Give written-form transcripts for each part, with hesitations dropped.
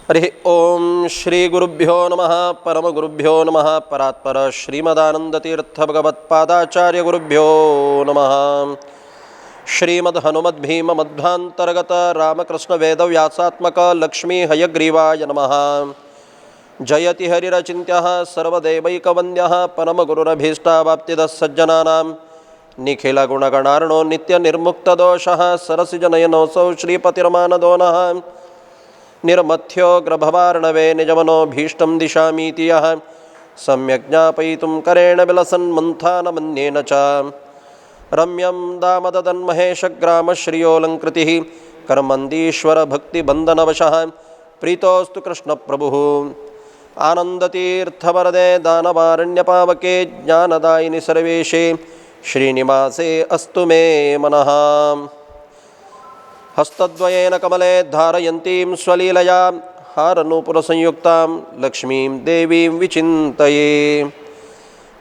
हरि ओम श्री गुरुभ्यो नमः परमगुरुभ्यो नमः परात्पर श्रीमदानंदतीर्थ भगवत्पादाचार्य गुरुभ्यो नमः। श्रीमद् हनुमद्भीम मध्वांतर्गत रामकृष्ण वेदव्यासात्मक लक्ष्मी हयग्रीवाय नमः। जयति हरिरचिन्त्यः सर्वदेवैकवन्द्यः परमगुरुरभीष्टावाप्तिदः सज्जनानां निखिलगुणगणार्णो नित्यनिर्मुक्तदोषः सरसिजनयनोऽसौ श्रीपतिर्मानदो नः। निर्मथ्योग्रभवार्णवे निजमनोभीष्टं दिशामीति यः सम्यक् ज्ञापयितुं करेण विलसन्मन्थानमन्येन च रम्यं दामददन्महेशग्रामश्रियोऽलङ्कृतिः कर्मन्दीश्वरभक्तिबन्धनवशः प्रीतोऽस्तु कृष्णप्रभुः। आनन्दतीर्थवरदे दानवारण्यपावके ज्ञानदायिनि सर्वेशे श्रीनिवासे अस्तु मे मनः। हस्तद्वयेन कमले धारयन्तीं स्वलीलया हारनूपुरसंयुक्तां लक्ष्मीं देवीं विचिन्तये।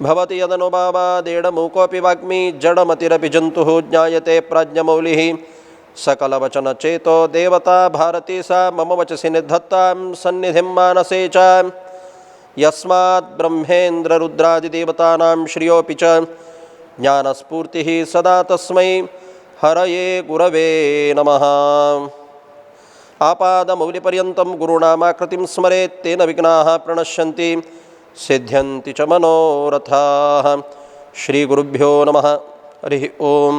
भवति यदनुभावादेडमूकोऽपि वाग्मी जडमतिरपि जन्तुः ज्ञायते प्राज्ञमौलिः सकलवचनचेतो देवता भारती सा मम वचसि निधत्तां सन्निधिं मानसे च। यस्मात् ब्रह्मेन्द्ररुद्रादिदेवतानां श्रियोऽपि च ज्ञानस्फूर्तिः सदा तस्मै हरये गुरवे नमः। आपादमौलिपर्यन्तं गुरूणामाकृतिं स्मरेत् तेन विघ्नाः प्रणश्यन्ति सिद्ध्यन्ति च मनोरथाः। श्रीगुरुभ्यो नमः। हरिः ओम।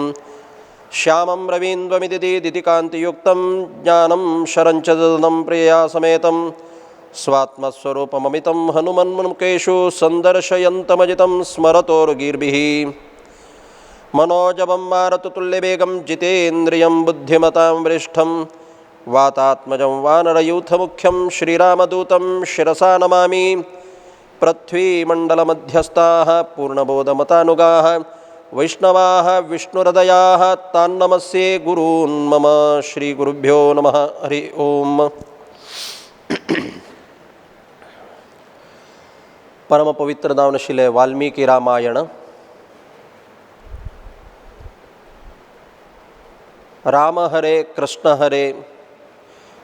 श्यामं रवीन्द्रमिदिति दितिकान्तियुक्तं ज्ञानं शरञ्च ददनं प्रियया समेतं स्वात्मस्वरूपममितं हनुमन्मुखेषु सन्दर्शयन्तमजितं स्मरतोर्गीर्भिः। मनोजवं मारुततुल्यवेगं जितेन्द्रियं बुद्धिमतां वरिष्ठं वातात्मजं वानरयूथमुख्यं श्रीरामदूतं शिरसा नमामि। पृथ्वीमण्डलमध्यस्थाः पूर्णबोधमतानुगाः वैष्णवाः विष्णुहृदयाः तान्नमस्ये गुरून् मम। श्रीगुरुभ्यो नमः। हरि ओम। परमपवित्र दावनशिले वाल्मीकि रामायण राम हरे कृष्ण हरे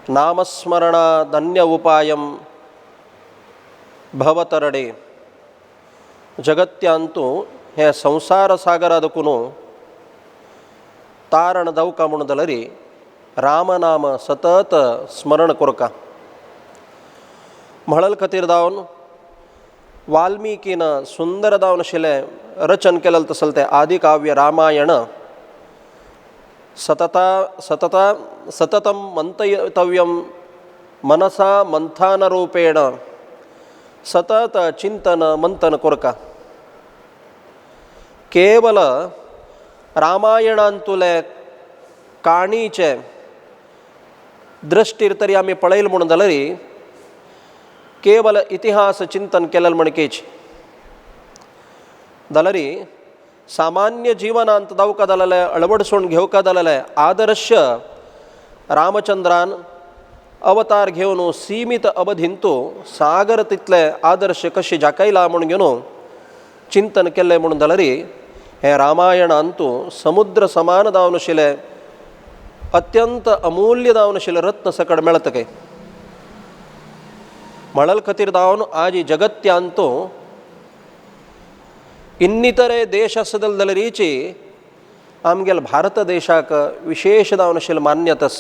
नामस्मरणादन्य उपायं भवतरडे. जगत्यांतू हे संसार सागरादकून तारणदवका म्हणदलरी रामनाम सतत स्मरण कोरका. म्हळल खातीर दावन वाल्मिकीन सुंदर दावन शिले रचन केलें तसल ते आदिकाव्य रामायण सततं मंतयितव्यं मनसा मंथानरूपेण सतत चिंतन मंथन कोरका. केवल रामायणांतुले काणीचे दृष्टीर तरी आमी पळयल म्हणून जाल्यारी केवल इतिहास चिंतन केलें म्हणकेच जाल्यारी सामान्य जीवनांत जावका जालेले अळवडसून घेवका जालेले आदर्श रामचंद्रान अवतार घेवन सीमित अवधींतू सागर तितले आदर्श कशे जाकयला म्हूण घेवन चिंतन केल्लें म्हणून जाल्यारी हे रामायणांतू समुद्र समान जावन आशिल्ले अत्यंत अमूल्य जावन आशिल्ले रत्न सकट मेळत काय. म्हळल खातीर जावन आज ही जगत्यांतू ಇನ್ನಿತರೆ ದೇಶ ಆಸದಲ್ಲದಲ್ಲರೀಚಿ ಆಮಗೆಲ್ಲ ಭಾರತ ದೇಶಾಕ ವಿಶೇಷದಾವನಶೀಲ ಮಾನ್ಯತಸ್.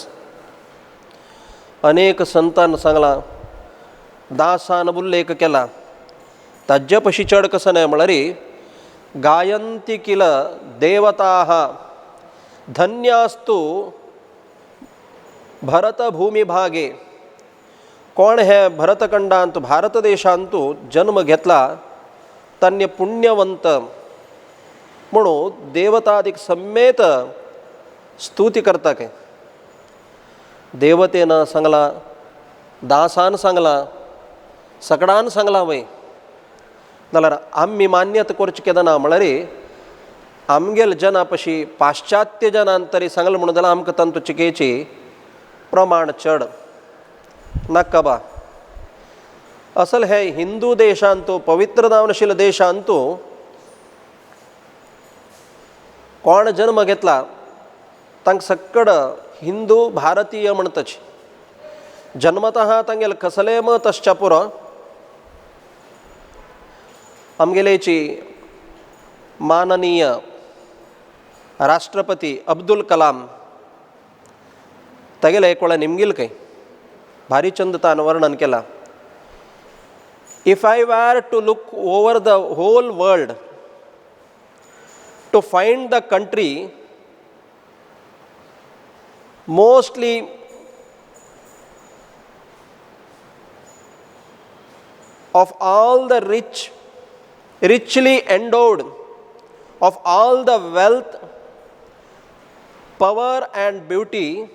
अनेक संतान सांगला दासान उल्लेख केला ताज्यपशी चढ कसं नाही म्हळरी गायंती किल देवता धन्यास्तु भरतभूमी भागे. कोण हे भरतखंडांत भारत देशांतू जन्म घेतला तन्य पुण्यवंत म्हणून देवतादिक समेत स्तुती करता काय. देवतेनं सांगला दासान सांगला सगळ्यान सांगला वय जाल्यार आमी मान्यता करचें केदां ना म्हळ्यार आमगेल जनापशी पाश्चात्य जनान तरी सांगलें म्हणून जाल्यार आमकां तांतू चिकेची प्रमाण चड नाका बा. असल हे हिंदू देशांतू पवित्र जावन देशांतू कोण जन्म घेतला तांकां सकड हिंदू भारतीय म्हणतच. जन्मतः तांगेल कसलें मत आसच्या पुरो आमगेलेची माननीय राष्ट्रपती अब्दुल कलाम तागेले एक वेळा निमगील खंय भारी चंद तान वर्णन केला. If I were to look over the whole world to find the country mostly of all the richly endowed, of all the wealth, power and beauty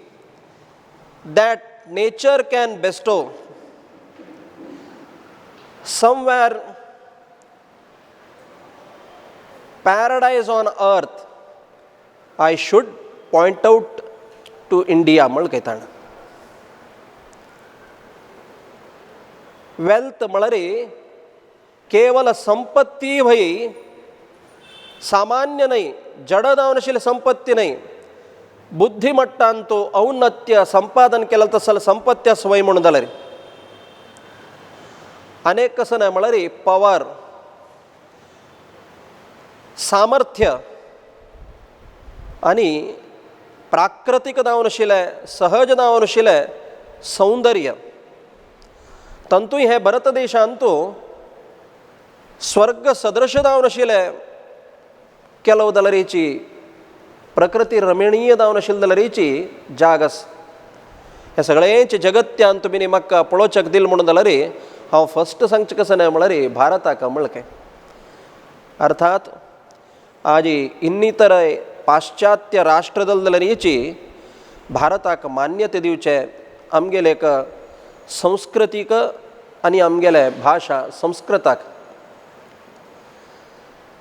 that nature can bestow, somewhere paradise on earth, I should point out to India म्हण कहताना. Wealth म्हळ्यार केवल संपत्ती भई सामान्य नाही, जड जावन संपत्ती नाही, बुद्धिमट्टान तो औन्नत्य संपादन केलं तसल संपत्त्या स्वय म्हणून जाल्यार अनेक कसं नाही म्हळ्यार पॉवर, सामर्थ्य आणि प्राकृतिक जावन आशिल्लें, सहज जावन आशिल्लें सौंदर्य तंतूय हे भारत देशांतू स्वर्ग सदृश जावन आशिल्लें केलो जाल्यारीची प्रकृती रमणीय जावन आशिल्ली जाल्यारीची जाग आसा. हे सगळेंच जगत्यान तुमी म्हाका पळोवचेक दिल म्हणून जाल्यार हांव फस्ट सांगचें कशें न्हय म्हळ्यार भारताक म्हळकें. अर्थात आज ಇನ್ನಿತರ पाश्चात्य राष्ट्र जाल जाल्यारीची भारताक मान्यते दिवचे आमगेले एक संस्कृतीक आणि आमगेले भाषा संस्कृताक.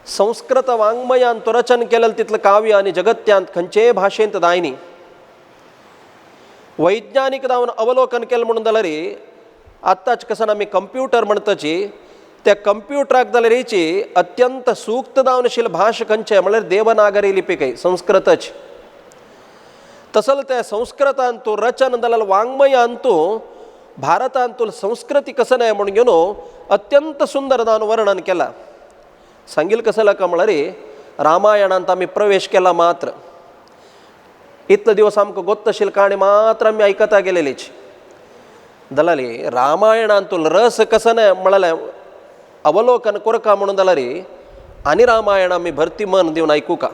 संस्कृत वाङ्मयान तो रचन केलेलं तितलं काव्य आणि जगत्यांत खंयचेय भाशेंत दायनी. वैज्ञानिक जावन अवलोकन केलें म्हणून जाल्यार आत्ताच कसं आमी कंप्युटर म्हणटाची त्या कंप्युटराक जाल्यारीची अत्यंत सूक्त जावन आशिल्ली भाशा खंयचें म्हळ्यार देवनागरी लिपीक संस्कृतच. तसल त्या संस्कृतान तूं रचन जाल्यार वाङ्मयान तूं भारतांतून संस्कृती कसं नाही म्हणून घेवन अत्यंत सुंदर जावन वर्णन केला. सांगिल कसं लाका म्हळ्यार रामायणांत आमी प्रवेश केला मात्र इतले दिवस आमकां गोत्त आशिल्ली काणी मात्र आमी आयकता गेलेलीच जाल्यार रामायणांतून रस कसं नाही म्हळ्यार अवलोकन करका म्हणून जाल्यार आनी रामायण आमी भरती मन दिवन आयकूं का.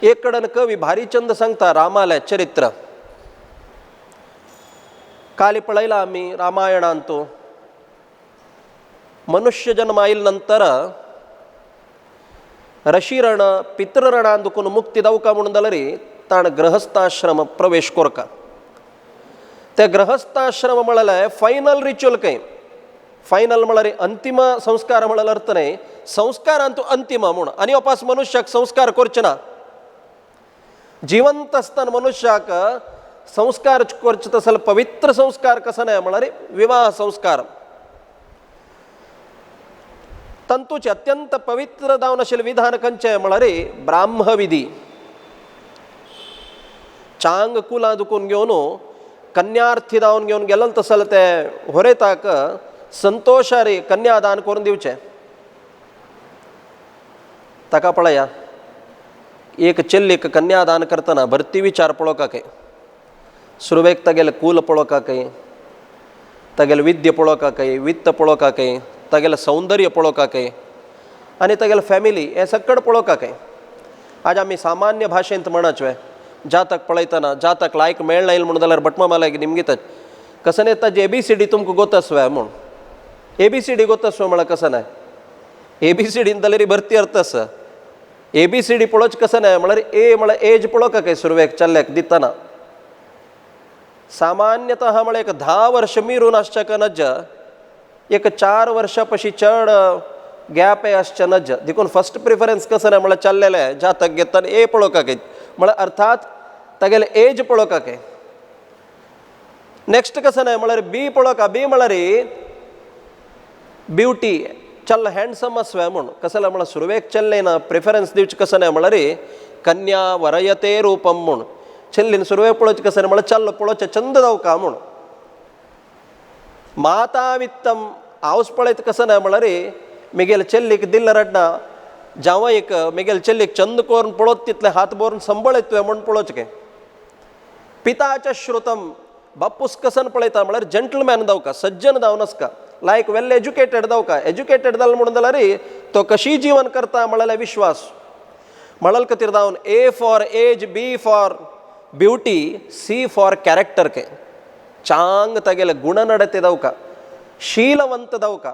एक कडेन कवी भारीचंद सांगता रामालें चरित्र. काली पळयला आमी रामायणांत मनुष्य जन्म आयिल्ले नंतर ऋषिरण पितृरणां दुखून मुक्ती जावका म्हणून जाल्यार ताण गृहस्थाश्रम प्रवेश करका. ते गृहस्थाश्रम म्हळ्यार फायनल रिच्युअल खंय. फायनल म्हळ्यार अंतिम संस्कार म्हळ्यार अर्थ न्हय, संस्कारांतू अंतिम म्हूण आनी वापस मनुष्याक संस्कार करचे ना. जिवंत आसतना मनुष्याक संस्कार करचे तसल पवित्र संस्कार कसं नाही म्हळ्यार विवाह संस्कार तंतूचे अत्यंत पवित्र जावन आशिल्लें विधान खंयचें म्हळ्यार ब्राह्मविधी. चांग कुलां दुखून घेवन कन्यार्थी जावन घेवन गेलो तसल ते होरेताक संतोषारी कन्यादान करून दिवचें. ताका पळया एक चेल्लीक कन्यादान करतना भरती विचार पळोवपाक सुरवेक तागेलें कूल पळोवपाक, तागेलें विद्य पळोवपाक, वित्त पळोवपाक, तागेलें सौंदर्य पळोवपाक आनी तागेलें फॅमिली हें सगळें पळोवपाक. आज आमी सामान्य भाशेंत म्हणचवे जातक पळयतना जातक लायक मेळना येईल म्हणून जाल्यार बटमामालायक निमगीतच कसं नाही ताजी ABCD तुमकां गोतस्वय म्हूण. ABCD गोतस्व म्हळ्यार कसं नाही ABCD जाल्यार भरती अर्थ आसा. ABCD पळोवचें कसं नाही म्हळ्यार ए म्हळ्यार एज पळोवपाक सुरवेक चल्ल्याक दितना सामान्यतः म्हळ्यार एक 10 वर्ष मिरून आसच्या नज एक 4 वर्षां पशी चड गॅप आसच्या नज देखून फर्स्ट प्रिफरन्स कसं नाही म्हळ्यार चल्लेले जातक घेतना ए पळोवपाक म्हळ्यार अर्थात तागेलें एज पळोवपाक. नेक्स्ट कसं नाही म्हळ्यार बी पळोवका. बी म्हळ्यार ब्युटी चल हँडसम आसवे म्हूण कसं म्हळ्यार सुरवेक चल्ले ना प्रिफरन्स दिवचें कसं नाही म्हळ्यार कन्या वरयते रूपम म्हूण ಚೆಲ್ಲಿನ सुरवे पळोवचें कसं म्हळ्यार चल्ल पळोवचें चंद जावका म्हूण माता वित्तम हावस पळयत कसं ना म्हळ्यार मिगेल चेल्लीक दिल्ल रडना जावयक मिगेल चेल्लीक चंद करून पळोवत तितले हात भरून संबळयत तुवें म्हूण पळोवचें पिताच्या श्रुतम बापूस कसन पळयता म्हळ्यार जंटलमॅन जावका सज्जन जावन नासका लायक वेल एज्युकेटेड जावका एज्युकेटेड जालें म्हणून जाल्यार तो कशी जीवन करता म्हळ्यार विश्वास म्हळ्यार खातीर जावन A for age B for beauty C for character के चांग तगेले गुणनडते जावका शीलवंत जावका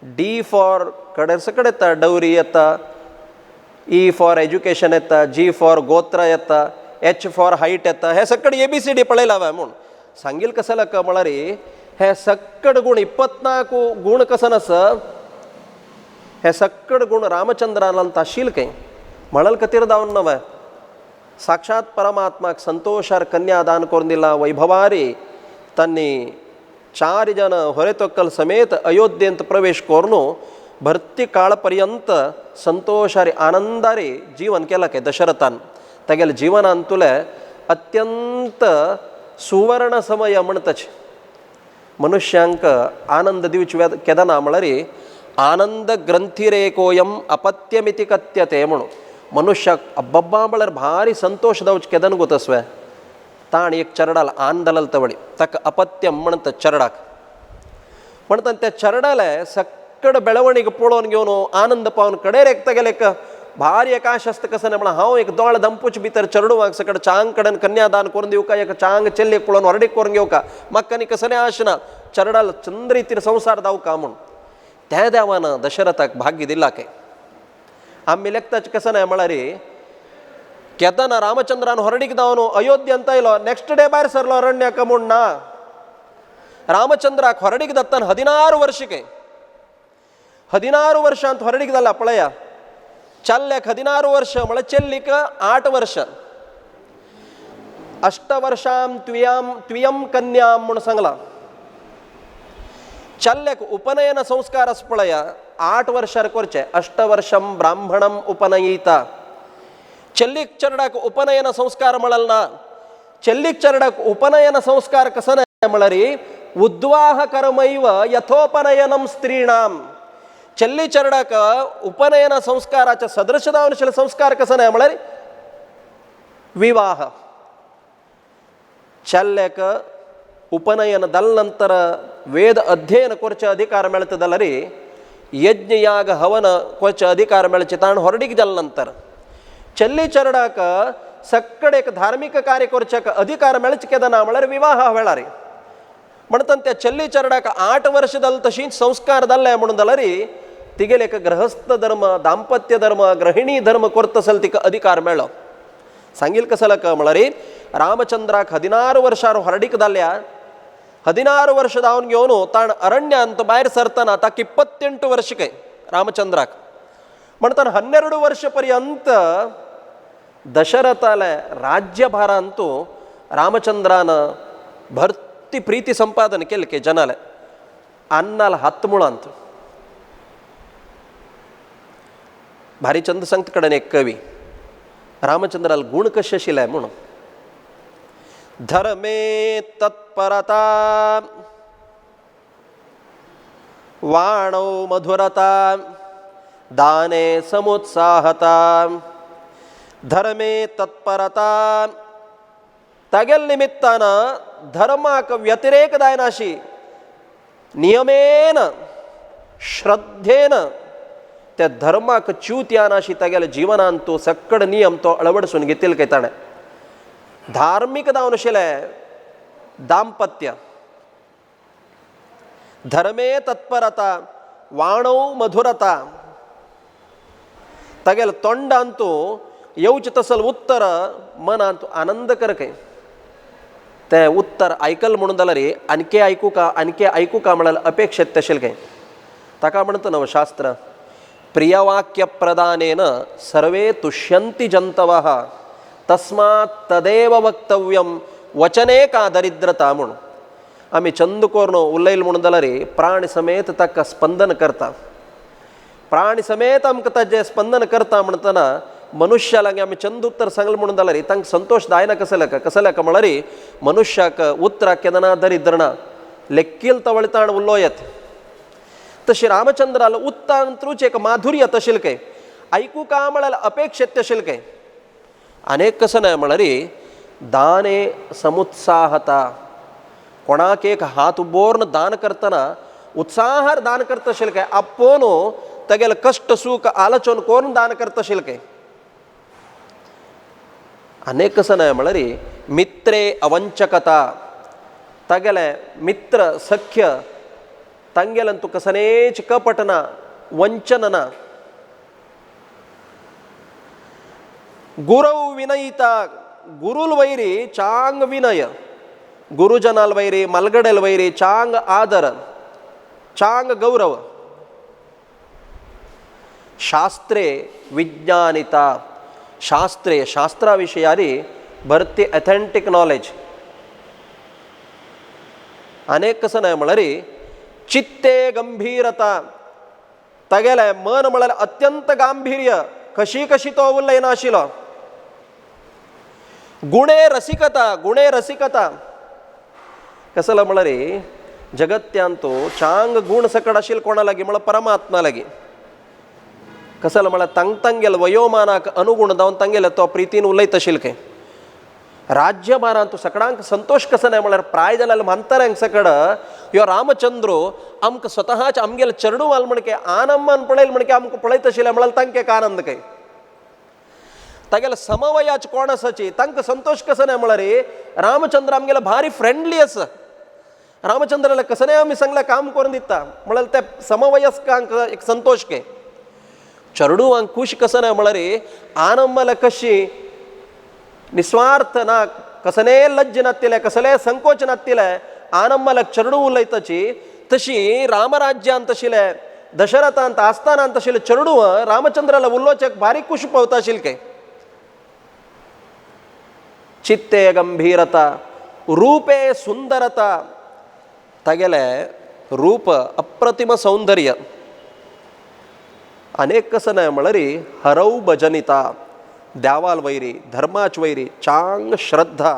डी फॉर कडेर सकड येता डवरी येता ई फॉर एज्युकेशन येता जी फॉर गोत्र येता एच फॉर हायट येता हे सकड ABCD पळयला हांवें म्हूण सांगिल कसं लाका म्हळ्यार हे सक्कड गुण 24 गुण कसन आसा हे सक्कड गुण रामचंद्रानंत आशिल खंय म्हळ्यार खातीर जावन नवे साक्षात परमात्माक संतोषार कन्यादान करून दिला वैभवारी तांणी 4 जन ಹೊರೆತೊಕ್ಕಲ್ समेत अयोध्येंत प्रवेश करून भरती काळपर्यंत संतोषारी आनंदारी जीवन केला के दशरथान तेगेले जिवनांत तुले अत्यंत सुवर्ण समय म्हणतच मनुष्यांक आनंद दिवचे केदना म्हळ्यार आनंद ग्रंथीरेकोयम अपत्यमिति कथ्यते म्हणून मनुष्याक अब्बब्बा म्हळ्यार भारी संतोष जावचे केदन गोतस्वे ताण एक चरडाल आंदलल तवळी ताका अपत्यम म्हणत चरडाक म्हणटा त्या चरडाले सक्कड बेळवणीक पळोवन घेवन आनंद पावन कडेर एक तेगेले भारी एक आश आसता कसं म्हळ्यार हांव एक दोळ दंपूच भितर चरडूवाक सकड चांग कडेन कन्यादान करून दिवका एक चांग चेल्लेक पळोवन व्हरडीक करून घेवका म्हाका आनी कसले आश ना चरडाल चंद्र रितीन संवसार जावका म्हूण त्या देवान दशरथाक भाग्य दिला के आमी लेखताच कसं नाही म्हळ्यार केदना रामचंद्रान ಹೊರಡಿಗೆ जावन अयोध्ये ಅಂತ ಇಲ್ಲೋ ನೆಕ್ಸ್ಟ್ ಡೇ भायर सरलो अरण्याक म्हूण ना रामचंद्राक ಹೊರಡಿಗೆ दत्तान 16 वर्षಕ್ಕೆ 16 वर्षांत ಹೊರಡಿಗೆ जाला पळया चल्ल्याक 16 वर्ष म्हळ्यार चेल्लीक 8 वर्ष 8 वर्षां त्वियम कन्याम म्हूण सांगला चल्ल्याक उपनयन संस्कार आस पळया 8 वर्षार करचे 8 वर्षम ब्राह्मणम उपनयिता चेल्लीक चरडाक उपनयन संस्कार म्हळाल ना चेल्लीक चरडाक उपनयन संस्कार कसं नाही म्हळ्यार उद्वाह कर्मैव यथोपनयनम स्त्रीणाम चेल्ली चरडाक उपनयन संस्काराच्या सदृश जावन आशिल्ले संस्कार कसं नाही म्हळ्यार विवाह चेल्ल्याक उपनयन जाले नंतर वेद अध्ययन करचे अधिकार मेळता जाल्यार यज्ञ याग हवन करचे अधिकार मेळचे ताण ಹೊರಡಿಗೆ जाले नंतर चेल्ली चरडाक सक्कड एक धार्मिक कार्य करच्याक अधिकार मेळचे केदना म्हळ्यार विवाह वेळार म्हणटा त्या चेल्ली चरडाक 8 वर्ष जाली तशींच संस्कार जाल्ले म्हणून जाल्यार तिगेले एक गृहस्थ धर्म दाम्पत्य धर्म गृहिणी धर्म करता आसतना तिका अधिकार मेळ्ळो सांगिल कसं लाका म्हळ्यार रामचंद्राक 16 वर्षार ಹೊರಡಿಗೆ जाल्या 16 वर्ष जावन घेवन ताण अरण्यांत भायर सरतना ताका 28 वर्षके रामचंद्राक म्हणटा 12 वर्ष पर्यंत दशरथाले राज्यभारांतू रामचंद्रान भरती प्रीती संपादन केले के जनाले अन्नाल हात मुळांत भारीचंद संत कडेन एक कवी रामचंद्राल गुण कशे आशिल्ले म्हणून धर्मे तत्परता वाणौ मधुरता दाने समुत्साहता धर्मे तत्परता तागेल निमित्तान धर्माक व्यतिरेक जायनाशी नियमेन श्रद्धेन त्या धर्माक च्यूत येनाशी तागेल्या जिवनांत तो सक्कड नियम तो अळवडसून घेतिल काय ताणें धार्मीक जावन आशिल्ले दाम्पत्य धर्मे तत्परता वाणौ मधुरता तागेल तोंडांतू येवचे तसल उत्तर मनांत आनंद करके ते उत्तर आयकल म्हणून जाल्यार आणके आयकू का म्हळ्यार अपेक्षित तशें काय ताका म्हणटा नव शास्त्र प्रियवाक्य प्रदानेन सर्वे तुष्यन्ति जंतवः तस्मात् तदेव वक्तव्यम वचने का दरिद्रता म्हणून आमी चंद करून उलयले म्हणून जाल्यार प्राण समेत ताका स्पंदन करता प्राणी समेत आमकां ताजें स्पंदन करता म्हणटना मनुष्याला आम्ही चंद उत्तर सांगल म्हणून जाल्यार तांकां संतोष दायना कसल्याक म्हळ्यार मनुष्याक उतरां केदना दरिद्रना लेक्कील तवळताण उल्लोयत. तशी रामचंद्राला उत्तांतरूच एक माधुर्य तशिल काय ऐकू का म्हळ्यार अपेक्षित तशिल काय. अनेक कसं नाही म्हळ्यार दाने समुत्साहता कोणाक एक हात उबोर्न दान करतना उत्साहार दान करता आशिल काय आपोवन तेगेले कष्ट सुख आलोचन करून दान करता आशिल काय. अनेक कसं नाही म्हळ्यार मित्रे अवंचकता तगेले मित्र सख्य ತಂಗೆಲಂತೂ ಕಸನೇ ಚಿಕ್ಕಪಟನ ವಂಚನನ. ಗುರವು ವಿನಯಿತ ಗುರುಲ್ ವೈರಿ ಚಾಂಗ್ ವಿನಯ ಗುರುಜನಾಲ್ ವೈರಿ ಮಲ್ಗಡೆಲ್ ವೈರಿ ಚಾಂಗ್ ಆದರ ಚಾಂಗ್ ಗೌರವ. ಶಾಸ್ತ್ರೇ ವಿಜ್ಞಾನಿತ ಶಾಸ್ತ್ರೇ ಶಾಸ್ತ್ರ ವಿಷಯಾರಿ भरती ऑथेंटिक नॉलेज. अनेक कसं नाही म्हळ्यार चित्ते गंभीरता तगेले मन म्हळ्यार अत्यंत गांभीर्य कशी तो उरलेना आशिलो. गुणे रसिकता कसला म्हळ्यार जगत्यांतो चांग गुण सकड आशिल कोणा लागी म्हळ्यार परमात्मा लागी. कसला म्हळ्यार तंगेल वयोमानाक अनुगुण जावन तंगेले तो प्रितीन उलयत आशिल काय. राज्यभारांतू सगळ्यांक संतोष कसं नाही म्हळ्यार प्राय जाल्यार म्हणतार सकड ह्यो रामचंद्र आमकां स्वताच आमगेले चरडू वाल म्हणके आनंदान पळयल म्हणके आमकां पळयत आशिल्ले म्हळ्यार तांकां एक आनंद काय. तागेले समवयाचे कोण आसाची तांकां संतोष कसं नाही म्हळ्यार रामचंद्र आमगेले भारी फ्रेंडली आसा. रामचंद्राला कसं नाही आमी सांगल्यार काम करून दिता म्हळ्यार त्या समवयस्कांक एक संतोष काय. चरडूवांक खुश कसं नाही म्हळ्यार आनंदाला कशी निस्वार्थ ना कसले लज्ज नातिले कसले संकोच नातिले आनंदाला चरडू उलयताची. तशी रामराज्यांत आशिल्ले दशरथांत आस्थानांत आशिल्ले चरडू रामचंद्राला उल्लोचक भारी खुश पावता आशिल काय. चित्ते गंभीरता रूपे सुंदरता तगेले रूप अप्रतिम सौंदर्य. अनेक कसं नाही म्हळ्यार हरौ भजनिता द्यावाल वैरी धर्माच वैरी चांग श्रद्धा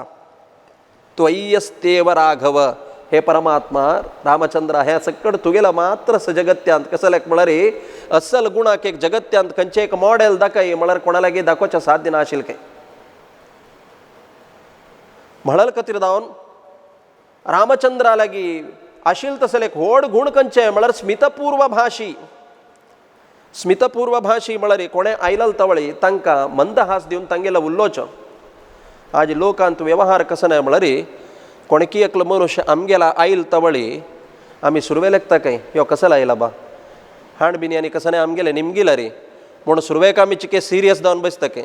त्वय्यस्तेव राघव. हे परमात्मा रामचंद्र हे सकड तुगेला मात्र स जगत्यांत कसल्याक म्हळ्यार असल गुणाक एक जगत्यांत खंयचे एक मॉडेल दाखय म्हळ्यार कोणा लागी दाखोवचें साध्य ना आशिल काय. म्हळ्यार खातीर जावन रामचंद्रा लागी आशिल तसले एक व्हड गुण खंयचे म्हळ्यार स्मितपूर्व भाशी. स्मितपूर्व भाशी म्हळ्यार कोणे आयलल तवळी तांकां मंद हास दिवन तांगेलो उल्लोचो. आज लोकांत व्यवहार कसो नाही म्हळ्यार कोणकी एकलो मनुष्य आमगेला आयल तवळी आमी सुरवेलेक ताकय यो कसला आयला बा हांड बिनयानी कसं नाही आमगेले निमगिला रे म्हणून सुरवेक आमी चिके सिरियस जावन बसतके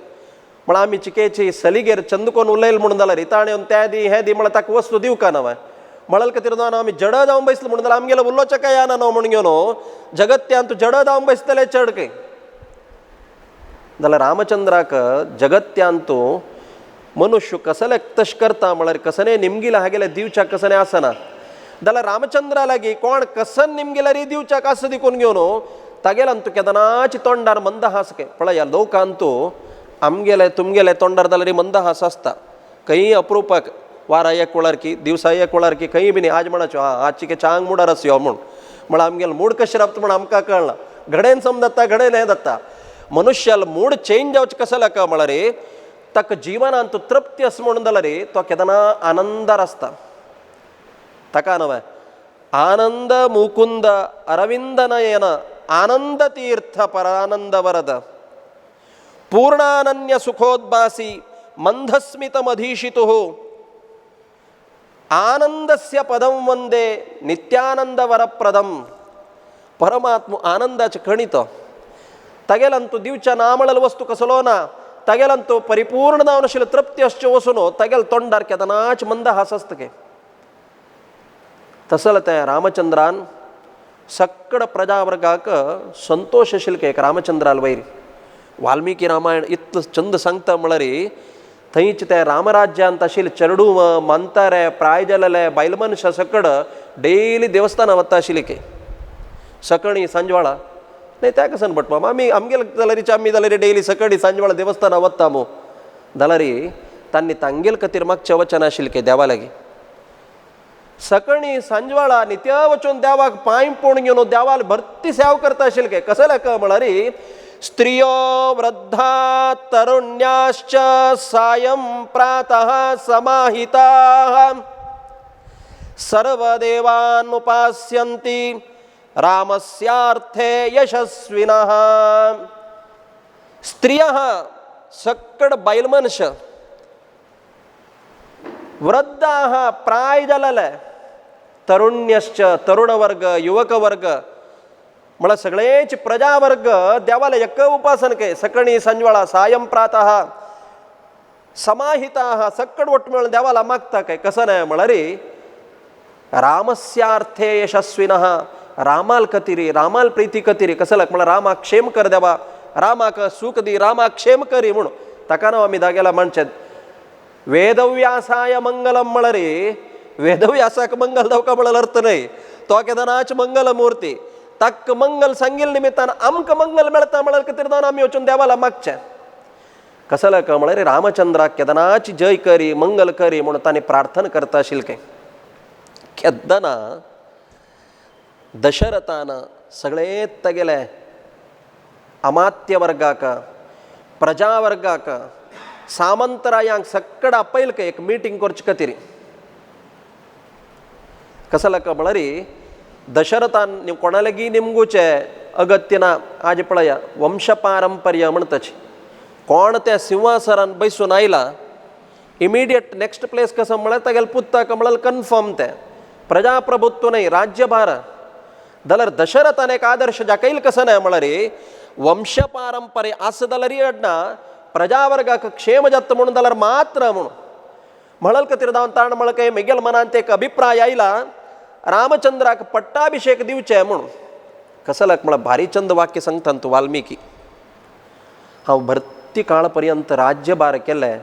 म्हळ्यार आमी चिकेची सलिगेर चंद कोन उलयल म्हणून जाल्यार ताणें येवन तें दी हें दी म्हळ्यार ताका वस्तू दिवका नवं म्हळ्यार खातीर जावन आमी जड जावन बसले म्हणून जाल्यार आमगेलो उल्लोचें काय ना न्हू म्हणून घेवन जगत्यांत जड जावन बसतले चड काय. जाल्यार रामचंद्राक जगत्यांत मनुष्य कसले तश करता म्हळ्यार कसने निमगिला हागेले दिवच्याक कसने आसना. जाल्यार रामचंद्रा लागीं कोण कसन निमगिला री दिवच्याक आस देखून घेवन तागेलान तूं केदनाची तोंडार मंद हास काय. पळय ह्या लोकांत आमगेले तुमगेले तोंडार जाल्यार मंद हास आसता. खंय अप्रुपाक वारा एक वळार की दिवसा एक वळार की खंय बी आज म्हणाच्यो आज चिके चांग मुडार आस यो म्हण आमगेलो मूड कशें रावता म्हण आमकां कळना. घडेन सम जाता घडेन हें जाता. मनुष्याल मूड चेंज जावचें कसं लाका म्हळ्यार ताका जिवनांत तृप्ती आसा म्हणून जाल्यार तो केदना आनंदार आसता. ताका नवं आनंद मुकुंद अरविंद नयन आनंद तीर्थ परानंद वरद पूर्णानन्य सुखोद्भासी मंदस्मित मधीशितुः आनंदस्य पदम वंदे नित्यानंद वरप्रदम. परमात्म आनंदाचे खणितो तागेलांतू दिवच्या ना म्हळ्यार वस्तू कसलो ना तागेलांतू परिपूर्ण जावन आशिल्लो तृप्ती असचे वचून तागेल तोंडार केदनाच मंद हास आसता गे. तसले तें रामचंद्रान सक्कड प्रजावर्गाक संतोष आशिल्लो के रामचंद्राल वयर. वाल्मिकी रामायण इतलो चंद सांगता म्हळ्यार थंयच ते रामराज्यांत आशिल्ले चरडू मंतारे प्राय जालेले बायल मनशां सकड डेली देवस्थानां वता आशिल्ली के. सकळी सांजवाळा नाही त्या कसन बटमा आम्ही आमगेल जाल्यारीच्या आम्ही जाल्यारी डेली सकाळी सांजवाळा देवस्थान वत्तामो जाल्यारी तांणी तांगेल खातीर मागचें वचन आशिल्लें देवा लागीं सकाळी सांजवाळा नित्य वचून देवाक पांय पळोवन घेवन देवाल भरती सेवा करता आशिल्लें कसं लेका म्हळ्यार स्त्रियो वृद्धा तरुण्याश्च सायं प्रातः समाहिताः सर्वदेवान् उपास्यन्ति रामस्यार्थे यशस्विनः. स्त्रियः सक्कड बायल मनुष्य वृद्धाः प्राय जालेले तरुण्यश्च तरुण वर्ग युवक वर्ग म्हळ्यार सगळेच प्रजा वर्ग देवाला एक उपासन के सकाळी सांजवाळा सायं प्रातः समाहिताः सक्कड वट मेळून देवाला मागता काय कसं नाही म्हळ्यार रामस्यार्थे यशस्विनः रामाल कतिरी रामाल प्रीती कतिरी कसं लाग म्हळ्यार रामाक क्षेम कर देवा रामाक सुख दी रामाक क्षेम करी म्हणून ताका नांव आमी दागेला म्हणचें वेदव्यासाय मंगलम म्हळ्यार वेदव्यासाक मंगल जावका म्हळ्यार अर्थ नाही तो केदारनाथ मंगल मुहूर्ती ताक मंगल सांगिल निमित्तान आमकां मंगल मेळटा म्हळ्यार खातीर जावन आमी वचून देवाला मागचें कसं लाग म्हळ्यार रामचंद्राक केदारनाथ जय करी मंगल करी म्हणून ताणें प्रार्थना करता आशिल्लें केदारना दशरथान सगळे तेगेले अमात्य वर्गाक प्रजा वर्गाक सामंतरायांक सक्कड आपयल के एक मीटिंग करचे खातीर कसं लाग म्हळ्यार दशरथान कोणालेगी निमगुचे अगत्य ना आज पळया वंशपारंपर्य म्हणटाची कोण त्या सिंहासनान बसून आयला इमिडिएट नेक्स्ट प्लेस कसं म्हळ्यार तेगेले पुत्ताक म्हळ्यार कन्फर्म ते प्रजाप्रभुत्व नाही राज्यभार जाल्यार दशरथान एक आदर्श दाखयल कसं नाही म्हळ्यार वंशपारंपर्य आस जाल्यार येडना प्रजा वर्गाक क्षेम जाता म्हणून जाल्यार मात्र म्हणून म्हळ्यार खातीर जावन ताण म्हळ्यार काय म्हगेल मनांत एक अभिप्राय आयला रामचंद्राक पट्टाभिषेक दिवचे म्हणून कसं लाग म्हळ्यार भारी चंद वाक्य सांगता तूं वाल्मिकी हांव भरती काळ पर्यंत राज्यभार केले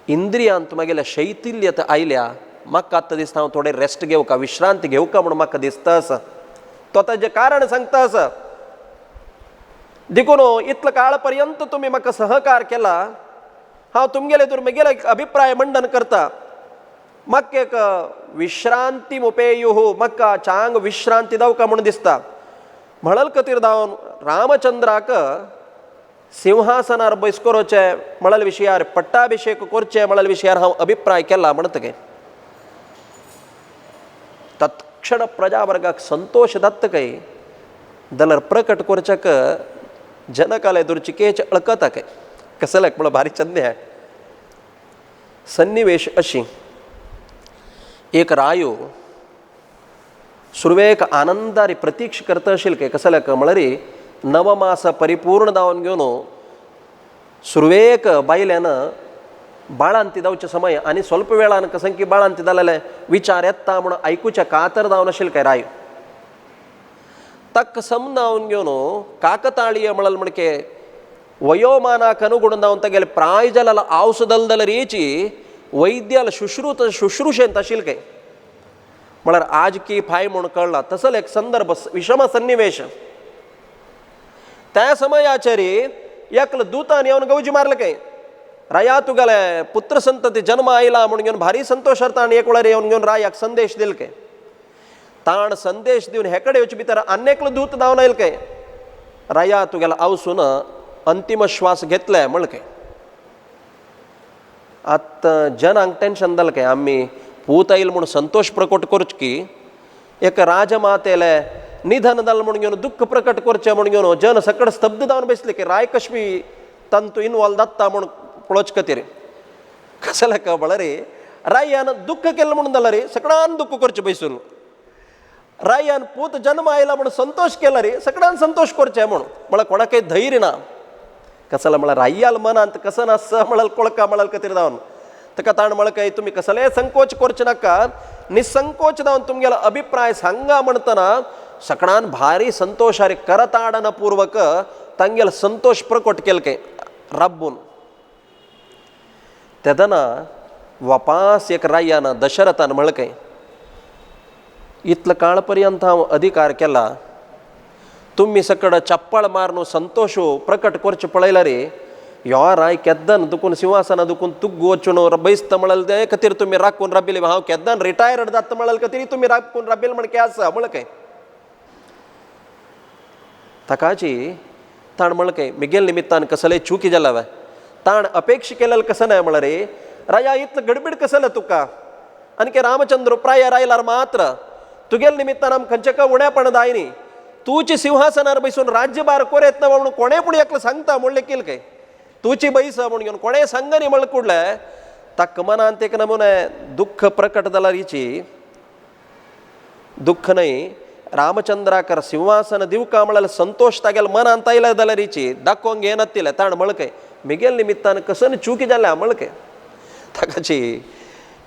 इंद्रियांत म्हगेल्या शैथिल्यत आयल्या म्हाका आतां दिसता हांव थोडें रेस्ट घेवका विश्रांती घेवका म्हणून म्हाका दिसता आसा तो ताजें कारण सांगता आसा देखून इतलो काळ पर्यंत तुमी म्हाका सहकार केला हांव तुमगेले तर म्हगेलो एक अभिप्राय मंडन करता म्हाका एक विश्रांती मुपेयुः म्हाका चांग विश्रांती जावका म्हणून दिसता म्हळ्यार खातीर जावन रामचंद्राक सिंहासनार बसकोवचे म्हळ्यार विशयार पट्टाभिषेक करचे म्हळ्यार विशयार हांव अभिप्राय केला म्हणटगे तत्क्षण प्रजा वर्गाक संतोष जाता काय जाल्यार प्रकट करच्याक जनकालय दुर्चिकेच अळकता काय कसं लाग म्हळ्यार भारी चंद आहे सन्निवेश अशी एक रायो सुरवेक आनंदारी प्रतीक्ष करता आशिल्ले काय कसं लाग म्हळ्यार नवमास परिपूर्ण जावन घेवन सुरवेक बायल्यान बाळांती जावचे समय आनी स्वल्प वेळान कसं की बाळांती जालेले विचार येता म्हणून आयकुचे कातर जावन आशिल्ले काय रायो तक समनावन घेवन काकताळीय म्हळ्यार म्हणके वयोमानाक अनुगुण जावन तेगेले प्राय जाल्यार औषधल जाल्यार हेची वैद्याल शुश्रूशेंत आशिल्ले काय म्हळ्यार आज की फाय म्हणून कळना तसले एक संदर्भ विषम सन्निवेश त्या समयाचेरी एकलो दूतान येवन गवजी मारले काय राया तुगेले पुत्र संतती जन्म आयला म्हणून घेवन भारी संतोशार्थान एक वेळार येवन घेवन रायाक संदेश दिले काय ताण संदेश दिवन हेकडे येवचे भितर अनेकलो दूत जावन आयले काय राया तुगेलो आवसून अंतिम श्वास घेतले म्हणले काय आतां जनांक टेन्शन जालें काय आमी पूत आयले म्हणून संतोष प्रकट करचे की एक राजमातेले निधन जालें म्हणून घेवन दुःख प्रकट करचें म्हणून घेवन जन सकड स्तब्ध जावन बसले की राय कश्मी तंतू इनवॉल्व जाता म्हणून पळोवचे खातीर कसं लाग म्हळ्यार रायान दुःख केलें म्हणून जाल्यार सगळ्यान दुःख करचें बसून रायान पूत जन्म आयला म्हणून संतोष केला रे सगळ्यान संतोष करचें म्हणून म्हळ्यार कोणाकय धैर्य ना कसं म्हळ्यार रायाल मनांत कसं नासता म्हळ्यार कोळका म्हळ्यार खातीर जावन ताका ताण म्हळ्यार काय तुमी कसलेय संकोच करचे नाका निसंकोच जावन तुमगेलो अभिप्राय सांगा म्हणटना सगळ्यान भारी संतोशारी करताडन पूर्वक तांगेलो संतोष प्रकट केले काय राबून तेदना वापास एक रायान दशरथान म्हळें काय इतलो काळ पर्यंत हांव अधिकार केला तुम्ही सकड चप्पळ मारनो संतोषो प्रकट कोरच पळयला रे यार हांय केद्दान दुखून सिंहासना दुखून तुग्गू वचून बैस्त म्हळल ते खातीर तुम्ही राखून राबिले हांव केद्दान रिटायर्ड जात म्हळल खातीर तुम्ही राखून राबिल म्हण काय आसा म्हळ काय ताकाची ताण म्हळ काय मिगेल निमित्तान कसले चुकी जाला ताण अपेक्ष केलेलं कसं नाही म्हळ रे राया इतलं गडबीड कसलं तुका आणखी रामचंद्र प्राय रायलार मात्र तुगेल निमित्तान आम खंचका उण्यापण दायनी तूची सिंहासनार बैसून राज्यभार कोरेत ना म्हणून कोणे पण एकलं सांगता म्हणले केल काय तूची बैस म्हणून घेऊन कोणे सांगनी म्हळ कुडले ताक मनांत एक नमुने दुःख प्रकट जाला रिची दुःख नाही रामचंद्राकर सिंहासन दिवका म्हळाल संतोष तागेल मनांत आयला जाल्यार रिची दाखोवंक येनातिले ताण म्हळकय मिगेल निमित्तान कसं चुकी जाल्या म्हळकय ताकाची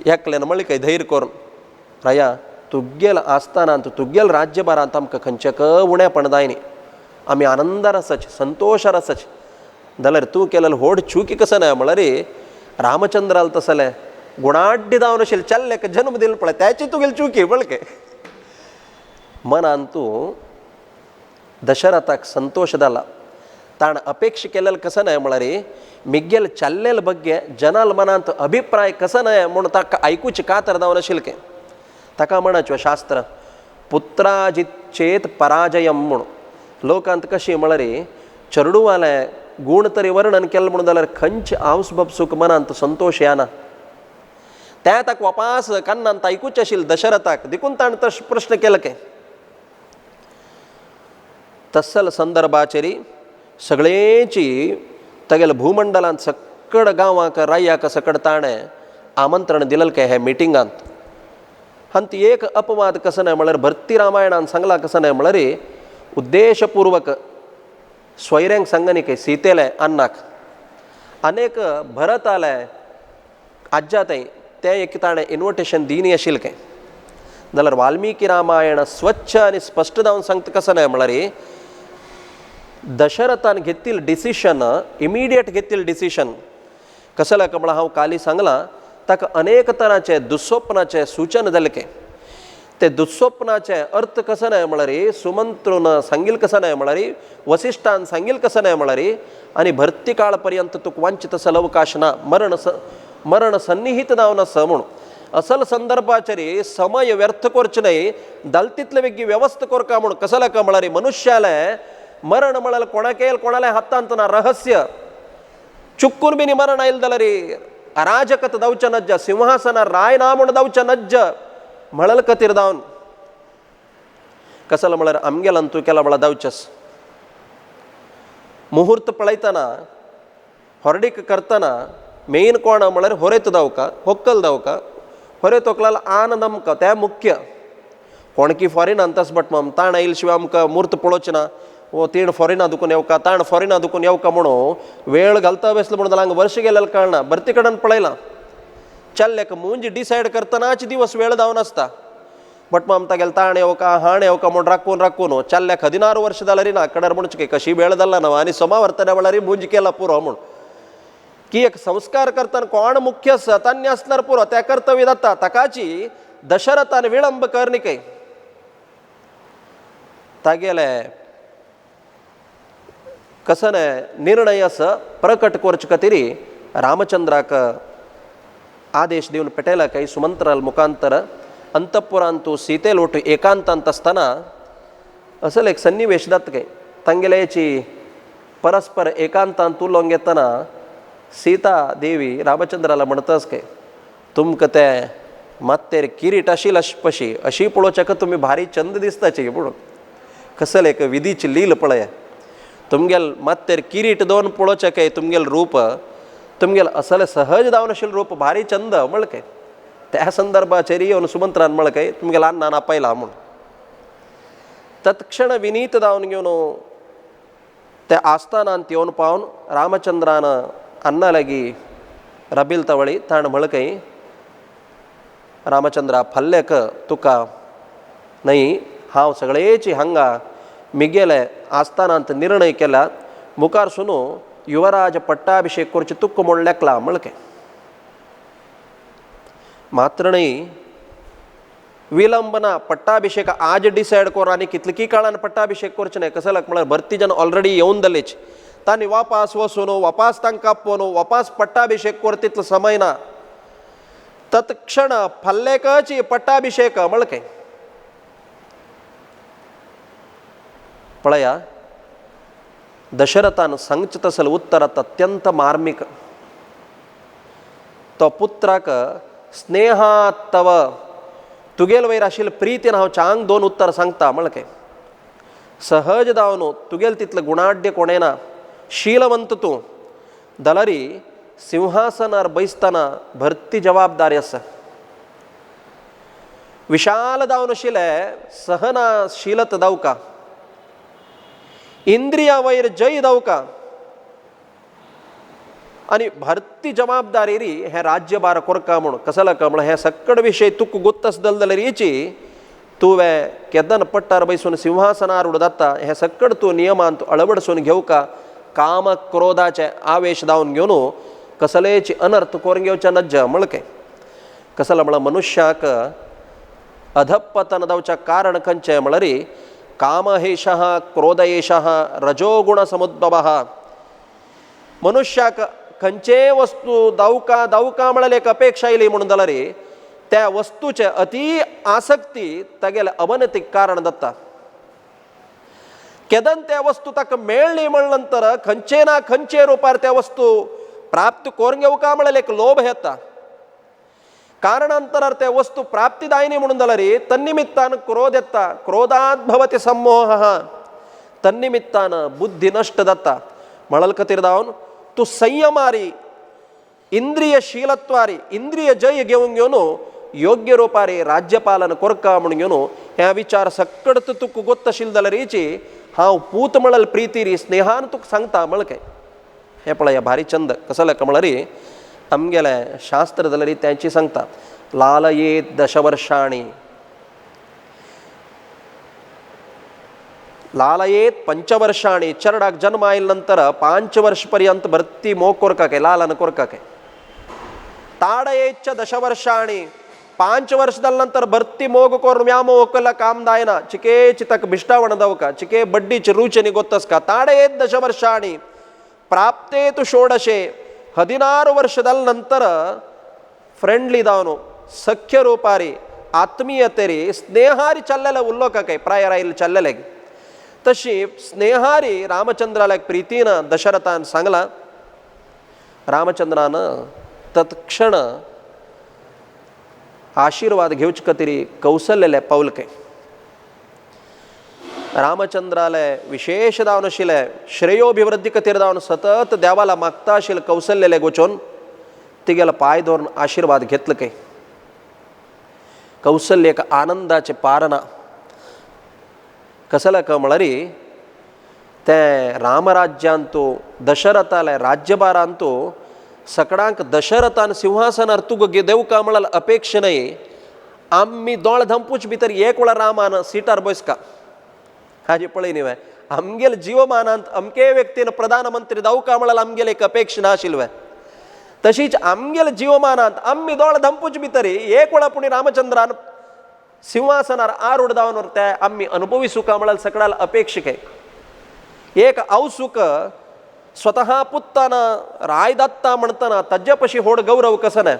एकल्यान म्हळकय धैर्य करून राया तुगेल आस्थानांत तुगेल राज्यभारांत आमकां खंयचेक उणेपण जायनी आमी आनंदार आसाच संतोशार आसाच जाल्यार तूं केलेलो व्हड चुकी कसं ना म्हळ्यार रे रामचंद्राल तसले गुणाढ्य जावन आशिल्ले चल्ल्याक जन्म दिलो पळय त्याची तुगेली चुकी म्हळके मनान तूं दशरथाक संतोष जाला ताण अपेक्ष केलेलं कसं नाही म्हळ्यार रे मिगेल चल्लेल बग्गे जनाल मनांत अभिप्राय कसं नाही म्हणून ताका आयकूच कातर जावन आशिल्लें ताका म्हणचो शास्त्र पुत्राजिच्चेत पराजयम म्हणून लोकांत कशी म्हळ्यार रे चेडूवाले गूण तरी वर्णन केलें म्हणून जाल्यार खंयचे आवस बपसूक मनांत संतोष येना त्या ताका वापास कान्नांत आयकूच आशिल्लें दशरथाक देखून ताणें तशें प्रश्न केलो काय तस्सल संदर्भाचेरी सगळेची तेगेल्या भूमंडलांत सकड गांवांक रायाक सकड ताणें आमंत्रण दिलेलें काय हे मिटिंगांत आनी ती एक अपवाद कसं नाही म्हळ्यार भरती रामायणान सांगला कसं नाही म्हळ्यार रे उद्देशपूर्वक स्वैऱ्यांक सांगनी काय सीतेले अन्नाक अनेक भरत आले आज्जा ते एक ताणें इन्विटेशन दिनी आशिल्लें काय जाल्यार वाल्मिकी रामायण स्वच्छ आनी स्पश्ट जावन सांगता कसं नाही म्हळ्यार रे दशरथान घेतिल्लें डिसिशन इमिडिएट घेतिल्लें डिसिशन कसं लायक म्हळ्यार हांव काली सांगलां ताका अनेक तरांचे दुस्वप्नाचे सूचन जालें काय ते दुस्वप्नाचे अर्थ कसं नाही म्हळ्यार सुमंत्रून सांगील कसं नाही म्हळ्यार वसिश्ठान सांगील कसं नाही म्हळ्यार आनी भरती काळ पर्यंत तुका वांचित असल अवकाश ना मरण सन्निहित जावन आसा म्हणून असल संदर्भाचेर समय व्यर्थ करचे न्हय दलतीतले वेगळी व्यवस्था करका म्हणून कसं लायक म्हळ्यार मनुष्याले मरण म्हळ्यार कोणाकेल कोणाल्या हातांत ना रहस्य चुकून बी मरण आयलें जाल्यार अराजकत जावचें नज्ज सिंहासनार राय ना म्हूण जावचें नज्ज म्हळल खातीर जावन कसं म्हळ्यार आमगेलान तूं केला म्हळ्यार जावचेस मुहूर्त पळयतना ಹೊರಡಿಕೆ करतना मेन कोण म्हळ्यार ಹೊರೆತು जावका ಹೊಕ್ಕಲ್ जावका ಹೊರೆತು ಹೊಕ್ಕलाल आन नमक तें मुख्य कोणकी फॉरेन अंतस बट मम ताण येयले शिवाय आमकां मुहूर्त पळोवचें ना वो तीण फॉरेना दुखून येवका ताण फॉरेना दुखून येवका म्हणून वेळ घालता बसलो म्हणून जाल्यार हांगा वर्ष गेलेलें कळना भरती कडेन पळयलां चल्ल्याक मूंज डिसायड करतनाच दिवस वेळ जावन आसता बट मग तागेले ताण येवका हाण येवका म्हूण राखून चल्ल्याक 16 वर्ष जाल्यार ना कडेर म्हणचे कशी वेळ जाला ना आनी समावर्तन म्हळ्यार मूंज केला पुरो म्हूण की एक संस्कार करतना कोण मुख्य सतान्य आसल्यार पुरो त्या कर्तव्य जाता ताकाची दशरथान विळंब करनिकय तागेले कसं निर्णय असं प्रकट करचे खातीर रामचंद्राक आदेश दिवन पेटयला काही सुमंत्राल मुखांतर अंतपुरांत तूं सीते लोटू एकांतांत आसतना असल एक सन्निवेश जाता काय तांगेल्याची परस्पर एकांतांत उलोवंक येतना सीता देवी रामचंद्राला म्हणटाच काय तुमकां ते मात्तेर किरीट आशिल्ले पशी अशी पळोवच्याक तुमी भारी चंद दिसताची म्हणून कसल एक विधीची लील पळय तुमगेल मात्तेर किरीट दोन पळोवच्याक तुमगेल रूप तुमगेल असले सहज जावन आशिल्लें रूप भारी चंद म्हळ काय त्या संदर्भाचेर येवन सुमंत्रान म्हळ काय तुमगेल अन्नान आपयला म्हूण तत्क्षण विनीत जावन घेवन त्या आस्थानांत येवन पावन रामचंद्रान अन्ना लागी रबील तवळी ताण म्हळ काय रामचंद्रा फल्लेक तुका न्हय हांव सगळेची हांगा मिगेले आस्थानांत निर्णय केला मुखार सुनू युवराज पट्टाभिषेक करचे तुक्क म्हूण लेखला म्हळ काय मात्र न्हय विलंबना पट्टाभिषेक आज डिसाईड करून आणि कितली काळान पट्टाभिषेक करचे नाही. कसं म्हळ्यार भरती जन ऑलरेडी येऊन जालेच, तांणी वापास वसून वापास तांकां पोवन वापास पट्टाभिषेक कर तितलो समय ना. तत्क्षण फल्लेकची पट्टाभिषेक म्हळके पळया. दशरथान सांगच तसल उत्तर अत्यंत मार्मिक. तो पुत्राक स्नेहात तव तुगेल वयर आशिल्ले प्रितीन हांव चांग 2 उत्तर सांगता म्हळके. सहज दावन तुगेल तितलं गुणाढ्य कोणें ना. शीलवंत तूं दलरी सिंहासनार बैसतना भरती जबाबदारी आसा. विशाल दावन आशिल्ले सहनशीलत दावका, इंद्रिया वयर जय दावका आणि भरती जबाबदारी री हे राज्यभार कोरका म्हूण. कसला म्हण हे सक्कड विषय तुक गुत्तस दल जाल्यार येची तुवें केदन पट्टार बैसून सिंहासनार उडता हे सक्कड तूं नियमान तूं अळवडसून घेवका. काम क्रोधाचे आवेश दावन घेवन कसलेची अनर्थ करून घेवचे नज्ज म्हळके. कसला म्हळ्यार मनुष्याक अधपतन जावच्या कारण खंयचें म्हळ्यार कामहेशः क्रोधयेशः रजोगुण समुद्भवः. मनुष्याक खंयचे वस्तू दावका दावका म्हळ्यार एक अपेक्षा येयली म्हणून जाल्यार त्या वस्तूचे अति आसक्ती तागेले अवनतीक कारण जाता. केदन त्या वस्तू ताका मेळ्ळी म्हण नंतर खंयचे ना खंयचे रुपार त्या वस्तू प्राप्त करून घेवका म्हळ्यार एक लोभ येता. कारणांतरार त्या वस्तू प्राप्ती जायनी म्हणून जाल्यार तन्निमित्तान क्रोध येता. क्रोधात भवति सम्मोहः. तन्निमित्तान बुद्धी नष्ट जाता. म्हळल खातीर जावन तूं संयमारी इंद्रियशीलत्वारी इंद्रिय जय घेवन योग्य रुपारी राज्यपालन कोरका म्हणून घेवन ह्या विचार सक्कड तुका गोत्त आशिल्ले जाल्यार हेची हांव पूत म्हळल प्रिती री स्नेहान तुका सांगता म्हळके. हे पळया भारी चंद. कसं म्हळ्यार आमगेले शास्त्र जाल्यार त्यांची सांगता लालयेत दशवर्षाणी लालयेत 5 वर्षांनी. चरडाक जन्म आयिल्ले नंतर 5 वर्ष पर्यंत भरती मोग कोरकाके लालन कोरकाके. ताडयेच्च 10 वर्षांनी. 5 वर्ष जाले नंतर भरती मोग करून व्यामोह केला काम दायना. चिके चितक बिष्टावण दवका चिके बड्डीची रुचनी गोत्तस्का. ताडयेत 10 वर्षांनी. प्राप्ते तु 16. 16 वर्ष जाले नंतर फ्रेंडली जावन सख्य रूपारी आत्मीयतेरी स्नेहारी चल्लेले उल्लोकाके प्रायर आयिल्ले चल्लेले. तशी स्नेहारी रामचंद्राला प्रीतीन दशरथान सांगला. रामचंद्रान तत्क्षण आशीर्वाद घेवचे खातीर कौशल्यले पावलके. रामचंद्राले विशेष जावन आशिल्ले श्रेयोभिवृद्धी खातीर जावन सतत देवाला मागता आशिल्ले कौशल्यले गोचोन तिगेलो पांय धरून आशीर्वाद घेतलके. कौशल्यक आनंदाचे पारना. कसला म्हळ्यार ते रामराज्यांतू दशरथाले राज्यभारांतू सगळ्यांक दशरथान सिंहासनार तुका देवका म्हळ्यार अपेक्षा न्हय. आमी दोळ धंपूच भितर एक वेळा रामान सिटार बसका. हाजी पळय न्ही आमगेले जीवमानांत अमके व्यक्तीन प्रधानमंत्री जावका म्हळ्यार आमगेले एक अपेक्षा नाशिल्ले. तशीच आमगेले जीवमानांत आमी दोळ धंपूच भितर एक वेळा पुणी रामचंद्रान सिंहासनार आरूढ जावन ते आमी अनुभवी सुखा म्हळ्यार सगळ्याला अपेक्षिके. एक औसुक स्वतः पुत्तान राय दत्ता म्हणतना ताजे पशी होड गौरव कसं नाही.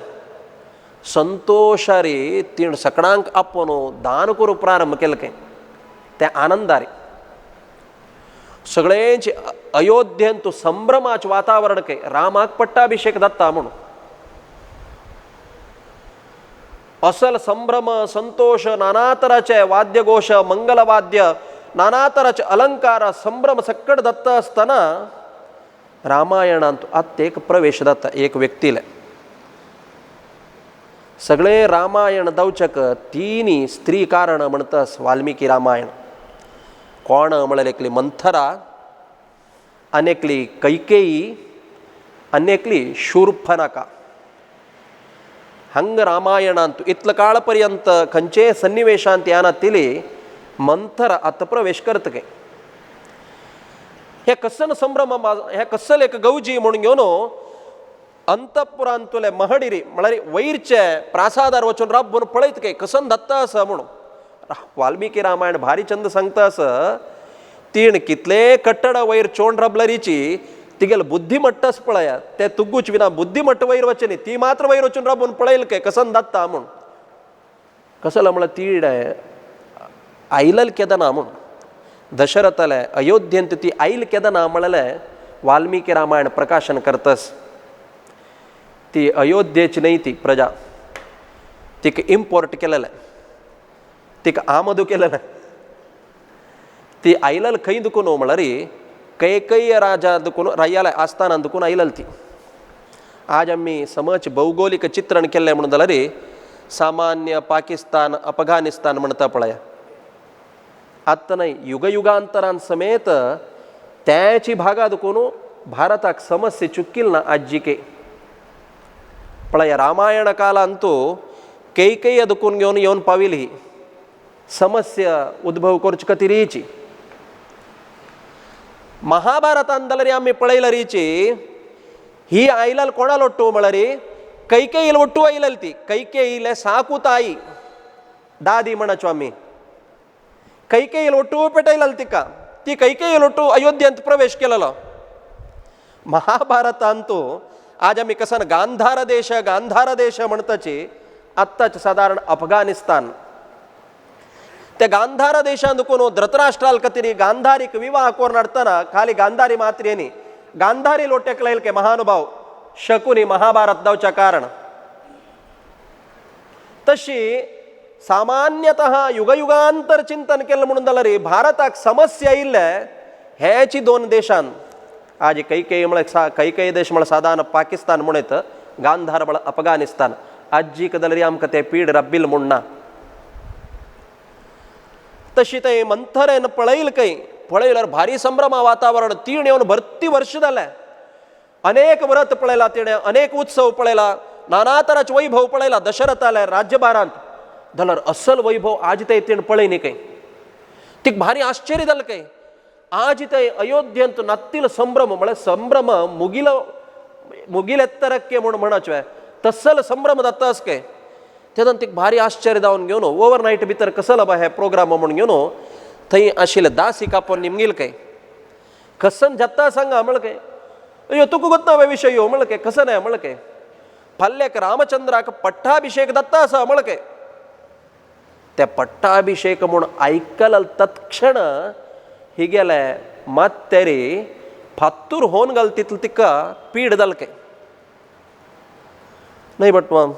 संतोषारी तीण सगळ्यांक आपोवन दान करूं प्रारंभ केलके. ते आनंदारी सगळ्यांची अयोध्येंत संभ्रमाचे वातावरण के. रामाक पट्टाभिषेक जाता म्हणून असल संभ्रम संतोष नाना तराचे वाद्यघोष मंगलवाद्य नाना तराचे अलंकार संभ्रम सक्कड दत्त असताना रामायणांत आत एक प्रवेश जाता एक व्यक्तीले. सगळे रामायण दवचक 3 स्त्री कारण म्हणतस वाल्मिकी रामायण. कोण म्हळ्यार एकली मंथरा, अनेकली कैकेयी, अनेकली शूर्पणखा. हंग रामायणांत इतल काळ पर्यंत खंयचे सन्निवेशांत याना तिली मंथर आत प्रवेश करतके. हे कसन संभ्रम हे कसल एक गौजी म्हणून घेवन अंतपुरांतुले महडिरी म्हळ्यार वैरचे प्रासादार वचून रब्बून पळयत काय कसन दत्ता आसा म्हणून वाल्मिकी रामायण भारी चंद सांगता आसा तीण कितले कट्टड वैर चोंड रबलरीची तिगेल बुद्धिमट्टच पळया ते तुग्गूच विना बुद्धिमट्ट वैर वचनी ती मात्र वैर वचून रब्बून पळयल काय कसन दत्ता म्हणून कसला म्हळ्यार तीड आयलल केदना म्हूण दशरथले अयोध्येंत ती आयल केदना म्हळ्यार वाल्मिकी रामायण प्रकाशन करतस ती अयोध्येची न्हय ती प्रजा तिका इम्पोर्ट केलेलें तिका आमदू केलेलें ती आयलल खंय दुखून म्हळ्यार कैकय्य राजा दुखून राय्याला आस्थानान दुखून आयलल ती आज आमी समज भौगोलीक चित्रण केल्लें म्हणून जाल्यार सामान्य पाकिस्तान अफगानिस्तान म्हणटा पळया आत्ता न्हय युगयुगांतरान समेत त्याची भागा दुखून भारताक समस्या चुक्कील ना आज्जिके पळया रामायण कालांतू कैकय्य दुखून घेवन येवन पाविली ही समस्या उद्भव करची कतिरीची महाभारतांत जाल्यार आमी पळयला रीची ही आयलल कोणाल ओट्टू म्हळ्यार कैकेयील ओट्टू आयलल ती कैकेयीले साकूत आई दादी म्हणचो आमी कैकेयील ओट्टू पेटयलल तिका ती कैकेयील ओट्टू अयोध्येंत प्रवेश केलेलो महाभारतांतू आज आमी कसन गांधार देश म्हणटाची आत्ताच सादारण अफगानिस्तान त्या गांधार देशान दुखून धृतराष्ट्राल कतिरी गांधारीक विवाह कोर नडतना खाली गांधारी मात्रेनी गांधारी लोट्याक लायल के महानुभाव शकुनी महाभारत जावच्या कारण तशी सामान्यतः युगयुगांतर चिंतन केलें म्हणून जाल्यार भारताक समस्या आयिल्ले हेची दोन देशान आज कैकेयी म्हळ्यार कैकेयी देश म्हळ्यार साधारण पाकिस्तान म्हणत गांधार म्हळ्यार अफगानिस्तान आज्जीक जाल्यार आमकां ते पीड रब्बिल म्हूण ना तशी ते मंथरेन पळयल खंय पळयल्यार भारी संभ्रम वातावरण तीण येवन भरती वर्ष जाले अनेक व्रत पळयला तिणें अनेक उत्सव पळयला नाना तरांचे वैभव पळयला दशरथाले राज्यभारांत जाल्यार असल वैभव आज ते तीण पळय न्ही खंय तीक भारी आश्चर्य जालें खंय आज ते अयोध्येंत नात्तील संभ्रम म्हळ्यार संभ्रम मुगिलेत्तरक्के म्हूण म्हणचें तसल संभ्रम जाताच खंय तेदन तीक भारी आश्चर्य जावन घेवन ओवरनायट भितर कसलो बा हे प्रोग्राम म्हणून घेवन थंय आशिल्ले दासी कापोवन निमगेल काय कसन जाता सांगा म्हळ काय अयो तुका गोत्ता विशय यो म्हळ काय कसन आहे म्हळ काय फाल्याक रामचंद्राक पट्टाभिषेक जाता आसा म्हळ काय ते पट्टाभिषेक म्हूण आयकल तत्क्षण ही गेले मात तेरी फात्तूर होवन घाल तितलो तिका पीड जाल काय न्हय बटवाम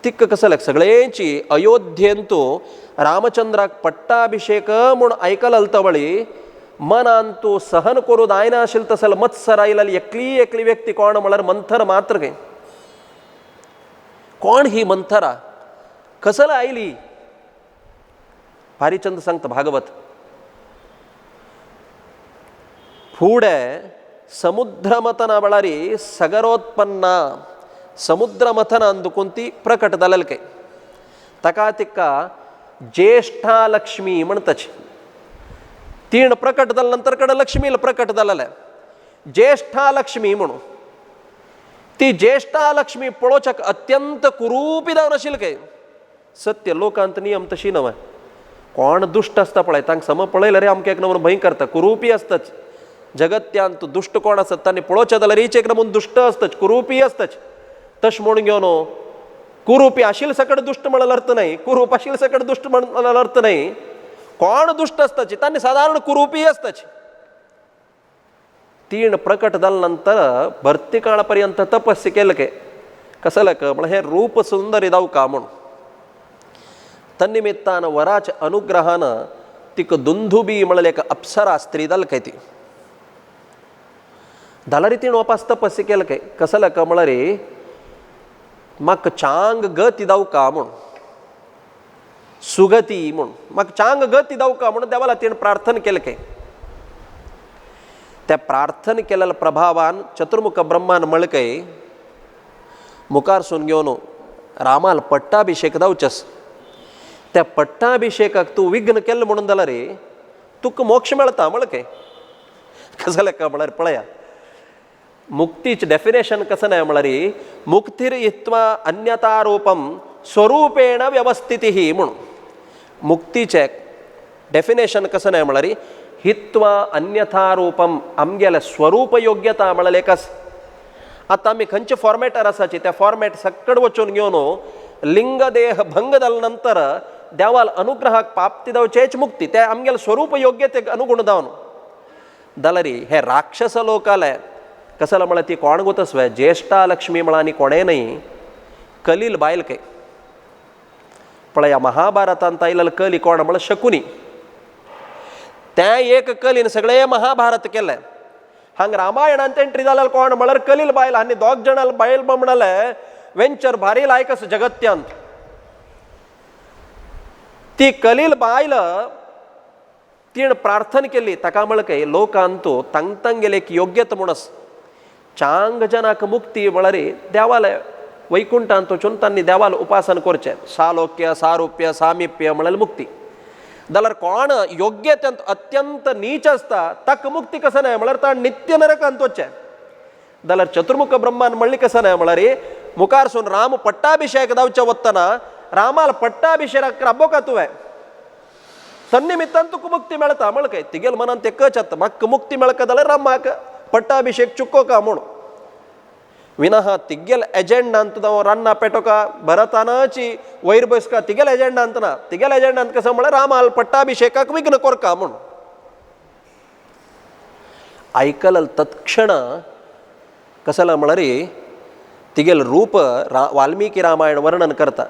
तिक्क कसं सगळ्यांची अयोध्येंतू रामचंद्राक पट्टाभिषेक म्हूण आयकल तवळी मनांतू सहन करू जायना आशिल्लें तसल मत्सर आयलेली एकली व्यक्ती कोण म्हळ्यार मंथर मात्र काय कोण ही मंथरा कसला आयली भारीचंद सांगता भागवत फुडे समुद्र मथना बळारी सगरोत्पन्ना समुद्र मथन अंदुकून ती प्रकट जालेल काय ताका तिका ज्येष्ठा लक्ष्मी म्हणटाची तीन प्रकट जाले नंतर कडे लक्ष्मीला प्रकट जालेले ज्येष्ठा लक्ष्मी म्हणून ती ज्येष्ठा लक्ष्मी पळोवच्याक अत्यंत कुरूपी जावन आशिल्ली काय सत्य लोकांत नियम तशी न्हय कोण दुष्ट आसता पळय तांकां सम पळयल्यार आमकां एक नमून भंय करता कुरूपी आसताच जगत्यांत दुष्ट कोण आसत तांणी पळोवचें जाल्यार हीच एक नमून दुष्ट आसताच कुरूपी आसताच तश म्हणून घेवन कुरूपी आशिल्ले सकट दुष्ट म्हणाल अर्थ नाही कुरूप आशिल्ले सकट दुष्ट म्हणाल अर्थ नाही कोण दुष्ट आसताची तांणी साधारण कुरूपी आसताची तीन प्रकट जाले नंतर भरती काळा पर्यंत तपस्या केले काय कसं का म्हळ्यार हे रूप सुंदर जावका म्हूण तन्निमित्तान वराच्या अनुग्रहान तिक दुंदुबी म्हळ्यार एक अप्सरा स्त्री जाल काय ती जाल्यार तीण वापस तपस्या केले काय कसं का म्हळ्यार म्हाका चांग गती जावका म्हूण सुगती म्हूण म्हाका चांग गती जावका म्हूण देवाला तिणें प्रार्थना केलें काय त्या प्रार्थना केलेल्या प्रभावान चतुर्मुख ब्रह्मान म्हळकय मुखार सून घेवन रामाल पट्टाभिषेक जावचेस त्या पट्टाभिषेकाक तूं विघ्न केलें म्हणून जाल्यार तुका मोक्ष मेळटा म्हळकय कसं का म्हळ्यार पळया मुक्तीच डेफिनेशन कसं नाही म्हणा रे, मुक्तीर इत्वा अन्यतारूपम स्वरूपेण व्यवस्थिती म्हणून मुक्तीचे डेफिनेशन कसं नाही म्हणा रे, हित्वा अन्यथारूपम आमगेला स्वरूप योग्यता म्हणले कस. आता आम्ही खंयचे फॉर्मॅटार आसाचे त्या फॉर्मॅट सकड वचून घेवन लिंग देह भंग जाल्या नंतर देवाल अनुग्रहाक पाप्ती जावचेच मुक्ती ते आमगेला स्वरूप योग्यतेक अनुगुण जावन जाल्यार हे राक्षस लोकाले कसं म्हणा ती कोण गोतस्व ज्येष्ठा लक्ष्मी म्हणा आनी कोणें नाही कलील बायल काय पळय महाभारतांत आयलेलो कली कोण म्हळ्यार शकुनी. त्या एक कलीन सगळे महाभारत केले. हांग रामायणांत एंट्री जाल्यार कोण म्हळ्यार कलील बायल. आनी दोग जाण बायल म्हणले वेंचर भारी लायक जगत्यांत. ती कलील बायल तीण प्रार्थना केली ताका म्हळ्यार काय लोकांतू तांग गेले एक योग्यता म्हणस चांग जनाक मुक्ती म्हळ्यार देवाले वैकुंठांत वचून तांणी देवाल उपासन करचें. सालोक्य सारुप्य सामिप्य म्हळ्यार मुक्ती. जाल्यार कोण योग्यतेंत अत्यंत नीच आसता ताका मुक्ती कसं नाही म्हळ्यार ताण नित्य नरकांत वचचें. जाल्यार चतुर्मुख ब्रह्मान म्हणली कसं नाही म्हळ्यार मुखारसून राम पट्टाभिषेक जावचे वतना रामाल पट्टाभिषेक राबोका तुवें तन्निमित्तान तुका मुक्ती मेळटा म्हळ्यार काय तिगेल मनान ते कच आसता म्हाका मुक्ती मेळका जाल्यार रामाक पट्टाभिषेक चुकोका म्हूण विना तिगेल एजेंडांत जावं रान्ना पेटोका भरतानाची वयर बसका तिगेल एजेंडांत ना. तिगेल एजेंडांत कसं म्हळ्यार रामाल पट्टाभिषेकाक विघ्न कोरका म्हूण आयकल तत्क्षण कसं म्हळ्यार तिगेल रूप वाल्मिकी रामायण वर्णन करता.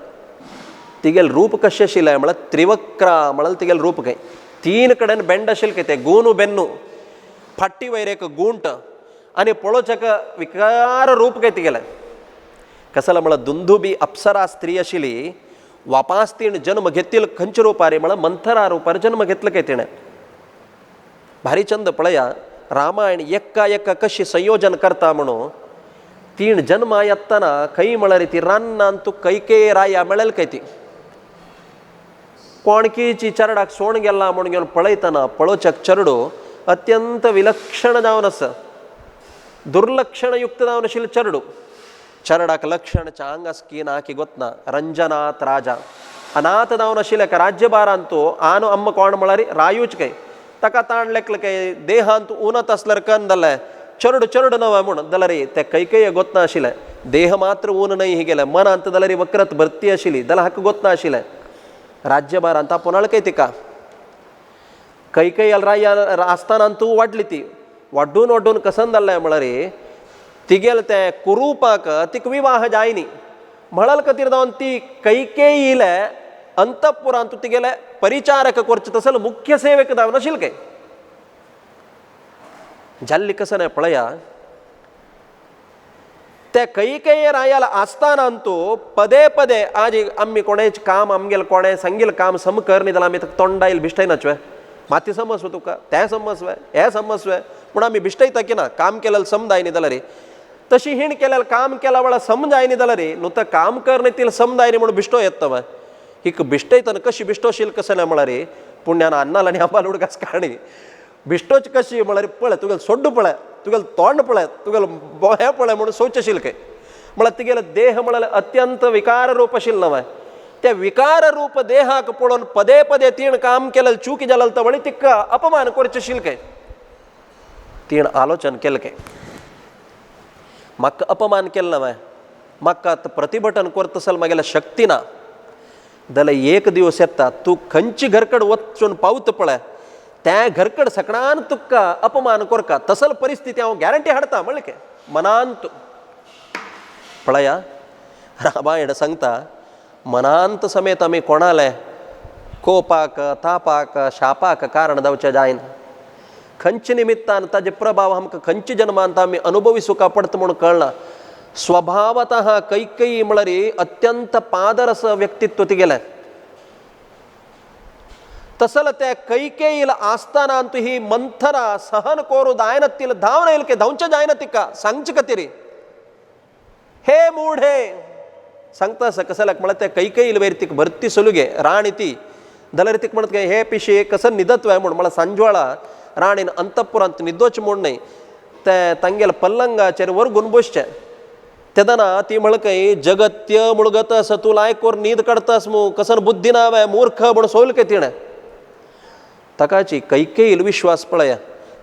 तिगेल रूप कशें आशिल्लें म्हळ्यार त्रिवक्रा म्हळ्यार तिगेल रूप काय 3 कडेन बेंड आशिल्ले काय ते गोनू बेन्नू फाटी वयर एक गुंट आनी पळोवचेक विकार रूप काय तिगेलें. कसं म्हळ्यार दुंदुबी अप्सरा स्त्री आशिल्ली वापास तीण जन्म घेतिल्लो खंयच्या रुपार म्हळ्यार मंथरा रुपार जन्म घेतलो काय तिणें. भारी चंद पळया रामायण एका एका कशी संयोजन करता म्हणून 3 जन्मा येतना खंय म्हळ्यार ती रान्नान तूं कैकेयी राया मेळेल काय ती कोणकीची चरडाक सोण गेला म्हणून घेवन पळयतना पळोवचेक चरडो अत्यंत विलक्षण जावन आसा दुर्लक्षणयुक्त जावन आशिल्लो चरडू. चरडाक लक्षण चांग आसकी ना की गोतना रंजनाथ राजा अनाथ जावन आशिल्ले राज्यभारांत तूं आनो अम्म कोण म्हळ्यार रायूच काय ताका ताण लेखल काय देहांत उनत आसल्यार कन जालें चरड चरड नवं म्हूण जाल्यार ते कैकेय गोतना आशिल्लें. देह मात्र ऊन न्हय ही गेलें मनांत जाल्यार वक्रत भरती आशिल्ली जाल्यार हाका गोतना आशिल्लें. राज्यभारांत आपुणाळ काय तिका कैकेयल राया आसतना तूं वाडली ती वाडून वाडून कसन जाल्लें म्हळ्यार तिगेल ते कुरूपाक तिका विवाह जायनी म्हळ्यार खातीर जावन ती कैकेयीले अंतपुरांत तिगेले परिचारक करचे तसले मुख्य सेवेक जावन आशिल्ले काय जाल्ली कसं नाही पळया ते कैकेयी रायाल आसतानांतू पदे पदे आज आमी कोणेच काम आमगेलें कोणें सांगिल्लें काम सम कर न्ही जाल्यार आमी ताका तोंडायल भिष्टाय नाचवे माती समजव तुका तें समजवे हें समजवे म्हूण आमी भिष्टयता की ना काम केलें समजाय न्ही जाल्यार तशी हिण केल्यार काम केल्या वेळार समजाय न्ही जाल्यार नुता काम कर न्ही तिला समजाय न्ही म्हणून भिष्टो येता वय हिक भिष्टयतना कशी भिष्टोशील कसं नाही म्हळ्यार पुण्यान अन्नाल आनी आंबाल उडकास काणी भिष्टोच कशी म्हळ्यार पळय तुगेलें सोड्डू पळय तुगेलें तोंड पळय तुगेलें हें पळय म्हणून सोच आशिल्लें काय म्हळ्यार तिगेलो देह म्हळ्यार अत्यंत विकार रूप आशिल्लो न्हय. त्या विकार रूप देहाक पळोवन पदे पदे तीण काम केलें चूक जालें तर तिका अपमान करचें आशिल्लें काय तीण आलोचन केलें काय म्हाका अपमान केलें न्हय म्हाका प्रतिभटन करता आसतना म्हागेल्या शक्ती ना जाल्यार एक दिवस येता तूं खंयची घरकड वचून पावता पळय त्या घरकड सकणान तुका अपमान करता तसल परिस्थिती हांव गॅरंटी हाडटा म्हणलें काय मनांत पळया रामायण सांगता मनांत समेत आमी कोणाले कोपाक तापाक शापाक कारण जावचें जायना. खंयच्या निमित्तान ताजे प्रभाव आमकां खंयच्या जन्मांत आमी अनुभवी सुका पडटा म्हणून कळना. स्वभावतः कैकेयी म्हळ्यार अत्यंत पादरस व्यक्तित्व तिगेलें तसलं त्या कैकेयीला आसतानांतू ही मंथरा सहन कोरू जायना तिला धांवन येयलें की धांवचें जायना तिका सांगचे खातीर हे मूढे सांगता आसा कसल्याक म्हळ्यार त्या कैकेयीला वयर तिका भरती सलुगे राणी ती जाल्यार तिका म्हणत काय हे पिशे कसं न्हिदत्व म्हूण म्हळ्यार सांजवेळा राणीन अंतपुरांत न्हिदोच म्हूण न्हय ते तांगेल पल्लंगाचेर वरगून बसचे तेदना ती म्हणकय जगत्य मुळगतस तू लायकोर न्हीद काडतस मू कसन बुद्धी नावे मूर्ख म्हण सोलके तिणें तकाची कैकेईल विश्वास पळया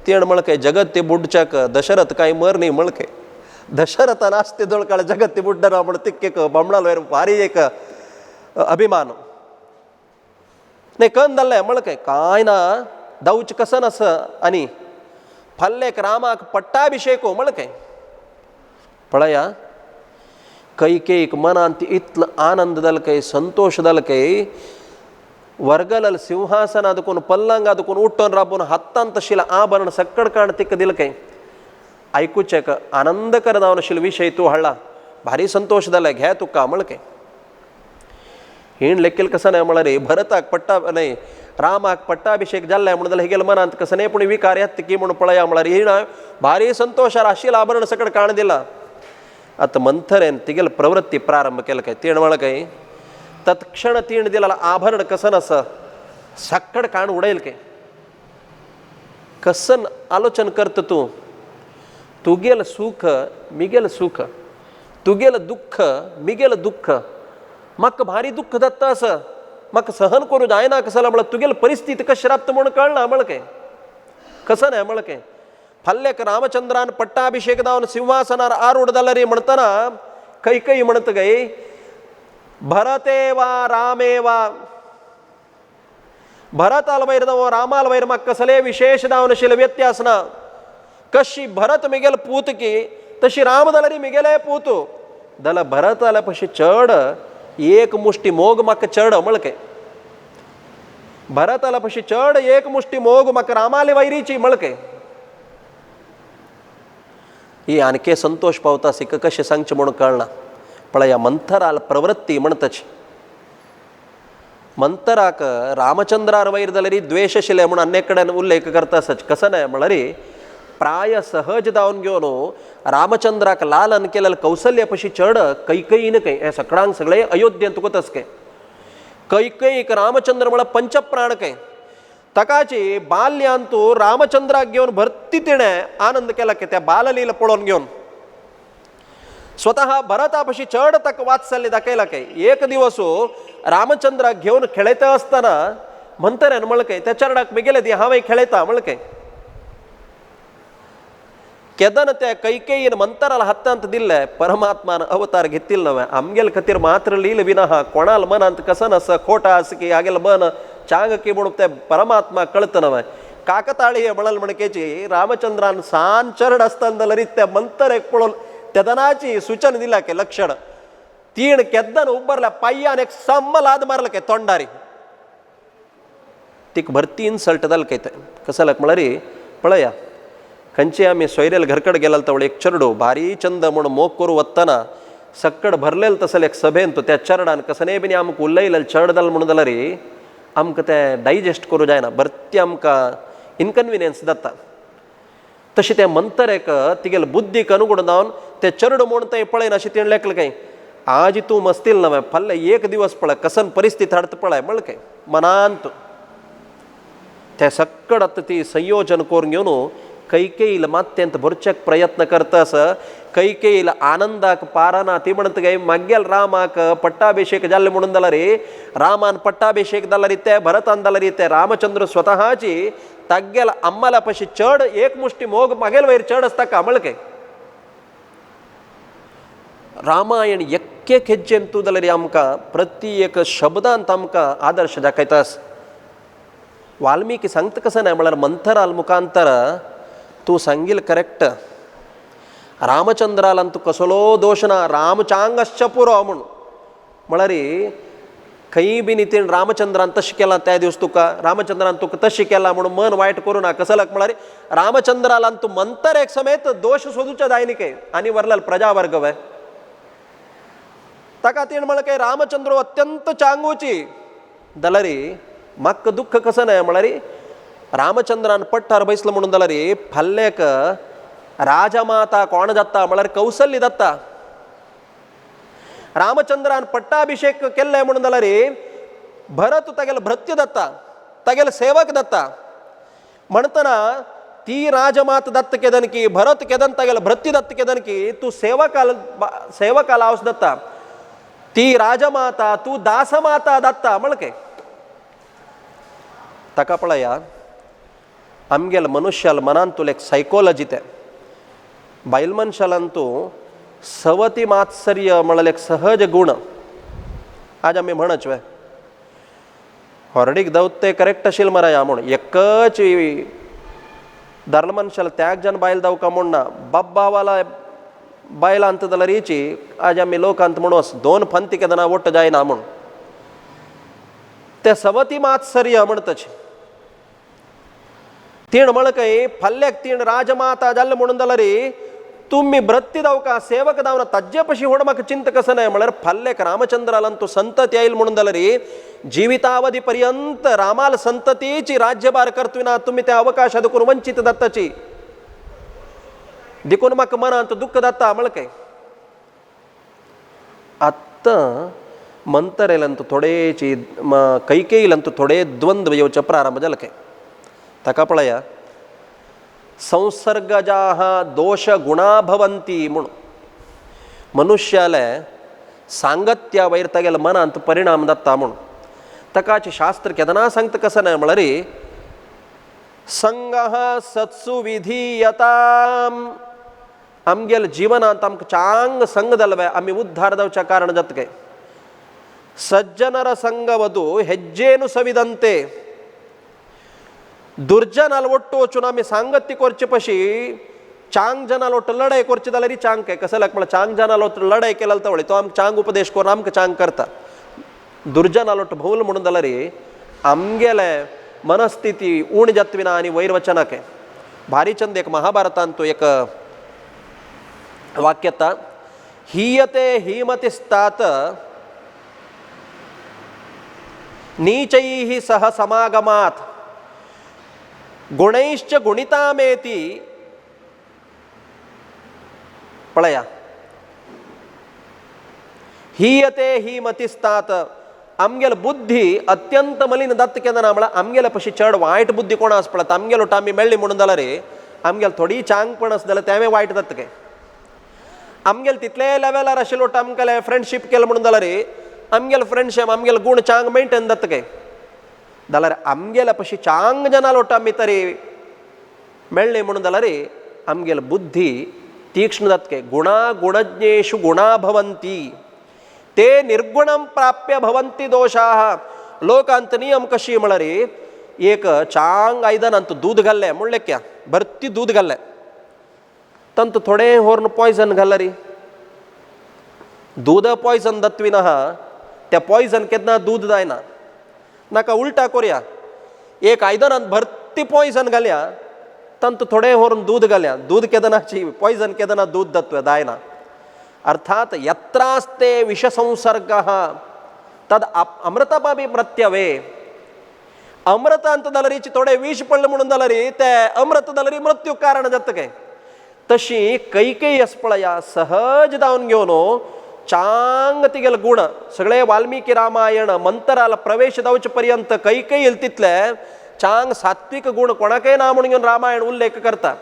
तिण म्हणकय जगत ते बुड्डच्याक दशरथ काय मर न्ही म्हणके दशरथान आस्ते दोळकाळ जगत ते बुड्डना म्हण तिक्केक बमणाल वयर भारी एक अभिमान नाही कन दल्ले म्हणकय काय ना दौच कसन असं आणि फल्लेक रामाक पट्टाभिषेको म्हणकय पळया कैकेक मनांत इतल आनंद दलकय संतोष दलकय वर्गलल सिंहासन ಅದಕ್ಕೊಂದು पल्लंग ಅದಕ್ಕೊಂದು उठ्ठोन राबून हत्तान तशील आभरण सक्कड काण तिक दिलकय ऐकूचेक आनंद करदावन आशिल्लो विशय तू हाडला भारी संतोष जाले घे तुका म्हणकय हिण लेक्कील कसं नाही म्हळ्यार भरताक पट्टा नाही रामाक पट्टाभिषेक जाल्ले म्हणून जाल्यार हेगेल मनांत कसं नाही पूण विकार येता की म्हणून पळया म्हळ्यार हिण भारी संतोषार आशिल्लो आभरण सकड काण दिला आता मंथरेन तिगेल प्रवृत्ती प्रारंभ केलं काय तीण म्हणकय तत्क्षण तीण दिला आभरण कसन असं सक्कड काण उडेल के कसन आलोचन करत तू तुगेल सुख मिगेल सुख तुगेल दुःख मिगेल दुःख म्हाका भारी दुःख दत्ता असं म्हाका सहन करू जायना कसला म्हळ्यार तुगेल परिस्थिती कशी राबता म्हणून कळना म्हणके कसं नाही म्हणके फल्लेक रामचंद्रान पट्टाभिषेक दावन सिंहासनार आरूढ जाल्यार म्हणतना कैकई म्हणत गई भरते वा रामे वा भरत अलवैर दवो रामाल वैर म्हाका कसले विशेष दावन आशिल्लो व्यत्यास ना कशी भरत मिगेल पूत की तशी राम जाल्यार मिगेले पूत जाल्यार भरत जाल्यार पशी चड एक मुष्टी मोग म्हाका चड म्हणके भरत जाल्यार पशी चड एक मुष्टी मोग म्हाका रामाले वैरीची म्हणके ही आणखे संतोष पावता सिक कशें सांगचें म्हणून कळना पळया मंथराल प्रवृत्ती म्हणतच मंथराक रामचंद्रार वैर जाल्यार द्वेष आशिल्ले म्हणून अन्य कडेन उल्लेख करता सच कसं नाही म्हळ्यार प्राय सहज जावन घेवन रामचंद्राक लालन केलेलं कौशल्य पशी चड कैकईन कय हे सगळ्यांक सगळे अयोध्येंत तुकतच काय कैकईक रामचंद्र म्हळ्यार पंचप्राण कय तकाची बाल्यांत तू रामचंद्राक घेवन भरती तिणें आनंद केला की त्या बाललीला पळोवन घेवन स्वतः भरतापशी चड तक वात्सल्य दाखयला काय एक दिवस रामचंद्राक घेवन खेळयता आसतना म्हणतरेन म्हणकय त्या चरणाक मिगेले दी हांवें खेळयता म्हणकय केदन त्या कैकेयीन मंतराला हातांत दिल्ले परमात्मान अवतार घेतिल नवे आमगेल खातीर मात्र लील विना कोणाल मनांत कसन अस खोटा आस की आगेल मन चांग की म्हणून ते परमात्मा कळत नवे काकताळी म्हणल म्हणकेची रामचंद्रान सान चरण आसतना जाल्यार त्या मंतरेक पळोवन तेदनाची सूचना दिला के लक्षण तीन केद्दन उबरल्या पाय्यान एक सम्मलाद मारला के तोंडारी तीक भरती इन्सल्ट जाल के कसं म्हळ्यार पळया खंयची आमी सोयरेल घरकड गेला तवळ एक चरडो भारी चंद म्हणून मोग करू वतना सक्कड भरलेल तसल एक सभेन तो त्या चरडान कसने बिनी आमकां उलयलें चड जाल म्हणून जाल्यार आमकां तें डायजेस्ट करूं जायना भरती आमकां इनकन्विनियन्स जाता तशें तें मंतरेक तिगेल बुद्धीक अनुगुण जावन तें चरड म्हणून तें पळयन अशें तिणें लेखलें काय आज तूं मस्तील नवें फाल्ले एक दिवस पळय कसन परिस्थिती हाडता पळय म्हण काय मनांत तें सक्कड आतां ती संयोजन करून घेवन कैकेयील मात्यंत भरचेक प्रयत्न करतास कैकेयील आनंदाक पाराना ती म्हणत गे मागेल रामाक पट्टाभिषेक जाल्ले म्हणून जाल्यार रामान पट्टाभिषेक जाल्यार ते भरतान जाल्यार ते रामचंद्र स्वताची तागेल अम्माला पशी चड एक मुष्टी मोग मागेल वयर चड आसता का म्हळके रामायण एक हेज्जेन तूं जाल्यार आमकां प्रती एक शब्दांत आमकां आदर्श दाखयतास वाल्मिकी सांगता कसं नाही म्हळ्यार मंथराल मुखांतर तूं सांगील करेक्ट रामचंद्रालान तूं कसलो दोश ना रामचांगश्च पुरो म्हूण म्हळ्यार खंय बी नितीन रामचंद्रान तशें केलां त्या दिवस तुका रामचंद्रान तुका तशें केलां म्हणून मन वायट करूं ना कसं लाग म्हळ्यार रामचंद्रालान तूं मंतरेक समेत दोश सोदूचे जाय न्ही काय आनी वरलाल प्रजा वर्ग वय ताका तीन म्हळ्यार रामचंद्र अत्यंत चांगूची जाल्यार म्हाका दुख्ख कसं नाही म्हळ्यार रामचंद्रान पट्टार बसलो म्हणून जाल्यार फाल्लेक राजमाता कोण जाता म्हळ्यार कौसल्य जाता रामचंद्रान पट्टाभिषेक केल्ले म्हणून जाल्यार भरत तागेलो भृत्य जाता तागेलो सेवक जाता म्हणतना ती राजमात दत्त केदन की भरत केदन गेला भरती दत्त केदन की तू सेवकाला आवस दत्ता ती राजमाता तू दासमाता दत्ता म्हणके ताका पळया आमगेल मनुष्याल मनांतूल एक सायकोलॉजी ते बायल मनशालांतू सवती मात्सर्य म्हणल्यार एक सहज गुण आज आमी म्हणच वे ಹೊರಡಿಗೆ ದೌತ್ತೆ ಕರೆಕ್ಟ್ ಅಶಿಲ್ ಮರ ಯಾಮುಣ ಎಕ್ಕಚಿ ಧರ್ಮ ಮನುಷ್ಯಲ ತ್ಯಾಗ ಜನ ಬಾಯಿಲ್ ದೌಕ ಮುಣ್ಣ ಬಬ್ಬಾವಾಲ ಬಾಯಿಲ ಅಂತದಲ್ಲ ರೀಚಿ आज आम्ही लोक अंत म्हणूस दोन फंती केदना ओट जायना म्हण ते सवती मात्सर्य म्हणतचे तीण म्हणकय फल्ल्याक तीण राजमाता जाल्ल म्हणून जाल्यार तुम्ही भ्रत्ती दावका सेवक दावना तज्जे पशी होड म्हाका चिंत कसं नाही म्हळ्यार फल्लेक रामचंद्रालांतू संतत येईल म्हणून जाल्यार जीवितावधी पर्यंत रामाल संततीची राज्यभार करतविना तुम्ही त्या अवकाश करून वंचित दत्ताची देखून म्हाका मनांत दुःख दत्ता म्हळकय आत्ता मंतरेलंतू थोडेची कैकेयीलंतू थोडे द्वंद्व येवचे प्रारंभ जालके ताका पळया संसर्गजाः दोष गुणा भवंती म्हणून मनुष्याला सांगत्या वयर तेगेल्या मनांत परिणाम दत्ता म्हणून ताकाचे शास्त्र केदना सांगता कसं नाही म्हळ्यार संगः सत्सु विधीयताम आमगेल जीवनांत आमकां चांग संग जाल्वे आमी उद्धार जावच्या कारण जातके सज्जनर संगवधू ಹೆಜ್ಜೇನು ಸವಿದಂತೆ दुर्जनाल ओट्टू वचून आमी सांगत्य करचे पशी चांग जनाल ओट्ट लढाई करची जाल्यार चांग काय कसं लाग म्हळ्यार चांग जनाल ओट्ट लढाई केला तर तो आमकां चांग उपदेश करून आमकां चांग करता दुर्जनाल ओट्ट भोवल म्हणून जाल्यार आमगेले मनस्थिती उण जातविना आनी वयर वचना काय भारी चंद एक महाभारतांत तो एक वाक्य येता हीयते हीमतिस्तात नीचैः सह समागमात् गुणैश्च गुणितामेति पळया हीयते हीमतिस्तात आमगेल बुद्धी अत्यंत मलिन दत्त केदना म्हळ्यार आमगेले पशी चड वायट बुद्धी कोण आस पळय आमगेलो आमी मेळ्ळी म्हणून जाल्यार आमगेल थोडी चांगपण आस जाल्यार तें वायट दत्त काय आमगेल तितले लेवलार आशिल्लो आमगेले फ्रेंडशीप केलो म्हणून जाल्यार आमगेल फ्रेंडशीप आमगेल गुण चांग मेंटेन दत्त काय जाल्यार आमगेल्या पशी चांग जनाल ओट आमी तरी मेळ्ळी म्हणून जाल्यार आमगेल बुद्धी तीक्ष्ण जातके गुणा गुणज्ञेषु गुणा भवन्ति ते निर्गुणं प्राप्य भवन्ति दोषाः लोकांत नियम कशी म्हळ्यार एक चांग आयदनांत दूध घाल्लें म्हणलें क्या भरती दूध घाल्लें तंत थोडे व्हरून पॉयझन घाल्ला री दूद पॉयझन दत्विना त्या पॉयझन केन्ना दूध जायना नाका उलटा करूया एक आयदनांत भरती पॉयझन घालया तंत थोडे व्हरून दूध घालया दूध केदनाची पॉयझन केदना दूध दत्व जायना अर्थात यत्रास्ते विषसंसर्गः तद अमृतपि प्रत्यवे अमृतांत जाल्यार थोडे विष पडले म्हणून जाल्यार ते अमृत जाल्यार मृत्यू कारण जाता काय तशी कैकेयी आस पळया सहज जावन घेवन चांग तिगेल गुण सगळे वाल्मिकी रामायण मंतराला प्रवेश जावचे पर्यंत कैकेयी तितले चांग सात्विक गुण कोणाकय ना म्हणून घेवन रामायण उल्लेख करता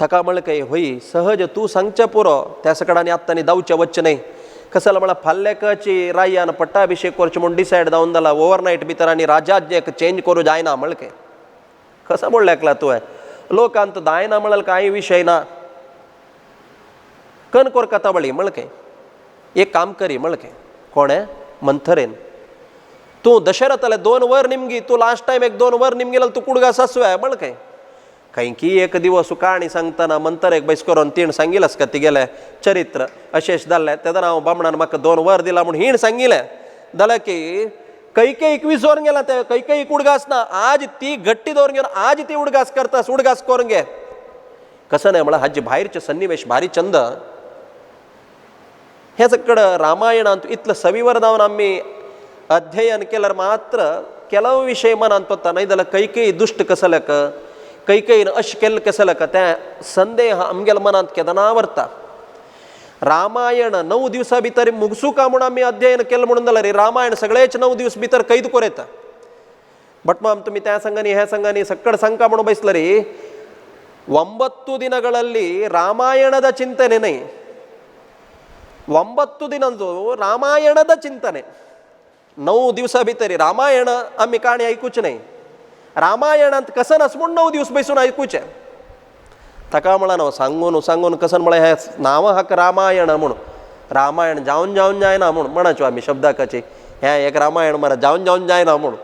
थका म्हणलें होई सहज तू सांगचे पुरो त्या सकडांनी आत्तानी जावचे वच्चे न्ही कसं म्हळ्यार फाल्ल्याकची रायान पट्टाभिषेक करचे म्हणून डिसायड जावन जाला ओवरनायट भितर आनी राज्याक चेंज करूं जायना म्हणलें कसं म्हणलें एकला तुवें लोकांत जायना म्हळ्यार कांय विशय ना कन कोर कथावळी म्हणलें एक काम करी म्हणलें कोणे मंथरेन तूं दशरथाले 2 वर निमगी तूं लास्ट टायम एक 2 वर निमगी तूं कुडगा ससवे म्हणलें खंयकी एक दिवस काणी सांगतना मंतरेक बैस करून तीण सांगिलास का तिगेलें चरित्र अशेश जाल्लें तेदना हांव बामणान म्हाका 2 वर दिला म्हूण हीण सांगिलें जाल्यार की कैकेयीक विसरून गेला ते कैकेयीक उडगास ना आज ती गट्टी दवरून घेवन आज ती उडगास करतास उडगास करून घे कसं नाही म्हळ्यार हाजे भायरचे सन्निवेश भारी चंद हे सगळं रामायणांत इतलं सविवर जावन आमी अध्ययन केल्यार मात्र ಕೆಲವು विशय मनांत पडटा नाही जाल्यार कैकेयी दुश्ट कसल्याक कैकेयीन अशें केल्लें कसल्याक तें संदेह आमगेल्या मनांत केदना व्हरता रामायण 9 दिवसां भितर मुगसूं का म्हूण आमी अध्ययन केलें म्हणून जाल्यार रामायण सगळेच 9 दीस भितर कैद कोरयता बट मग तुम्ही त्या संघाने ह्या संघाने सಕ್ಕಡ ಸಂಕ म्हणून ಬಯಸ್ಲರಿ 9 ದಿನಗಳಲ್ಲಿ ರಾಮಾಯಣದ ಚಿಂತನೆ ನೈ 9 ದಿನಂದು ರಾಮಾಯಣದ ಚಿಂತನೆ 9 दिवसा भितरी रामायण आम्ही काणी ऐकूच नाही रामायणात कसन म्हणून 9 दिवस बसून ऐकूचे थका मला ना सांगून सांगून कसन मला ह्या नाव हाक रामायण म्हणून रामायण जाऊन जाऊन जाय ना म्हणून म्हणायचो आम्ही शब्दाकाचे ह्या एक रामायण मला जाऊन जाऊन जाय ना म्हणून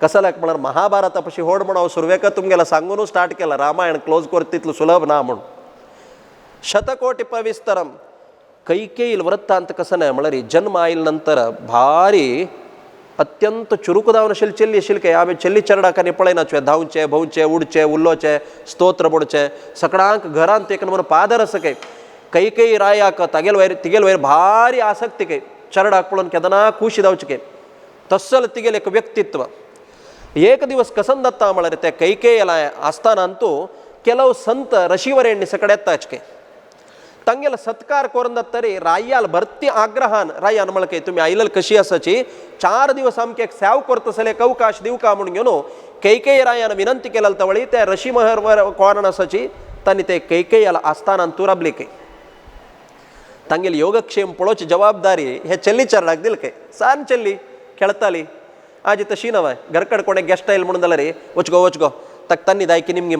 कसं लाग म्हणणार महाभारतापाशी होड म्हणावं सुरवेका तुमगेला सांगून स्टार्ट केला रामायण क्लोज करतितलं सुलभ ना म्हणून शतकोटी पविस्तरम कैकेयील वृत्तांत कसं नाही म्हणणारी जन्म आईल नंतर भारी अत्यंत चुरुकदावन ಚೆಲ್ಲಿ ಶಿಲ್ಕೆ ಆಮೆ ಚೆಲ್ಲಿ ಚರಡಾಕನೆ ಪಳೆನಚೆ ಧಾವಂಚೆ ಭೌಂಚೆ ಉಡ್ಚೆ ಉಲ್ಲೋಚೆ ಸ್ತೋತ್ರ ಬುಡ್ಚೆ ಸಕಡಾಂಕ घरांत एक नंबर पादरसके कैकेयी रायाक तिगेल वैर भारी आसक्तिके चरडाक पळून केदना खुशी दावचके तस्सल तिगेल एक व्यक्तित्व एक दिवस कसन दत्ता म्हणल्यार त्या कैकेयीला आसताना ಅಂತೂ ಕೆಲವು ಸಂತ ಋಷಿವರೇಣ್ಯ ಸಕಡೆ ಎತ್ತಾಚಕೆ ತಂಗೆಲ सत्कार करून दत्तरी रायाल भरती आग्रहान रायान म्हणके तुम्ही आयलल कशी असाची 4 दिवस आमके एक सेव करतसले एक अवकाश दिव का म्हणून घेऊन कैकेयी रायान विनंती केलेल तवळी त्या ऋषी महर कोण असाची त्यांनी ते कैकेयीला आस्थानान तुरबलिके ತಂಗೆल योगक्षेम पळोची जबाबदारी हे ಚೆಲ್ಲಿ चरडाक दिलके सान ಚೆಲ್ಲಿ खेळताली आजी तशी नव घरकड कोणे गेस्ट आयल म्हणून जाल्यार वचगो तक तन्नी दायकी निमगी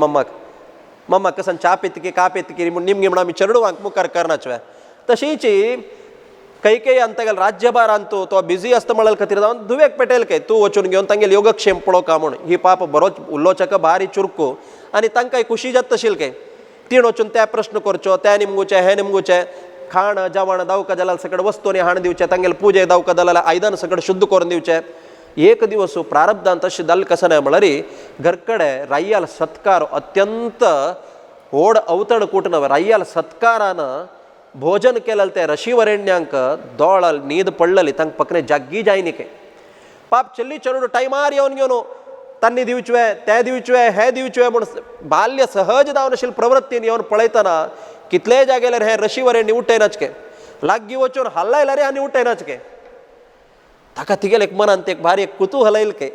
मम्मा कसन चा पेतकी का पेतकी म्हणून निमगी म्हणून आम्ही चरडूवांक मुखार करनाचवे तशीची कैकेयी अंतगेल राज्यभार अंतू तो बिझी असतं म्हणाल खातीर जावन दुवेक पेटयल के तूं वचून घेवन तांगेल योगक्षेम पळो का म्हणून ही पाप बरोच उल्लोचक भारी चुरकू आनी तांकांय खुशी जात तशील के तीण वचून त्या प्रश्न करच्यो त्या निमगुचे हे निमगुचे खाण जेवण दावका जाल्यार सकड वस्तूनी हाण दिवचे तांगेल पुजे दावका जाल्यार आयदन सकड शुद्ध करून दिवचे एक दिवस प्रारब्धांत तशें जाल्लें कशें ना म्हळ्यार घरकडे रायाल सत्कार अत्यंत ओड अवतण कुटणव रायाल सत्कारान भोजन केलेलं ते ऋषिवरेण्यांक दोळल नीद पडलेली तांकां पकने जाग्गी जायनिके पाप ಚೆಲ್ಲಿ चरडू टायमार येवन घेवन तन्नी दिवचे ते दिवचे हे दिवचे म्हूण बाल्य सहज जावन प्रवृत्तीन येवन पळयतना कितलेय जाग्यार हे ऋषिवरेण्य उठयनाचके लागीं वचून हल्लायल्यार आनी उठयनाचके ताका तिगेल एक मनांत एक भारी एक कुतूहल येयल के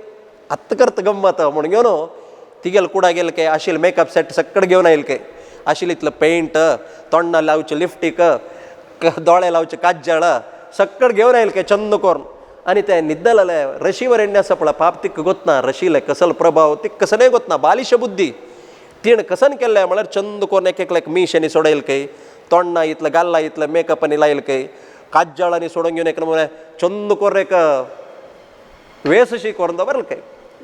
आत्त करत गम्मत म्हणून घेवन तिगेल कुडा गेल के आशिल्ले मेकअप सेट सक्कड घेवन आयल के आशिल्ले इतलं पेंट तोंडां लावचे लिपस्टीक दोळे लावचे काजळ सक्कड घेवन आयल के चंद करून आनी ते निद्दलले ऋषिवरेण्य आसा पळय पाप तिका गोतना ऋषीले कसल प्रभाव तिका कसनय गोतना बालिश बुद्धी तीण कसन केल्लें म्हळ्यार चंद करून एक एक मिशेनी सोडयल के तोंडां इतलें गाल्लां इतलें मेकअपांनी लायल के काजळांनी सोडून घेवन एक नमुने चंद करून एक वेसशी करून दवरल के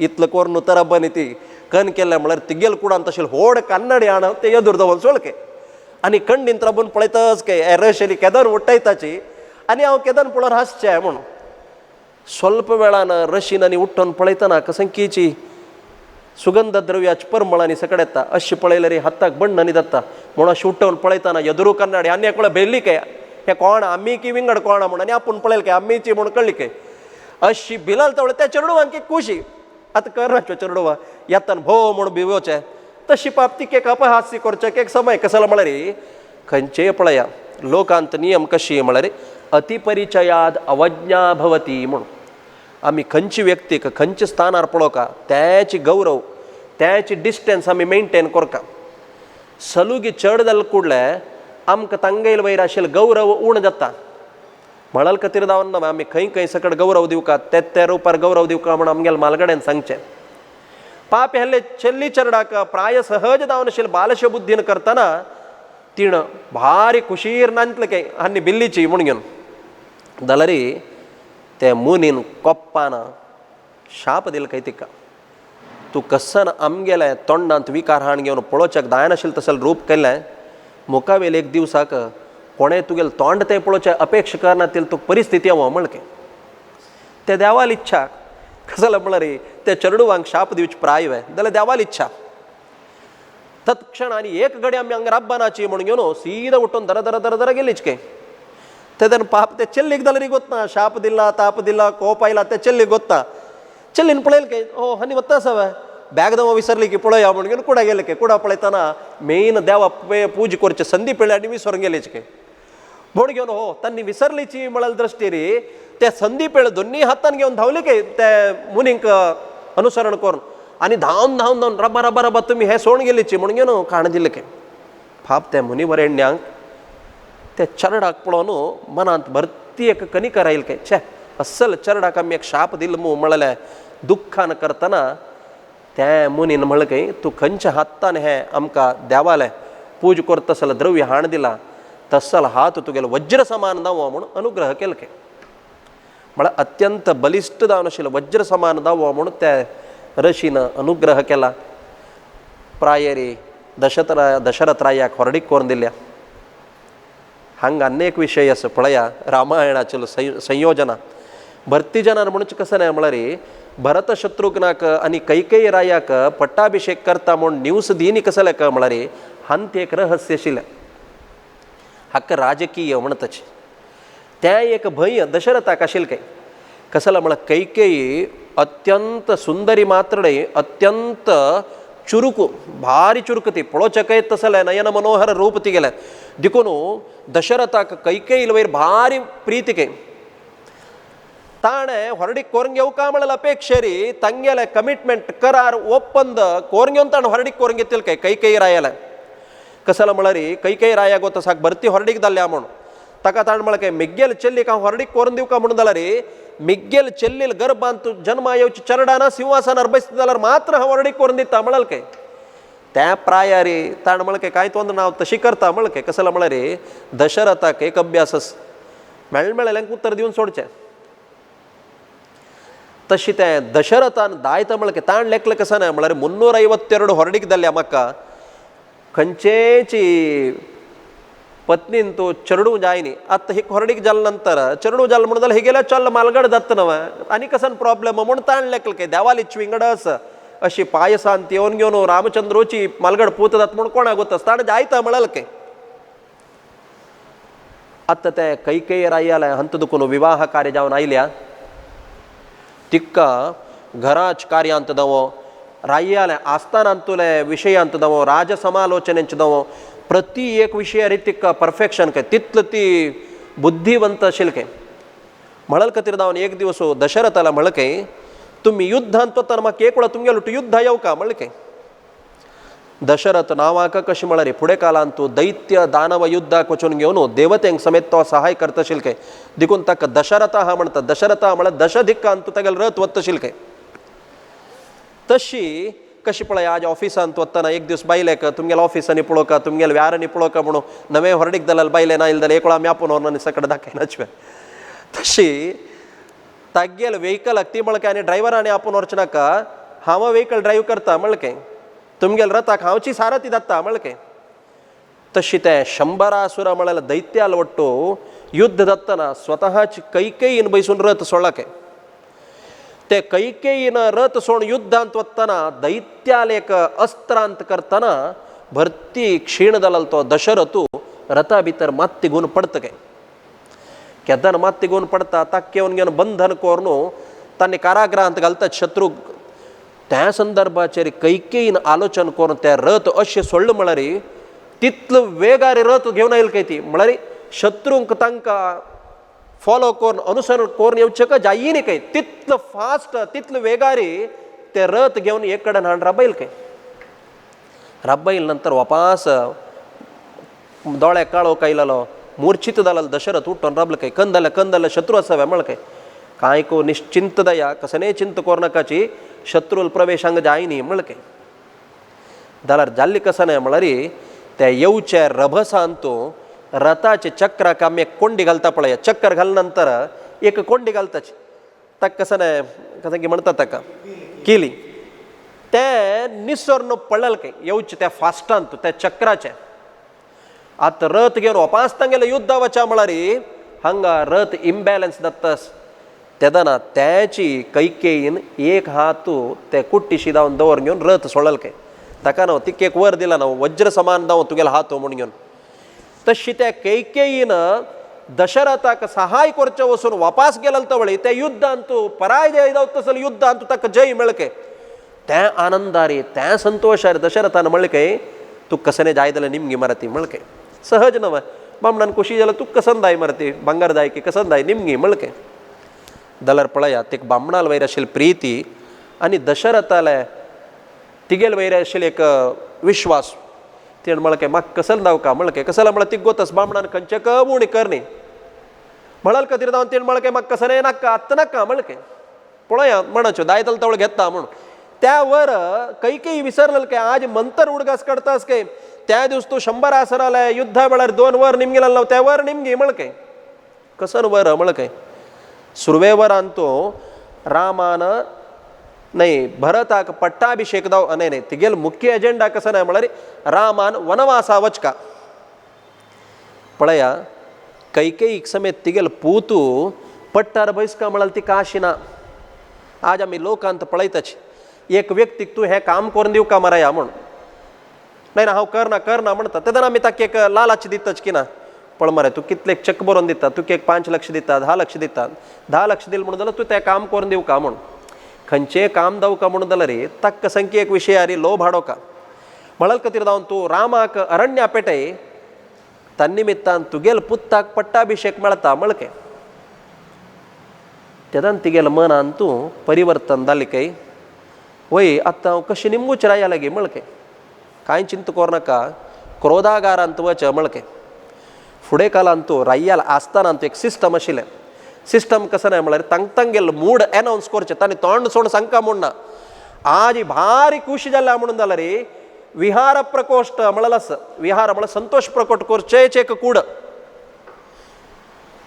इतलं करून तरबनी ती कन केल्लें म्हळ्यार तिगेल कुडान तशें व्हड कन्नडी हाण ते एदूर दवरून सोळके आनी कण्णीन त्रबून पळयतच के रशेली केदन उठयताची आनी हांव केदन पळोवन हांसचें म्हणून ಸ್ವಲ್ಪ वेळान रशीन आनी उठ्ठोन पळयतना कसंकीची सुगंध द्रव्याची परमळांनी सकड येता अशी पळयल्यार हाताक बण्णांनी जाता म्हणून अशें उठ्ठोन पळयतना एदुरू कन्नडी आनी एक वेळ भेल्ली के हे कोण आम्ही की विंगड कोण म्हणून आनी आपूण पळयल के आम्मीची म्हणून कळली के अशी भिलाल तवळे त्या चेडवांक एक खुशी आतां करनाच्यो चेडवा येतान भो म्हणून भिवचे तशी पाप ती एक अपहास्य करचे एक समय कसलो म्हळ्यार खंयचेय पळया लोकांत नियम कशी म्हळ्यार अतिपरिचयाद अवज्ञा भवती म्हणून आमी खंयची व्यक्तीक खंयचे स्थानार पळोवका त्याची गौरव त्याची डिस्टन्स आमी मेंटेन करका सलुगी चड जाले कुडले आमकां तांगेल वयर आशिल्लो गौरव उण जाता म्हणाल खातीर जावन ना आमी खंय खंय सकड गौरव दिवका त्या रुपार गौरव दिवका म्हणून आमगेल्या मालगड्यान सांगचें पाप हेल्ले ಚೆಲ್ಲಿ चरडाक प्राय सहज जावन आशिल्ले बालश बुद्धीन करतना तीण भारी खुशीर नांतले के आनी बिल्लीची म्हूण घेवन जाल्यार ते मुनीन कोप्पान शाप दिलो काय तिका तूं कसन आमगेले तोंडांत विकार हाण घेवन पळोवच्याक जायनाशिल्लें तसलें रूप केल्लें मुखावेल एक दिवसाक कोणें तुगेलें तोंड तें पळोवचें अपेक्षा करनातील तुका परिस्थिती हांव म्हणलें ते देवाल इच्छा कसलें म्हळ्यार ते चेडवांक शाप दिवचे प्रायवे जाल्यार देवाल इच्छा तत्क्षण आनी एक घडी आमी हांगा राब्बानाची म्हणून घेवन सीदा उठून दर दर दर दर गेलीच के तेदन पाप ते ಚೆಲ್ಲಿಗೆ जाल्यार गोतना शाप दिला ताप दिला कोप आयला ते ಚೆಲ್ಲಿಗೆ गोतना ಚೆಲ್ಲಿन पळयल के ओ हनी वता सव ಬ್ಯಾಗ್ದವ विसरली की पळया म्हणून घेवन कुडा गेले के कुडा पळयतना मेन देवा पूजा करचे संदी पळय आनी विसरून गेलेच के म्हणून घेवन हो तांणी विसरलीची म्हळ्यार दृश्टी रे ते संदी पेळ दोन्ही हातान घेवन धांवले के ते मुनींक अनुसरण करून आणि धावून धावून धावून रबा रबा रबा तुम्ही हे सोडून गेलीची म्हणून घेऊन काण दिले के फाप त्या मुनिवरेण्यांक त्या चरडाक पळोवन मनांत भरती एक कणिका राहील काय छे अस्सल चरडाक आमी एक शाप दिलो मू म्हळ्यार दुख्खान करतना त्या मुनीन म्हळें की तूं खंयच्या हातान हे आमकां देवाले पूज करतसल द्रव्य हाण दिला तस्सल हात तुगेलो वज्र समान दावो म्हणून अनुग्रह केलो के म्हळ्यार अत्यंत बलिश्ट जावन आशिल्लो वज्र समान दावो म्हणून त्या ऋषीन अनुग्रह केला प्रायरी दशरथ रायाक ಹೊರಡಿಗೆ कोरून दिल्या हंग अनेक विषय असं पळया रामायणाचे संयोजना भरती जनान म्हणून कसं नाही म्हळ्यार भरत शत्रुघ्नाक आणि कैकेयी रायाक पट्टाभिषेक करता म्हणून न्यूज दिनी कसं लेक म्हळ्यार हंत एक रहस्य आशिल्लें हक्क राजकीय म्हणतच त्या एक भय दशरथाक आशिल्लें काय कसं म्हळ्यार कैकेयी अत्यंत सुंदरी मात्र अत्यंत चुरुकू भारी चुरुक ती पळोवचेकय तसलें नयन मनोहर रूप ती गेलें देखून दशरथाक कैकेयी वयर भारी प्रीती के ताणें ಹೊರಡಿಗೆ कोरून घेवका म्हळ्यार अपेक्षेरी तांगेले कमिटमेंट करार ಒಪ್ಪಂದ कोरून घेवन ताणें ಹೊರಡಿಗೆ कोरून घेतलें काय कैकेयी रायाला कसं म्हळ्यार कैकेयी रायाक वता साक भरती ಹೊರಡಿಗೆ जाल्ल्या म्हूण ताका ताणें म्हळें काय मिग्गेल चेल्लीक हांव ಹೊರडिಗೆ कोरून दिवका म्हणून जाल्यार मिग्गेल चेल्लील गर्भांत जन्मा येवची चरडाना सिंहासनार बसता जाल्यार मात्र हांव ಹೊರಡಿಗೆ कोरून दिता म्हळ्यार काय त्या प्रायारी ताणें म्हळें काय कांय तोंद हांव तशी करता म्हळें काय कसं म्हळ्यार दशरथाक एक अभ्यास मेळमेळ्यांक उत्तर दिवन सोडचें तशी तें दशरथान दायता म्हळें ताण लेखलें कसं ना म्हळ्यार 352 ಹೊರಡಿಗೆ जाल्ल्या म्हाका खंयचेची पत्नीन तूं चरडू जायनी आतां ही ಹೊರಡಿಗೆ जाल नंतर चरडू जाल म्हणून जाल्यार हे गेल्यार चल्ल मालगड जाता न्हय आनी कसन प्रॉब्लेम म्हणून ताण लेखलें काय देवाली चिंगडस अशी पायसांत येवन घेवन रामचंद्रोची मालगड पूत जाता म्हणून कोणाक वता ताणें जायता म्हळें काय आतां ते कैकेयी रायाले हंत दुखून विवाह कार्य जावन आयल्या तिक्का घराच कार्यांत दवो रायाले आस्थानांतुले विशयांत दवो राज समालोचनेंच दवो प्रति एक विशय रितीक परफेक्शन काय तितलं ती बुद्धिवंत आशिल्लें काय म्हळ्यार खातीर जावन एक दिवस दशरथाला म्हळें काय तुम्ही युद्धांत वतना म्हाका एक वेळा तुमगेलो युद्ध येवका म्हळें काय दशरथ नावाक कशें म्हळ्यार फुडें काळांत तूं दैत्य दानव युद्धाक वचून घेवन देवतेंक समेत तो सहाय करता आशिल्लो काय देखून ताका दशरथा हा म्हणटा दशरथा म्हळ्यार दशदिक्कांत तूं तागेलो रथ वता आशिल्लो काय तशी कशी पळय आज ऑफिसांत वतना एक दिवस बायलेक तुमगेल्या ऑफिसांनी पळोवका तुमगेल्या व्यारांनी पळोवका म्हणून नवे ಹೊರಡಿಗೆ जाल्यार बायले ना जाल्यार एक वेळा आमी आपूण व्हरून सकट दाखयनाच तशी तागेल व्हेकलाक ती म्हळ्यार आनी ड्रायव्हरांनी आपूण व्हरचें नाका हांव व्हेकल ड्रायव्ह करता म्हळें काय तुमगेल रथाक हांवची सारथी जाता म्हळें काय तशी ते 100 म्हळ्यार दैत्याल वट्टू युद्ध जातना स्वताची कैकेयीन बैसून रथ सोडला काय ते कैकेयीन रथ सोडून युद्धांत वतना दैत्याल एक अस्त्रांत करतना भरती क्षीण जालो तो दशरथू रथा भितर मात्ती घेवन पडता काय केदार मात्ती घेवन पडता ताका येवन घेवन बंधन करून तांणी कारागृहांत घालतात शत्रू त्या संदर्भाचेर कैकेयीन आलोचन करून ते रथ अशें सोडले म्हळ्यार तितलो वेगार रथ घेवन आयले काय ती म्हळ्यार शत्रूंक तांकां फॉलो करून अनुसरण करून येवचें जायनी काय तितलो फास्ट तितलो वेगारी ते रथ घेवन एक कडेन हाडून राबयले काय राबयले नंतर वापास दोळे काळो कायलो मूर्छित जालो दशरथ उठून राबलो काय कंदले शत्रू आसा म्हळें काय कांय को निश्चिंत दया कसने चिंत कोरनाकाची शत्रूल प्रवेश हांगा जायनी म्हळें काय जाल्यार जाल्ली कसं नाही म्हळ्यार ते येवचे रभसांत रथाचे चक्राक आमी एक कोंडी घालता पळय चक्कर घाल नंतर एक कोंडी घालताची ताका कसं नाही कसं की म्हणटा ताका किली ते निसर्न पडलें काय येवचे त्या फास्टांत त्या चक्राचे आतां रथ घेवन वपास तांगेले युद्ध वचा म्हळ्यार हांगा रथ इम्बॅलन्स जातास तेदना त्याची कैकेयीन एक हात ते कुट्टीशी दावन दवर घेवन रथ सोडले काय ताका न्हू तिका एक वर दिला न्हू वज्र समान दाव तुगेलो हात म्हणून घेवन तशी त्या कैकेयीन दशरथाक सहाय करचे वचून वापास गेलो तवळी त्या युद्धांत पराजय जावता तसले युद्धांत ताका जय मेळ्ळे काय त्या आनंदारी त्या संतोषारी दशरथान म्हणलें काय तूं कसने जाय जाल्यार निमगी मरती म्हणलें काय सहज नव बामणान खुशी जाल्यार तूं कसन जाय मरती भांगर जाय की कसन जाय निमगी म्हणलें काय जाल्यार पळयात एक बामणाल वयर आशिल्ली प्रिती आणि दशरथाला तिगेल वैर आशिल्ले एक विश्वास तेण म्हळके म्हाका कसल दावका म्हळके कसला म्हळ्यार ती गोतस बामणान खंयचे कबूण करनी म्हणाल खातीर जावन तेण म्हळके म्हाका कसले नाका आत्ता नाका म्हळके पळया म्हणाच्यो दायतल तवळ घेता म्हूण त्या वर कैकेयी विसरलेल के आज मंतर उडगास करतास के त्या दिवस तू 100 आसराले युद्धा वेळार 2 वर निमगेला त्या वर निमगी म्हळके कसन वर म्हळके सुरवेवरान तो रामान नाही भरताक पट्टाभिषेक दाव नाही नाही तिगेल मुख्य एजेंडा कसं नाही म्हळ्यार रामान वनवासा वचका पळया कैकेयी समेत तिगेल पूतू पट्टार बैसका म्हळ्यार ती काशिना आज आम्ही लोकांत पळयतच एक व्यक्तीक तू हे काम करून दिव का मराया म्हण नाही ना हांव करना म्हणटा तेदन आमी ताका एक लालाच दितच की ना पळ मरे तू कितले चेक बरोवन दिता तुका एक 5 लाख दिता 10 लाख दिता 10 लाख दिल म्हणून जाल्यार तू तें काम करून दिव का म्हण खंयचें काम दावका म्हणून जाल्यार रे तक्क संख्ये एक विशय आरी लोभ हाडोका म्हळ्यार खातीर जावन तूं रामाक अरण्या पेटय तन्निमित्तान तुगेल पुत्ताक पट्टाभिषेक मेळता म्हळके तेदन तिगेल मनान तूं परिवर्तन जालें काय वय आतां हांव कशें निमूच राया लागी म्हळके कांय चिंता करनाका क्रोधागारांत वच म्हळके फुडें कालांत तूं राय्याल आसतना तूं एक सिस्टम आशिल्लें सिस्टम कसं नाही म्हळ्यार तांगेल मूड एनावन्स करचें तांणी तोंड सोड सांगता म्हूण ना आज भारी खुशी जाल्या म्हणून जाल्यार रे विहार प्रकोष्ठ म्हळ्यार विहार म्हळ्यार संतोष प्रकट करचेच एक कूड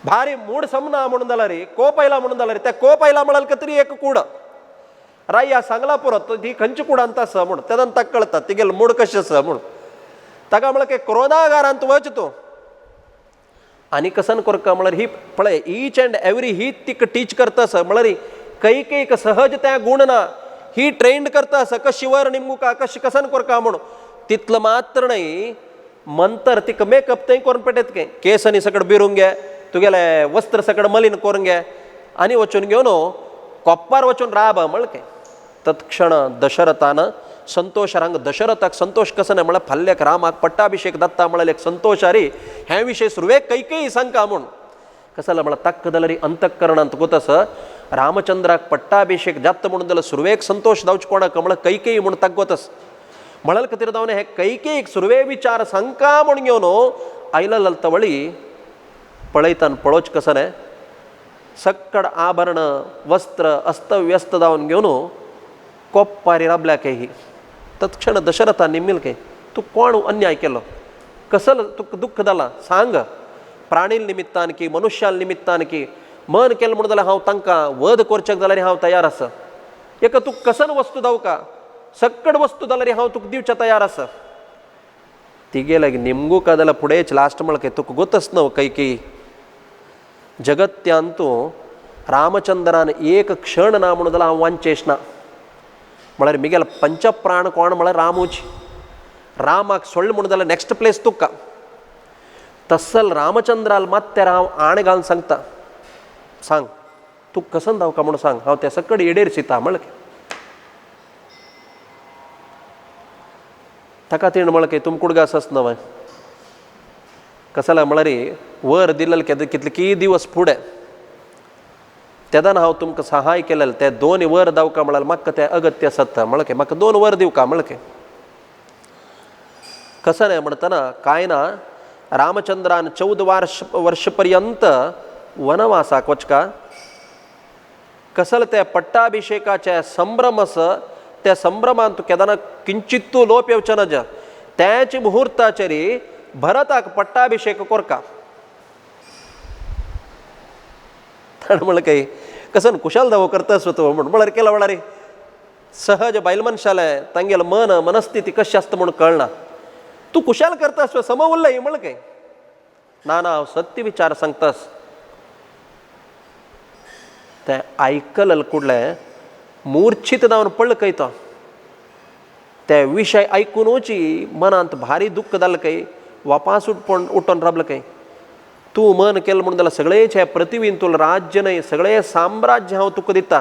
भारी मूड समना म्हणून जाल्यार रे कोप आयला म्हणून जाल्यार त्या कोप आयला म्हळ्यार तरी एक कूड राया सांगला परत ती खंयची कुडांत आसा म्हूण तेदन ताका कळटा तिगेल मूड कशें आसा म्हूण ताका म्हळ्यार क्रोधागारांत वच तूं आनी कसन करता म्हळ्यार ही पळय ईच अँड एवरी ही तिका टीच करता आसा म्हळ्यार कैक सहज त्या गुण ना ही ट्रेंड करता आसा कशी वर निमूका कशी कसन करका म्हूण तितलं मात्र नाही मंतर तिका मेकअप थंय करून पेटत के केसनी सकड बिरूंक गे तुगेले वस्त्र सकड मलीन करून गे आनी वचून घेवन कोप्पार वचून राब म्हळके तत्क्षण दशरथान संतोष रांग दशरथाक संतोष कसं नाही म्हळ्यार फाल्ल्याक रामाक पट्टाभिषेक दत्ता म्हळ्यार एक संतोश आरी हे विशय सुरवेक कैकेयी सांगता म्हूण कसं म्हळ्यार तक्क जाल्यार अंतकरणांत गोतस रामचंद्राक पट्टाभिषेक जाता म्हणून जाल्यार सुरवेक संतोष जावचे कोणाक म्हळ्यार कैकेयी म्हूण ताका गोतस म्हळ्यार खातीर जावन हे कैकेयीक सुरवे विचार सांगता म्हूण घेवन आयला तवळी पळयतान पळोवच कसं न्हय सक्कड आभरण वस्त्र अस्तव्यस्त जावन घेवन कोप्पारी राबल्याक ही तत्क्षण दशरथान निमिल के तू कोण अन्याय केलो कसल तुका दुख्ख जाला सांग प्राणील निमित्तान की मनुष्याल निमित्तान की मन केलें म्हणून जाल्यार हांव तांकां वध करचेक जाल्यार हांव तयार आसा एक तुका कसन वस्तू दावका सक्कड वस्तू जाल्यार हांव तुका दिवचे तयार आसा तिगे लागी निमगूका जाल्यार फुडेंच लास्ट म्हळके तुका गोतच न्हू कैकेयी जगत्यान तूं रामचंद्रान एक क्षण ना म्हणून जाल्यार हांव वांचेश ना म्हळ्यार मिगेल पंचप्राण कोण म्हळ्यार रामूच रामाक सोडलें म्हणून जाल्यार नेक्स्ट प्लेस तुका तस्सल रामचंद्राल मात ते हांव आण घालून सांगता सांग तूं कसन दावका म्हणून सांग हांव त्या सकड येडेर चिता म्हळके ताका तीण म्हळके तुम कुडगास न्हय कसं म्हळ्यार वर दिलेले कितले की दिवस फुडें तेदन हांव तुमकां सहाय केलेलें ते 2 वर दावका म्हळ्यार म्हाका तें अगत्य आसता म्हळके म्हाका 2 वर दिवका म्हळके कसं न्हय म्हणटना कांय ना रामचंद्रान 14 वर्ष पर्यंत वनवासाक वचका कसल ते पट्टाभिषेकाचे संभ्रम आसा त्या संभ्रमान तूं केदारनाथ किंचित्तू लोप येवचे नज त्याच मुहूर्ताचेर भरताक पट्टाभिषेक करका म्हळ्यार काही कसन कुशाल दावो करतास तो म्हळ्यार केला म्हळ्यार सहज बायल मनशाले तांगेल मन मनस्थिती कशी आसता म्हणून कळना तूं कुशाल करतास समवल्लय म्हळ्यार काही ना हांव सत्य विचार सांगतास ते आयकल कुडले मूर्छित जावन पडलं खंय तो ते विशय आयकूनच मनांत भारी दुख्ख जालें खंय वापास उठोन राबलें खंय तूं मन केलें म्हणून जाल्यार सगळेच हे पृथ्वीन तुला राज्य न्हय सगळें साम्राज्य हांव तुका दिता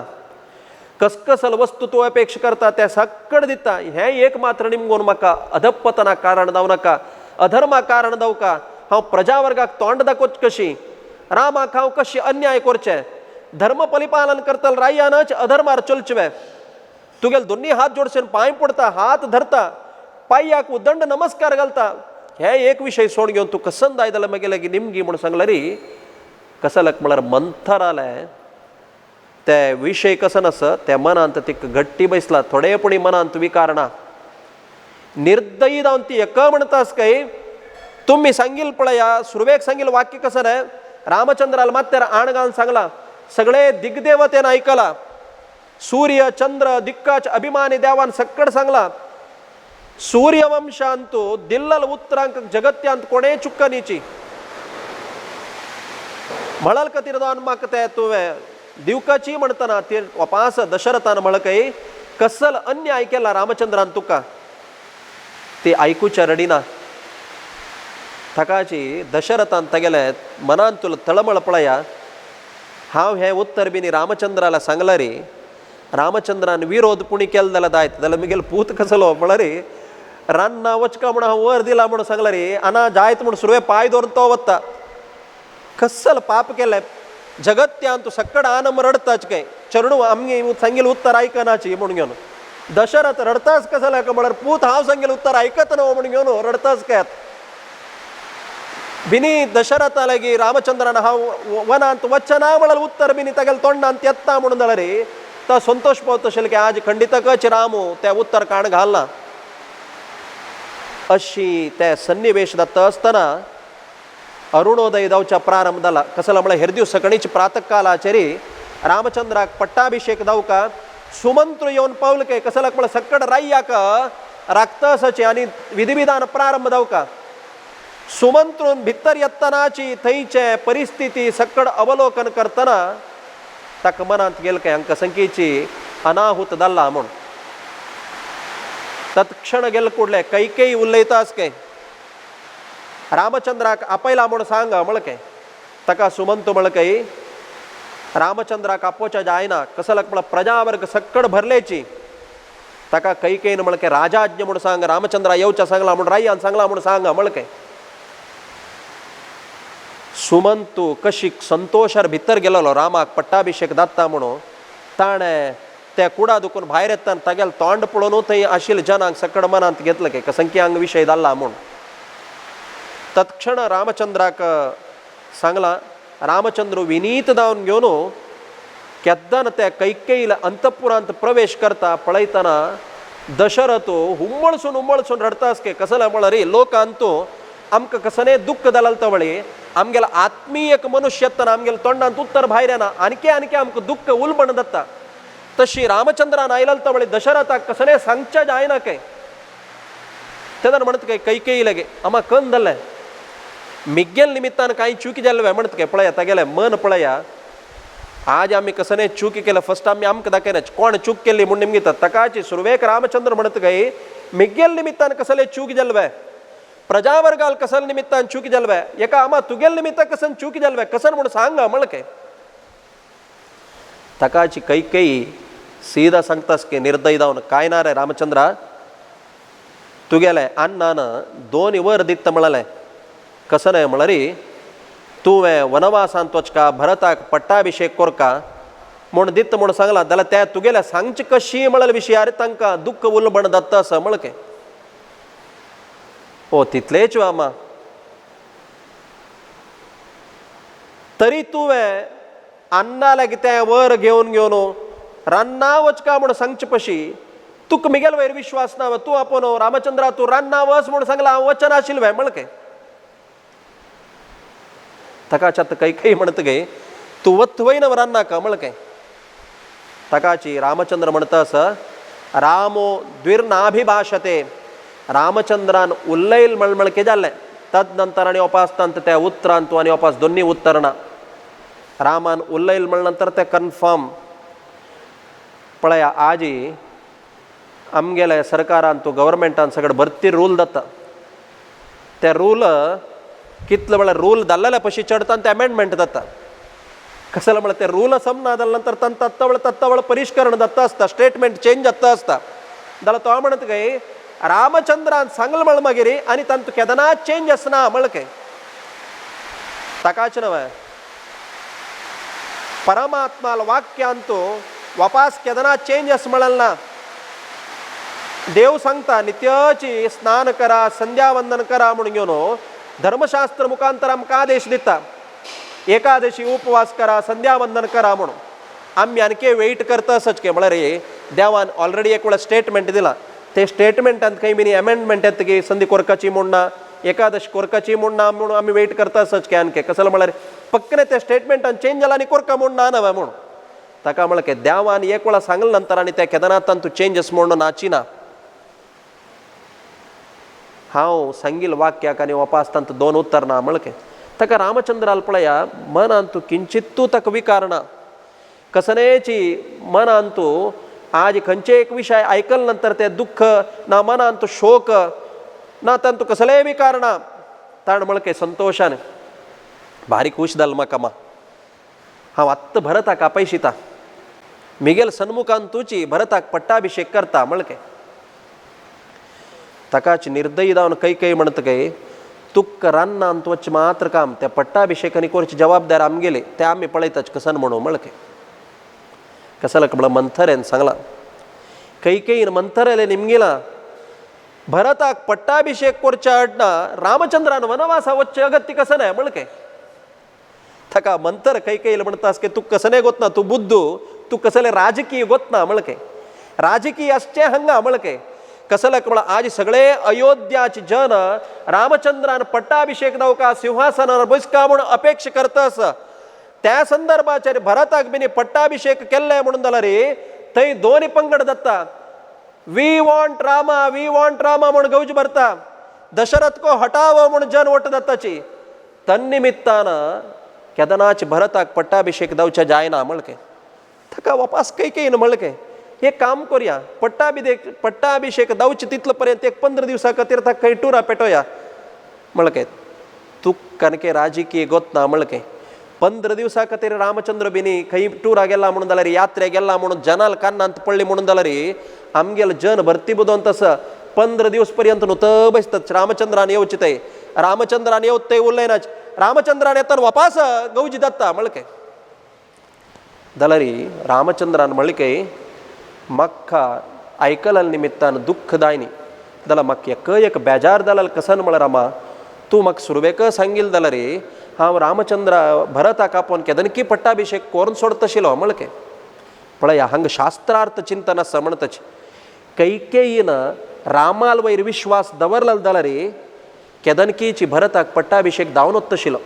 कसकसल वस्तू तूं अपेक्षा करता ते सक्कड दिता हें एक मात्र निमगोवन म्हाका अधपतनाक कारण जावं नाका अधर्माक कारण जावका हांव प्रजा वर्गाक तोंड दाखोवच कशी रामाक हांव कशी अन्याय करचें धर्म परिपालन करतल रायानच अधर्मार चलचवे तुगेल दोन्ही हात जोडसेन पाय पडता हात धरता पाय याक उदंड नमस्कार घालता हे एक विषय सोड घेऊन तू कसं दायदला मग गेला की निमगी म्हणून सांगला रे कसं लक म्हळ्यार मंथर आलाय त्या विषय कसं नस त्या मनांत ती गट्टी बैसला थोडेपणी मनांत विकारना निर्दयी जाऊन ती एक म्हणतास काय तुम्ही सांगील पळया सुरवेक सांगील वाक्य कसं नाही रामचंद्राला मात्र आण घालून सांगला सगळे दिग्देवतेनं ऐकला सूर्य चंद्र दिक्काच अभिमानी देवान सक्कड सांगला सूर्यवंशांतू दिल्लल उत्तरांक जगत्यांत कोणे चुक्कनीची म्हळल का तिरदान माक ते तुवे दिवकाची म्हणताना ती वापास दशरथान म्हळकय कसल अन्य ऐकेला रामचंद्रान तुका ते ऐकूच्या रडीना थकाची दशरथान तगेले मनान तुला तळमळ पळया हांव हे उत्तर बिनी रामचंद्राला सांगला रे रामचंद्रान विरोध पुणी केलं जाल्यार जायत जाल्यार मुगेल पूत कसलो म्हळ्यार रे रान्ना वचका म्हणून हांव वर दिला म्हणून सांगला रे आना जायत म्हणून सुरवे पाय दवरून तो वता कसल पाप केलें जगत्यान तू सक्कड आनम रडताच काय चरणू आमगे सांगेल उत्तर ऐकनाची म्हणून घेवन दशरथ रडताच कसं लाग म्हळ्यार पूत हांव सांगेल उत्तर ऐकत न्हू म्हणून घेवन रडताच काय बिनी दशरथा लागी रामचंद्रान हांव वनांत वचना म्हळ्यार उत्तर बिनी तागेल तोंडांत येता म्हणून जाल्यार रे तो संतोष पावत आशिल्लो की आज खंडितकच रामू त्या उत्तर काण घालना अशी त्या सन्निवेश जाता आसतना अरुणोदय जावच्या प्रारंभ जाला कसला म्हळ्यार हेर दीस सकणीच प्रातकालाचेरी रामचंद्राक पट्टाभिषेक जावका सुमंत्र येवन पावल काय कसलाक म्हळ्यार सक्कड राय्याक राखतसाचे आनी विधिविधान प्रारंभ जावका सुमंत्रून भितर येतनाची थंयचे परिस्थिती सक्कड अवलोकन करतना ताका मनांत गेल काय हांकां संख्येची अनाहूत जाल्ला म्हूण तत्क्षण गेल कुडले कैकेयी उलयतास काय रामचंद्राक आपयला म्हूण सांग म्हळके ताका सुमंत म्हळकय रामचंद्राक आपोवच्या जायना कसलाक म्हळ्यार प्रजा वर्ग सक्कड भरलेची ताका कैकेयीन म्हळके राजाज्ञ म्हूण सांग रामचंद्रा येवच्या सांगला म्हूण रायान सांगला म्हूण सांग म्हळके सुमंतू कशीक संतोशार भितर गेलो रामाक पट्टाभिषेक जाता म्हणून ताणें त्या कुडा दुखून भायर येताना तागेल तोंड पळोवन थंय आशिल्ल्या जनांक सक्कड मनांत घेतले की संख्यांक विशय जाल्ला म्हूण तत्क्षण रामचंद्राक सांगला रामचंद्र विनीत जावन घेवन केद्दान त्या कैकेयीला अंतपुरांत प्रवेश करता पळयतना दशरथ उमळसून रडतास के कसले म्हळ्यार रे लोकांतू आमकां कसले दुख्ख जालां तवळे आमगेला आत्मीय मनुष्यत्वान आमगेल तोंडांत उत्तर भायर येना आनके आमकां दुख्ख उलबण जाता तशी रामचंद्रान आयला तवळे दशरथाक कसले सांगचे जायना काय तेदन म्हणत काय कैकेयी लगे आम्हा कन जालें मिग्गेल निमित्तान कांय चुकी जाल्ले म्हणत काय पळया तागेलें मन पळया आज आमी कसले चुकी केल्या फर्स्ट आमी आमकां दाखयना कोण चूक केली म्हूण निमगिता ताकाची सुरवेक रामचंद्र म्हणत काय मिग्गेल निमित्तान कसले चूक जाल्ले प्रजा वर्गाल कसल निमित्तान चुकी जाल्ले एका आम्हा तुगेल निमित्त कसन चुकी जाल्ले कसन म्हूण सांग म्हळके ताकाची कैकेयी सीधा सांगतास की निर्दयी जावन काय ना रे रामचंद्रा तुगेले अन्नान दोन वर दित्त म्हळालें कसं न्हय म्हळ्यार तुवें वनवासांत वचका भरताक पट्टाभिषेक कोरका म्हूण दित्त म्हूण सांगला जाल्यार त्या तुगेल्या सांगची कशी म्हळ्यार विशयार तांकां दुख्ख उलबण जाता आसा म्हळके ओ तितलेच आमा तरी तुवें अन्ना लागी तें वर घेवन रान्ना वचका म्हूण सांगचे पशी तुका मिगेल वयर विश्वास ना तूं आपोवन रामचंद्रा तूं रान्ना वच म्हूण सांगला हांव वचना आशिल्लें म्हळके ताकाच्यात कैकेयी म्हणत गे तूं वत वयन रान्नाका म्हळके ताकाची रामचंद्र म्हणटा आसा रामो द्विर्नाभिभाषते रामचंद्रान उल्लयल म्हळके जाल्लें तद नंतर आनी ओपासतांत त्या उत्तरांत तूं आनी ओपास दोन्ही उत्तर ना रामान उल्लयल म्हळ नंतर तें कन्फर्म पळया आजी आमगेल्या सरकारान तूं गव्हर्मेंटान सगळे भरती रूल जाता ते रूल कितले म्हळ्यार रूल जाल्ल्या पशी चडतान ते अमेंडमेंट जाता कसले म्हळ्यार ते रूल समना जाल्या नंतर तत्तवळ परिष्करण जाता आसता स्टेटमेंट चेंज जाता आसता जाल्यार तो म्हणत काय रामचंद्रान सांगल म्हळ मागीर आनी तांतू केदना चेंज आसना म्हळके ताकाच नव्हे परमात्माल वाक्यांतू वापास केदना चेंज आस म्हळाल ना देव सांगता नित्याची स्नान करा संध्यावंदन करा म्हणून घेऊन धर्मशास्त्र मुखांतर आमकां आदेश दिता एकादशी उपवास करा संध्यावंदन करा म्हणून आम्ही आणखी वेट करता असच के म्हळ्यार देवान ऑलरेडी एक वेळा स्टेटमेंट दिला ते स्टेटमेंटांत काही मिनी अमेंडमेंट येता की संधी कोरकाची म्हूण ना एकादशी कोरकाची म्हूण ना म्हणून आमी वेट करता असच के आणखी कसं म्हळ्यार पक्कने त्या स्टेटमेंटान चेंज जाला आनी कोरका म्हूण ना नव्हे म्हणून ताका म्हळ्यार के देवान एक वेळा सांगले नंतर आनी त्या केदारनाथान तूं चेंजस म्हणून नाचिना हांव सांगिल वाक्याक आनी वपासतांत दोन उत्तर ना म्हळके ताका रामचंद्राल पळया मनान तूं किंचित्तू ताका विकारना कसनेची मनान तूं आज खंयचे एक विषय आयकल नंतर ते दुःख ना मनान तूं शोक ना तांतू कसलेय विकारना ताण म्हळके संतोशान भारी खूश जाल म्हाका हांव आत्ता भरताक आपयशिता मिगेल सन्मुखान तुची भरताक पट्टाभिषेक करता म्हळके ताकाच निर्दयी जावन काही म्हणतके तुक्क रान्नांत वच मात्र काम त्या पट्टाभिषेकांनी कोरची जबाबदार आमगेले ते आमी पळयताच कसन म्हणू म्हळके कसलक म्हळ्यार मंथरेन सांगला कैकेयीन मंथरेले निमगेला भरताक पट्टाभिषेक कोरच्या अडना रामचंद्रान वनवासा वच्चे अगत्य कसन आहे म्हळके ताका मंथर कैकेयीला म्हणतास की तू कसने गोतना तू बुद्धू तू कसले राजकीय गोतना म्हळके राजकीय असचे हंगा म्हळके कसलक म्हळ्यार आज सगळे अयोध्याचे जन रामचंद्रान पट्टाभिषेक जावका सिंहासनार बसका म्हणून अपेक्ष करतास त्या संदर्भाचेर भरताक बिनी पट्टाभिषेक केल्ले म्हणून जाल्यार थंय दोन पंगड जाता वी वॉन्ट रामा म्हणून गौज भरता दशरथ को हटाव म्हणून जन वोट जाताची तन्निमित्तान केदारनाथ भरताक पट्टाभिषेक जावचे जायना म्हळके ताका वापस कैकेयीन म्हळके एक काम करूया पट्टाभिषेक जावचे तितले पर्यंत एक 15 दिवसा खातीर ताका खंय टुरा पेटोया म्हळके तू कनके राजकीय गोतना म्हळके 15 दिवसा खातीर रामचंद्र बिनी खंय टुरा गेला म्हणून जाल्यार यात्रे गेला म्हणून जनाल कान्नांत पडली म्हणून जाल्यार आमगेल जन भरती बुदोवन तसं 15 दिवस पर्यंत न्हू त बसतात रामचंद्रान येवचे ते रामचंद्रान येवत ते उरलेनाच रामचंद्रान येताना वापास गौजी दत्ता म्हळके जाल्यार रामचंद्रान म्हळके म्हाका आयकला निमित्तान दुःखदायनी जाल्यार म्हाका एक बेजार जाल्यार कसन म्हळ्यार रामा तूं म्हाका सुरवेक सांगिल जाल्यार हांव रामचंद्र भरताक आपोवन केदनकी पट्टाभिषेक कोरून सोडतशिलो म्हळके पळया हांगा शास्त्रार्थ चिंतन आसा म्हणतच कैकेयीन रामाल वयर विश्वास दवरलो जाल्यार केदनकीची भरताक पट्टाभिषेक जावन तशिलो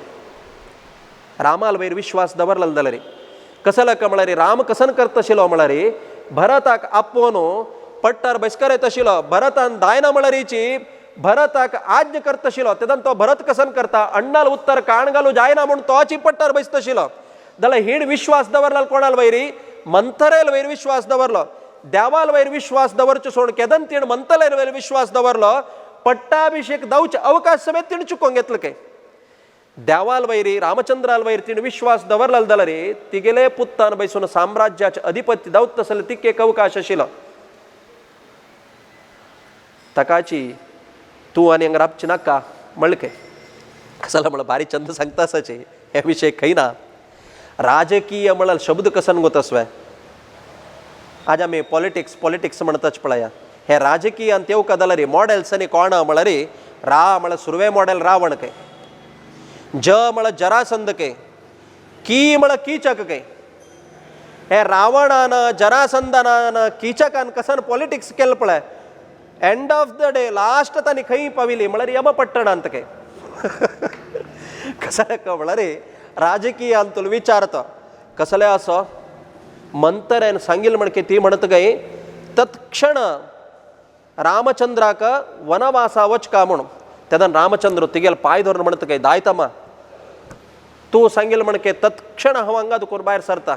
रामाल वयर विश्वास दवरलो जाल्यार कसलक म्हळ्यार राम कसन करतशिलो म्हळ्यार भरताक आपोवन पट्टार बसकर येतशिलो भरतान दायना म्हळ्यार भरताक आज्ञ करतशिलो तेदन तो भरत कसन करता अण्णाल उत्तर काण घालू जायना म्हणून तोची पट्टार बसतशिलो जाल्यार हीण विश्वास दवरलो कोणाल वयरी मंथरेल वयर विश्वास दवरलो देवाल वयर विश्वास दवरचे सोड केदन तीण मंथरेल वयर विश्वास दवरलो पट्टाभिषेक जावचे अवकाश समेत तीण चुकोवंक घेतलो काय देवाल वयरी रामचंद्राल वयर तीण विश्वास दवरलो जाल्यार तिगेले पुत्तान बसून साम्राज्याचे अधिपती जावत तसले तिक एक अवकाश आशिल्लो ताकाची तूं आनी हांगा राबची नाका म्हळके कसला म्हळ्यार भारी चंद सांगता आसाचे हे विशय खंय ना राजकीय म्हळ्यार शब्द कसन गोतस्वे आज आमी पॉलिटिक्स म्हणटाच पळया हे राजकीयान येवका जाल्यार मॉडेल्स आनी कोणा म्हळ्यार रा म्हळ्यार सुरवे मॉडेल रावण के ज म्हळ्यार जरासंध के की म्हळ्यार कीचक के हे रावणान जरासंधान कीचकान कसन पॉलिटिक्स केलें पळय end of the day last तांणी खंय पाविली म्हळ्यार यमपट्टणांत के कसले म्हळ्यार राजकीयान तुला विचारता कसले असो मंतरेन सांगिल म्हणके ती म्हणत गई तत्क्षण रामचंद्राक वनवासा वचका म्हणून तेदन रामचंद्र तिगेल पाय धरून म्हणत गई दायतमा तूं सांगिल म्हणके तत्क्षण हांव हांगा तुकोर भायर सरता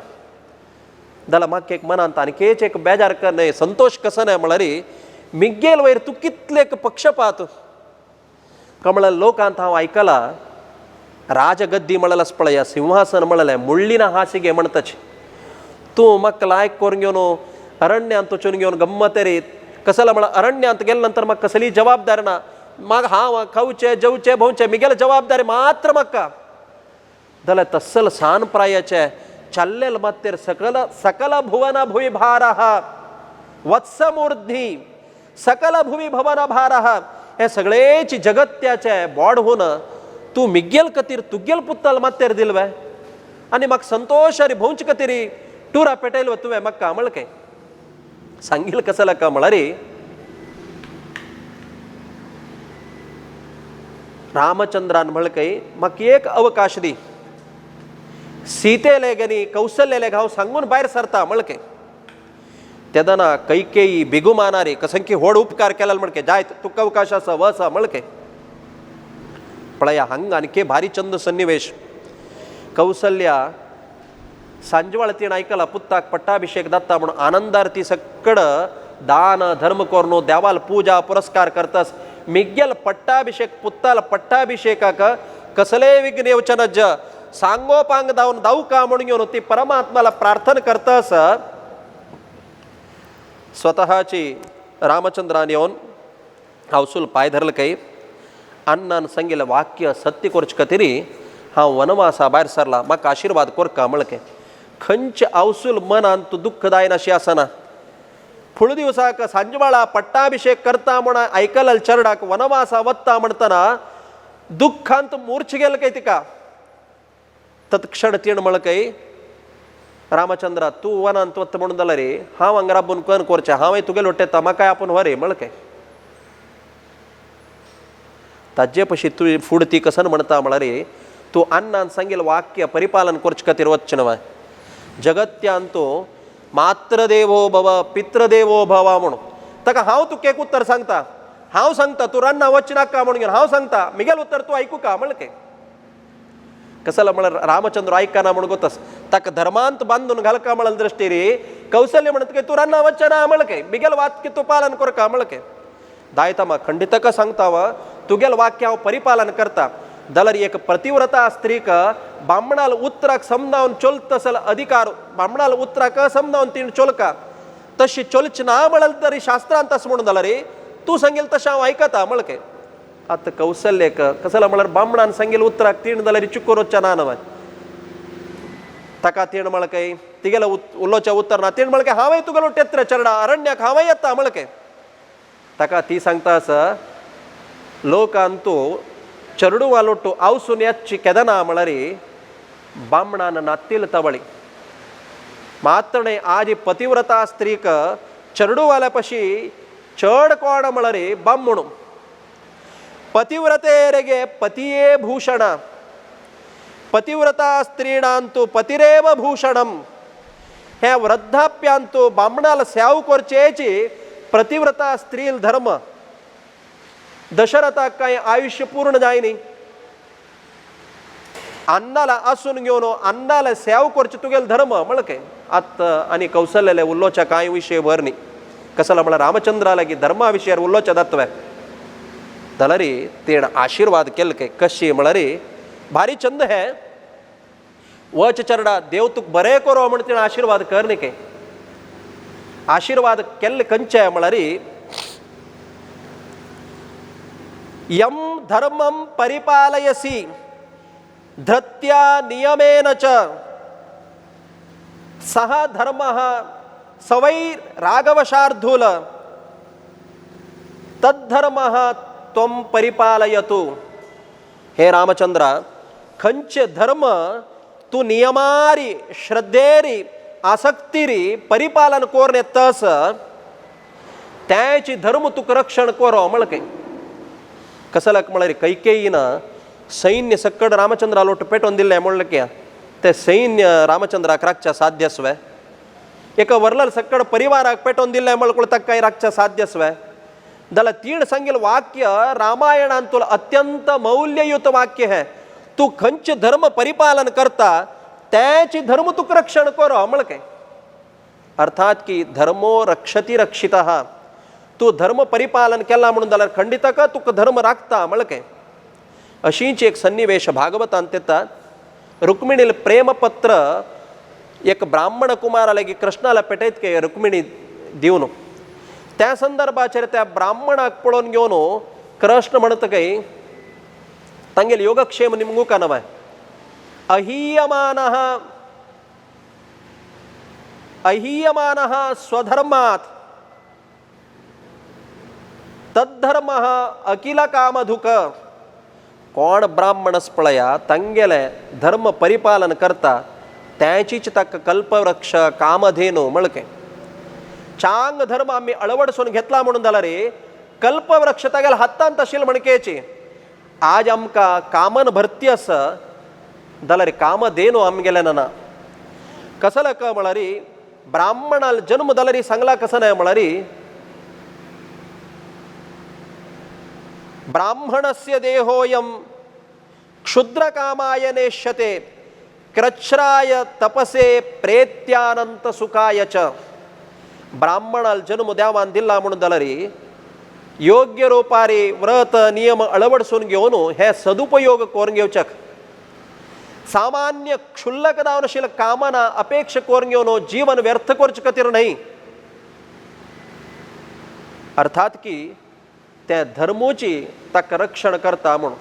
जाल्यार म्हाका एक मनांत आनीकेच एक बेजार करने संतोष कसन आहे म्हळ्यार मिगेल वयर तूं कितले पक्षपात म्हळ्यार लोकांत हांव आयकला राजगद्दी म्हळ्यार पळया सिंहासन म्हळ्यार मुळ्ळीन हासिगे म्हणतच तूं म्हाका लायक करून घेवन अरण्यांत वचून घेवन गम्मतेरीत कसला म्हळ्यार अरण्यांत गेले नंतर म्हाका कसली जबाबदारी ना म्हाका हांव खावचें जेवचें भोंवचें मिगेल जबाबदारी मात्र म्हाका जाल्यार तस्सल सान प्रायाचे चल्लेल मातेर सकल भुवन भुंय भारः वत्समूर्धी सकल भुवी भवन भारह, हे सगळेची जगत्याचे बॉड होऊन तू मिग्गेल कतीर तुग्गेल पुत्तल मातेर दिलवे आणि मग संतोष अरे भोंच कतीरी टुरा पेटैल तुवे मग कामळ काय सांगील कसला कामळ रे. रामचंद्रान म्हणकय मग एक अवकाश दी, सीतेले गनी कौशल्यले घाव सांगून बाहेर सरता मळके. तेदना कैकेयी बिगुमानारे कसंकी होड उपकार केला म्हणके जायत तुका अवकाश असा वसा मळके. पळया हंग आणखी भारी चंद सन्निवेश. कौसल्या सांजवाळ तीन ऐकला पुत्ताक पट्टाभिषेक दत्ता म्हणून आनंदार ती सकड दान धर्म कोरनो देवाल पूजा पुरस्कार करतस. मिग्गेल पट्टाभिषेक पुत्ताल पट्टाभिषेकाक कसले विघ्न येवचन ज सांगोपांग दावून दाऊ का म्हणून घेऊन ती परमात्माला प्रार्थना करतस. स्वतःची रामचंद्रान येऊन हौसूल पाय धरलं काही अण्णान सांगेल वाक्य सत्य कोरच कतिरी हा वनवासा बाहेर सरला मग आशीर्वाद कोर कामळके. खंच अवसूल मनान तू दुःखदायन अशी असना फुळ दिवसाक सांजवाळा पट्टाभिषेक करता म्हणा ऐकल चरडाक वनवासा वत्ता म्हणताना दुःखांत मूर्छ गेल काही तिका तत्क्षण तीण मळकय रामचंद्रा तू वनांत वत्त म्हणून दला रे हांव हांगा राबून कन कोरचे हांव तुगेल वट्टेता म्हाका काय आपण वरे मळकय. ताजे पशी तू फुड ती कसन म्हणता म्हणा रे तू अण्णान सांगेल वाक्य परिपालन कोरच कतीर वचन जगत्यांतो मात्र देवो भव पितृदेवो भवा म्हणून ताका हांव तू केक उत्तर सांगता हांव सांगता तू रान्ना वचनाक का म्हणून हांव सांगता मिगेल उत्तर तू ऐकू का म्हणके. कसला म्हण रामचंद्र ऐकाना म्हणून गोतस ताका धर्मांत बांधून घाल का म्हणल दृष्टी रे कौशल्य म्हणत की तू रान्ना वचना म्हणके मिगेल वाक्य तू पालन कर का म्हणके. दायतमा खंडितक सांगतावा तुगेल वाक्य हांव परिपालन करता. दलरी एक प्रतिव्रता स्त्रीक बामणाल उत्तराक समजावून चोलतसल अधिकार बामणाल उत्तराक समजावून तीन चोलका तशी चोलच ना म्हणल तरी शास्त्रांत असं म्हणून दला रे तू सांगेल तशा हांव ऐकता म्हणके. आता कौशल्यक कसला म्हणल्यार बामणान सांगेल उत्तराक तीन दलारी चुकोरोच्या ना नव ताका तीन म्हणकय तिगेला उल्लोच्या उत्तर ना तीन म्हणके हांवय तुगेलो टेत्र चरडा अरण्याक हांवय येता म्हणके. ताका ती सांगता असं लोकांतू चरडू वालोटू आवसून याची केदना म्हणरी बामणान नातील तवळी मात्र आज पतिव्रता स्त्रीक चरडू वाल्यापशी चड कोण म्हणरी बामणू पतिव्रतेरेगे पतिये भूषण पतिव्रता स्त्रीणांतू पतिरेव भूषणम. हे वृद्धाप्यांतू बामणाला सेव करचेची प्रतिव्रता स्त्रील धर्म दशरथाक काय आयुष्य पूर्ण जायनी अन्नाला असून घेऊन अन्नाला सेव करचे तुगेल धर्म म्हणके. आत आणि कौशल्याला उल्लोच्या काय विषय भरणी कसला म्हणा रामचंद्राला की धर्माविषयावर उल्लोच्या दत्व दलरी तेण आशीर्वाद केल के कशी म्हणरी भारी चंद है वच चरडा देव तुक बरे करो म्हण तिने आशीर्वाद करणे के आशीर्वाद केल कंचे म्हणरी यम धर्मम परिपालयसी धृत्या नियमेन च सह धर्म सवै राघवशार्धूल तद्धर्म त्वं परिपालयतु. हे रामचंद्रा खंच धर्म तू नियमारी श्रद्धेरी आसक्तीरी परिपालन कोरणे तस त्याची धर्म तुक रक्षण कोरो म्हणके. कसलक म्हळ्यार कैकेयीन सैन्य सकड रामचंद्रा लोट पेटोवन दिल्ले म्हणलें की ते सैन्य रामचंद्राक राखच्या साध्यस्वे एका वर्लल सकड परिवाराक पेटोवन दिल्ले म्हणून ताका काय राखच्या साध्यस्वे जाल्यार तीन सांगेल वाक्य रामायणांत तुला अत्यंत मौल्ययुत वाक्य है. तू खंच धर्म परिपालन करता त्याची धर्म तुक रक्षण करो म्हणके. अर्थात की धर्मो रक्षति रक्षितः तू धर्म परिपालन केला म्हणून जाल्यार खंडितक तुका धर्म राखता म्हणके. अशीच एक सन्निवेश भागवतांत येता. रुक्मिणील प्रेमपत्र एक ब्राह्मण कुमाराला की कृष्णाला पेटयत के रुक्मिणी दिवन त्या संदर्भाचेर त्या ब्राह्मणाक पळोवन घेवन कृष्ण म्हणत काही तांगेल योगक्षेम निमगू का नवा अहीयमानः स्वधर्मात् तद्धर्म अखिल कामधुक. कोण ब्राह्मणस पळया तंगेले धर्म परिपालन करता त्याचीच तक कल्पवृक्ष कामधेनु मळके. चांग धर्म आम्ही अळवडसून घेतला म्हणून जाल्यार रे कल्पवृक्ष तागेले हातांत आशिल्ले म्हणकेची. आज आमकां कामन भरती आसा जाल्यार कामधेनु आमगेले ना. कसं क म्हळ्यार ब्राह्मणाल जन्म जाल्यार सांगला कसं नाही म्हळ्यार ब्राह्मणस्य देहोयम क्षुद्र कामाय नेष्यते क्रच्छ्राय तपसे प्रेत्यानंत सुखाय च. ब्राह्मणाल जन्म देवान दिला म्हणून जाल्यार योग्य रूपारी व्रत नियम अळवडसून घेवन हे सदुपयोग करून घेवचक. सामान्य क्षुल्लक जावन कामना अपेक्षा करून घेवन जीवन व्यर्थ करचे खातीर नाही. अर्थात की त्या धर्मोची तक रक्षण करता म्हणून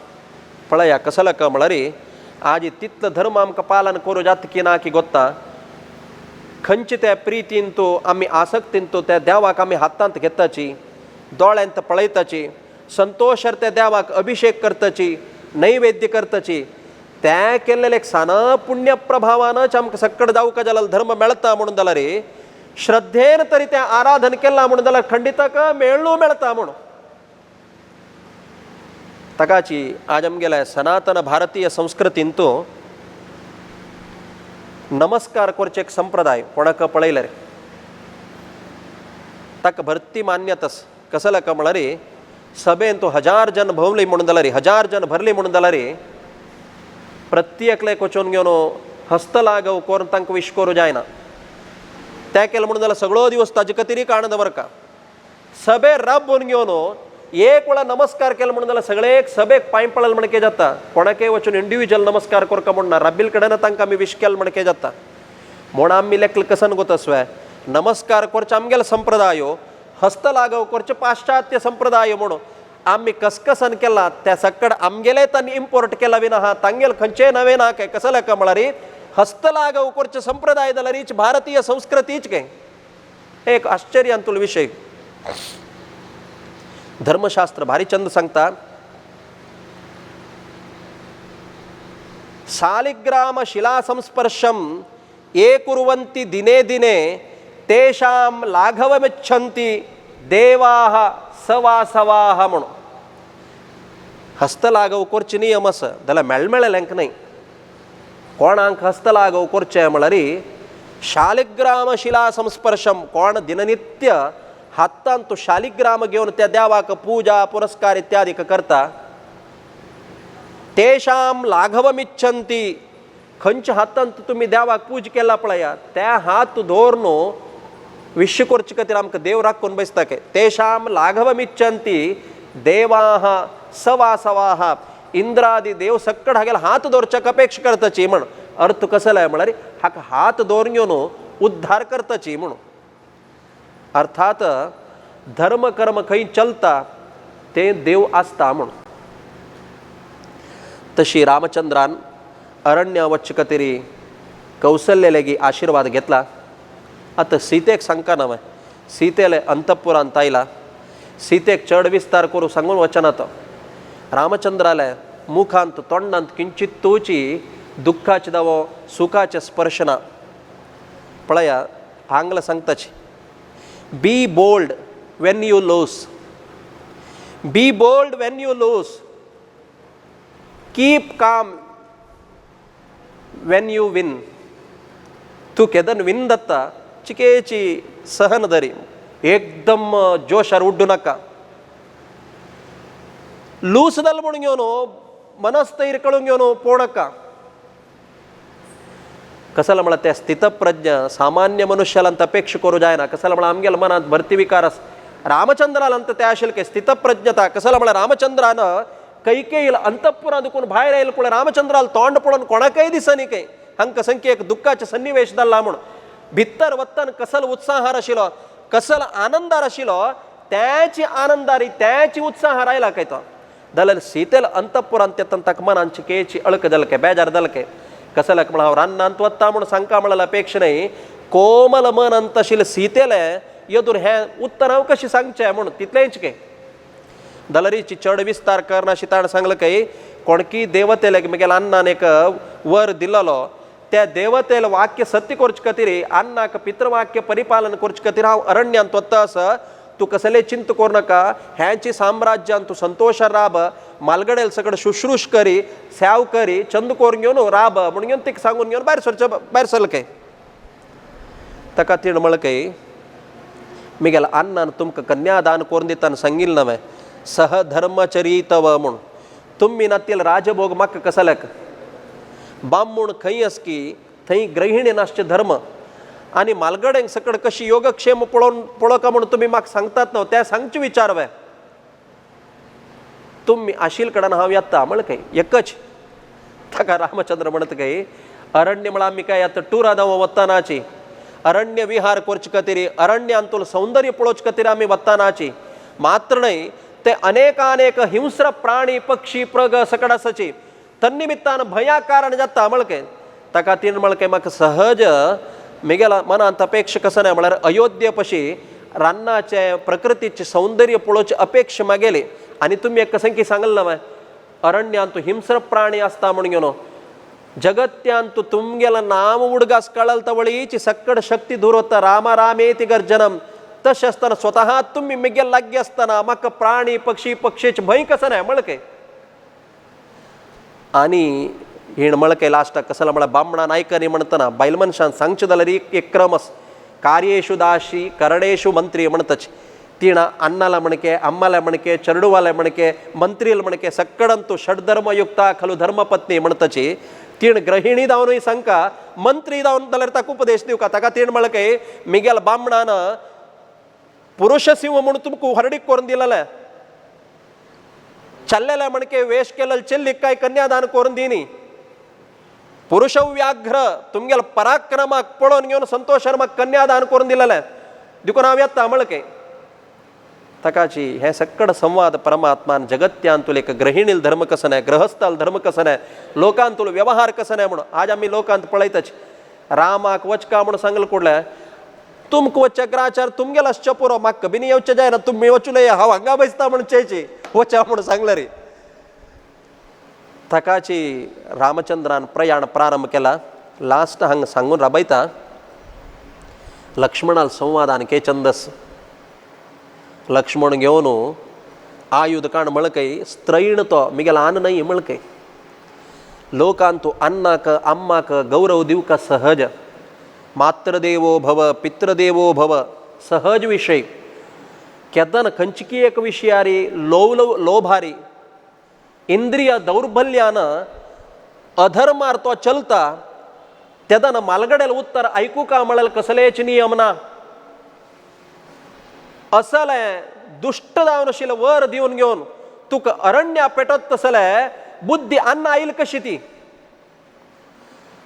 पळया कसं क म्हळ्यार आज तितलं धर्म आमकां पालन करूं जाता की ना की गोत्ता. खंयचे त्या प्रितीन तो आमी आसक्तीन तो त्या देवाक आमी हातांत घेताची, दोळ्यांत पळयताची, संतोषार त्या देवाक अभिषेक करताची, नैवेद्य करताची. त्या केल्लेले सान पुण्य प्रभावानच आमकां सक्कड जावंक जाल्यार धर्म मेळटा म्हणून जाल्यार श्रद्धेन तरी तें आराधन केलां म्हणून जाल्यार खंडिताक मेळणू मेळटा म्हणून. तकाची आज आमगेल्या सनातन भारतीय संस्कृतीन तो नमस्कार करचे एक संप्रदाय कोणाक पळयले रे ताका भरती मान्यतास. कसं क म्हळ्यार सभेन तो 1000 जन भोवली म्हणून जाल्यार 1000 जन भरली म्हणून जाल्यार प्रत्येकले वचून घेवन हस्त लागव करून तांकां विश करूं जायना. तें केलें म्हणून जाल्यार सगळो दिवस ताजे खातीर आनंद बरं का. सभे राबून घेवन एक वेळा नमस्कार केलो म्हणून जाल्यार सगळे सभेक पांय पडले म्हणके जाता. कोणाकय वचून इंडिव्हिज्युअल नमस्कार करका म्हणना राबील कडेन तांकां आमी विश केलें म्हणके जाता. म्हूण आमी लेखल कसन गोतस्वे नमस्कार करचे आमगेलो संप्रदाय, हस्त लागव करचे पाश्चात्य संप्रदाय म्हणून आमी कसकसन केला त्या सक्कड आमगेले तांणी इम्पोर्ट केला विना हा तांगेल खंयचे नवे ना काय. कसं क म्हळ्यार हस्त लागव करचे संप्रदाय जाल्यार हीच भारतीय संस्कृतीच काय. एक आश्चर्यांतूल विषय. धर्मशास्त्र भारी चंद सांगता शालिग्राम शिला संस्पर्शम ये कुर्वन्ति दिने दिने तेषां लाघवमिच्छन्ति देवाः सवासवाः म्हणून. हस्त लागव करचे नियम आसा जाल्यार मेळमेळेल्यांक न्हय. कोणाक हस्त लागव करचे म्हळ्यार शालिग्राम शिला संस्पर्शम. कोण दिननित्य हातान तो शालिग्राम घेवन त्या देवाक पूजा पुरस्कार इत्यादी करता तेषां लाघवमिच्छन्ति. खंयच्या हातान तुमी देवाक पूज केला पळया त्या हात दवरून विश्व करचे खातीर आमकां देव राखून बसता काय. तेषां लाघवमिच्छन्ति देवाः सवासवाः. इंद्रादी देव सक्कड हागेला हात दवरच्याक अपेक्षा करताची म्हण. अर्थ कसो लाय म्हळ्यार हाका हात दवरून घेवन उद्धार करताची म्हणून. अर्थात धर्म कर्म खंय चलता ते देव आसता म्हणून. तशी रामचंद्रान अरण्य वच्चे खातीर कौसल्य लेगी आशीर्वाद घेतला. आतां सीतेक सांगता नवे सीतेले अंतपुरांत आयला. सीतेक चड विस्तार करूं सांगून वचना तो. रामचंद्राले मुखांत तोंडांत किंचित तोची दुःखाचे दावो सुखाचे स्पर्श ना. पळया हांगला सांगताची be bold when you lose. Be bold when you lose. Keep calm when you win. तू केदन विन जाता चिकेची सहन धरी एकदम जोशार उड्डू नाका. लूस जाल म्हणून घेवन मनस्थैर्य कळून घेवन पळोवं नाका. कसाला म्हळ्यार त्या स्थितप्रज्ञ सामान्य मनुष्यालांत अपेक्षा करूं जायना. कसाला म्हळ्यार आमगेल्या मनांत भरती विकार आसा. रामचंद्रालांत ते आशिल्ले स्थितप्रज्ञता. कसाला म्हळ्यार रामचंद्रान कैकेयीला अंतपुरांत दुखून भायर आयले कुळे रामचंद्राला तोंड पळोवन कोणाकय दिसनी काय. हांकां संख्येक दुःखाचे सन्निवेश जाल्ला म्हूण भितर वत्तान कसल उत्साहार आशिल्लो कसल आनंदार आशिल्लो त्याची आनंदारी त्याची उत्साहार आयला काय तो. जाल्यार सीतेला अंतपुरांत तेतन ताका मनान चिकेची अळक जालके बेजार जालके. कसं म्हण हांव रान्नांत वता म्हूण सांगता म्हळ्यार अपेक्षा न्हय. कोमल मन अंत आशिल्ले सीतेले येदूर हें उत्तर हांव कशें सांगचें म्हूण तितलेंच काय. दलरीची चढ विस्तार करणं अशी ताण सांगलं काही कोणकी देवतेला मिगेला अन्नान एक वर दिलेलो त्या देवतेला वाक्य सत्य कोर्च कतिरी अन्नाक पितृवाक्य परिपालन कोर्च कतिरी हांव अरण्यांत वता असं तू कसले चिंत करू नका ह्यांची साम्राज्यान तू संतोष राब मालगडेल सगळं शुश्रूष करी सॅव करी चंद कोरून घेऊन राब म्हणून घेऊन ते सांगून घेऊन बाहेर सरल काय तका तीण मळकय मिगेल अन्नान तुमका कन्यादान करून दिताना सांगिल नव्हे सहधर्मचरितव म्हणून तुम्ही नातील राजभोग म्हाका कसल्याक बामूण खंय असकी थंय ग्रहिणी नाश्चे धर्म आणि मालगडेंक सकड कशी योगक्षेम पळोवका म्हणून तुम्ही म्हाका सांगतात न्हू त्या सांगचे विचारवे तुम्ही आशील कडेन हांव येता म्हण काय एकच ताका रामचंद्र म्हणत काय अरण्य म्हळ्यार आमी काय आतां टुरा जावं वतानाची अरण्य विहार करचे खातीर अरण्यांतून सौंदर्य पळोवचे खातीर आमी वतानाची मात्र न्हय ते अनेक हिंस्र प्राणी पक्षी प्रग सकड आसाची तन्निमित्तान भया कारण जाता म्हळके ताका तीन म्हळके म्हाका सहज मिगेला मनांत अपेक्षा कसं नाही म्हळ्यार अयोध्ये पशी रान्नाचे प्रकृतीचे सौंदर्य पळोवचे अपेक्षा मागेली आणि तुम्ही एक कसं की सांगल ना अरण्यांत हिंस्र प्राणी असता म्हणून घेवन जगत्यांत तुमगेला नाम उडगास कळल तवळीची सक्कड शक्ती दूर होता रामा रामेति गर्जनम तशें आसतना स्वतः तुम्ही मिगेल लागी असताना म्हाका प्राणी पक्षी पक्षीचे भंय कसं नाही म्हळके आणि हिण मळके लास्टाक कसला म्हळ्यार बामणान आयकनी म्हणतना बायल मनशान सांगचे जाल्यार एक क्रमस कार्येशु दाशी करणेशु मंत्री म्हणतच तीण अन्नाला म्हणके अम्माला म्हणके चरडूवाला म्हणके मंत्रीला म्हणके सक्कडंतू षड्धर्मयुक्ता खलु धर्मपत्नी म्हणतची तीण गृहिणी जावनूय सांगका मंत्री जावन जाल्यार ताका उपदेश दिवका ताका तीण म्हळके मिगेल बामणान पुरुष सिंह म्हणून तुमकां हरडीक करून दिलेले चल्लेले म्हणके वेश केलेले चेल्लीक काय कन्यादान करून दिनी पुरुष व्याघ्र तुमगेल पराक्रमाक पळोवन घेवन संतोष शर्माक कन्यादान करून दिलेले देखून हांव येता म्हळके ताकाची हे सक्कड संवाद परमात्मान जगत्यांतूल एक गृहिणील धर्म कसं नाही गृहस्थाल धर्म कसं नाही लोकांतूल व्यवहार कसं नाही म्हणून आज आम्ही लोकांत पळयतच रामाक वचका म्हणून सांगल कुडले तुमक वचक्राचार तुमगेलाच चपुरो म्हाका बिनी येवचे जायना तुम्ही वचुले हांव हांगा बसता म्हणून चेयची वचा म्हणून सांगले रे ताकाची रामचंद्रान प्रयाण प्रारंभ केला लास्ट हांग सांगून राबयता लक्ष्मणाल संवादान के छंदस लक्ष्मण घेवन आयुध काण मळकय स्त्रैण तो मिगेला अन्न नाही मळकय लोकांत तूं अन्नाक अम्माक गौरव दिवका सहज मातृदेवो भव पितृदेवो भव सहज विषय केदन खंचकी एक विशयारी लोभारी इंद्रिय दौर्बल्यान अधर्मार तो चलता तेदन मालगडेल उत्तर ऐकू का म्हळेल कसलेच नियम ना असले दुष्ट जावन आशिल्ले वर दिवन घेवन तुका अरण्या पेटत तसले बुद्धी अन्न आईल कशी ती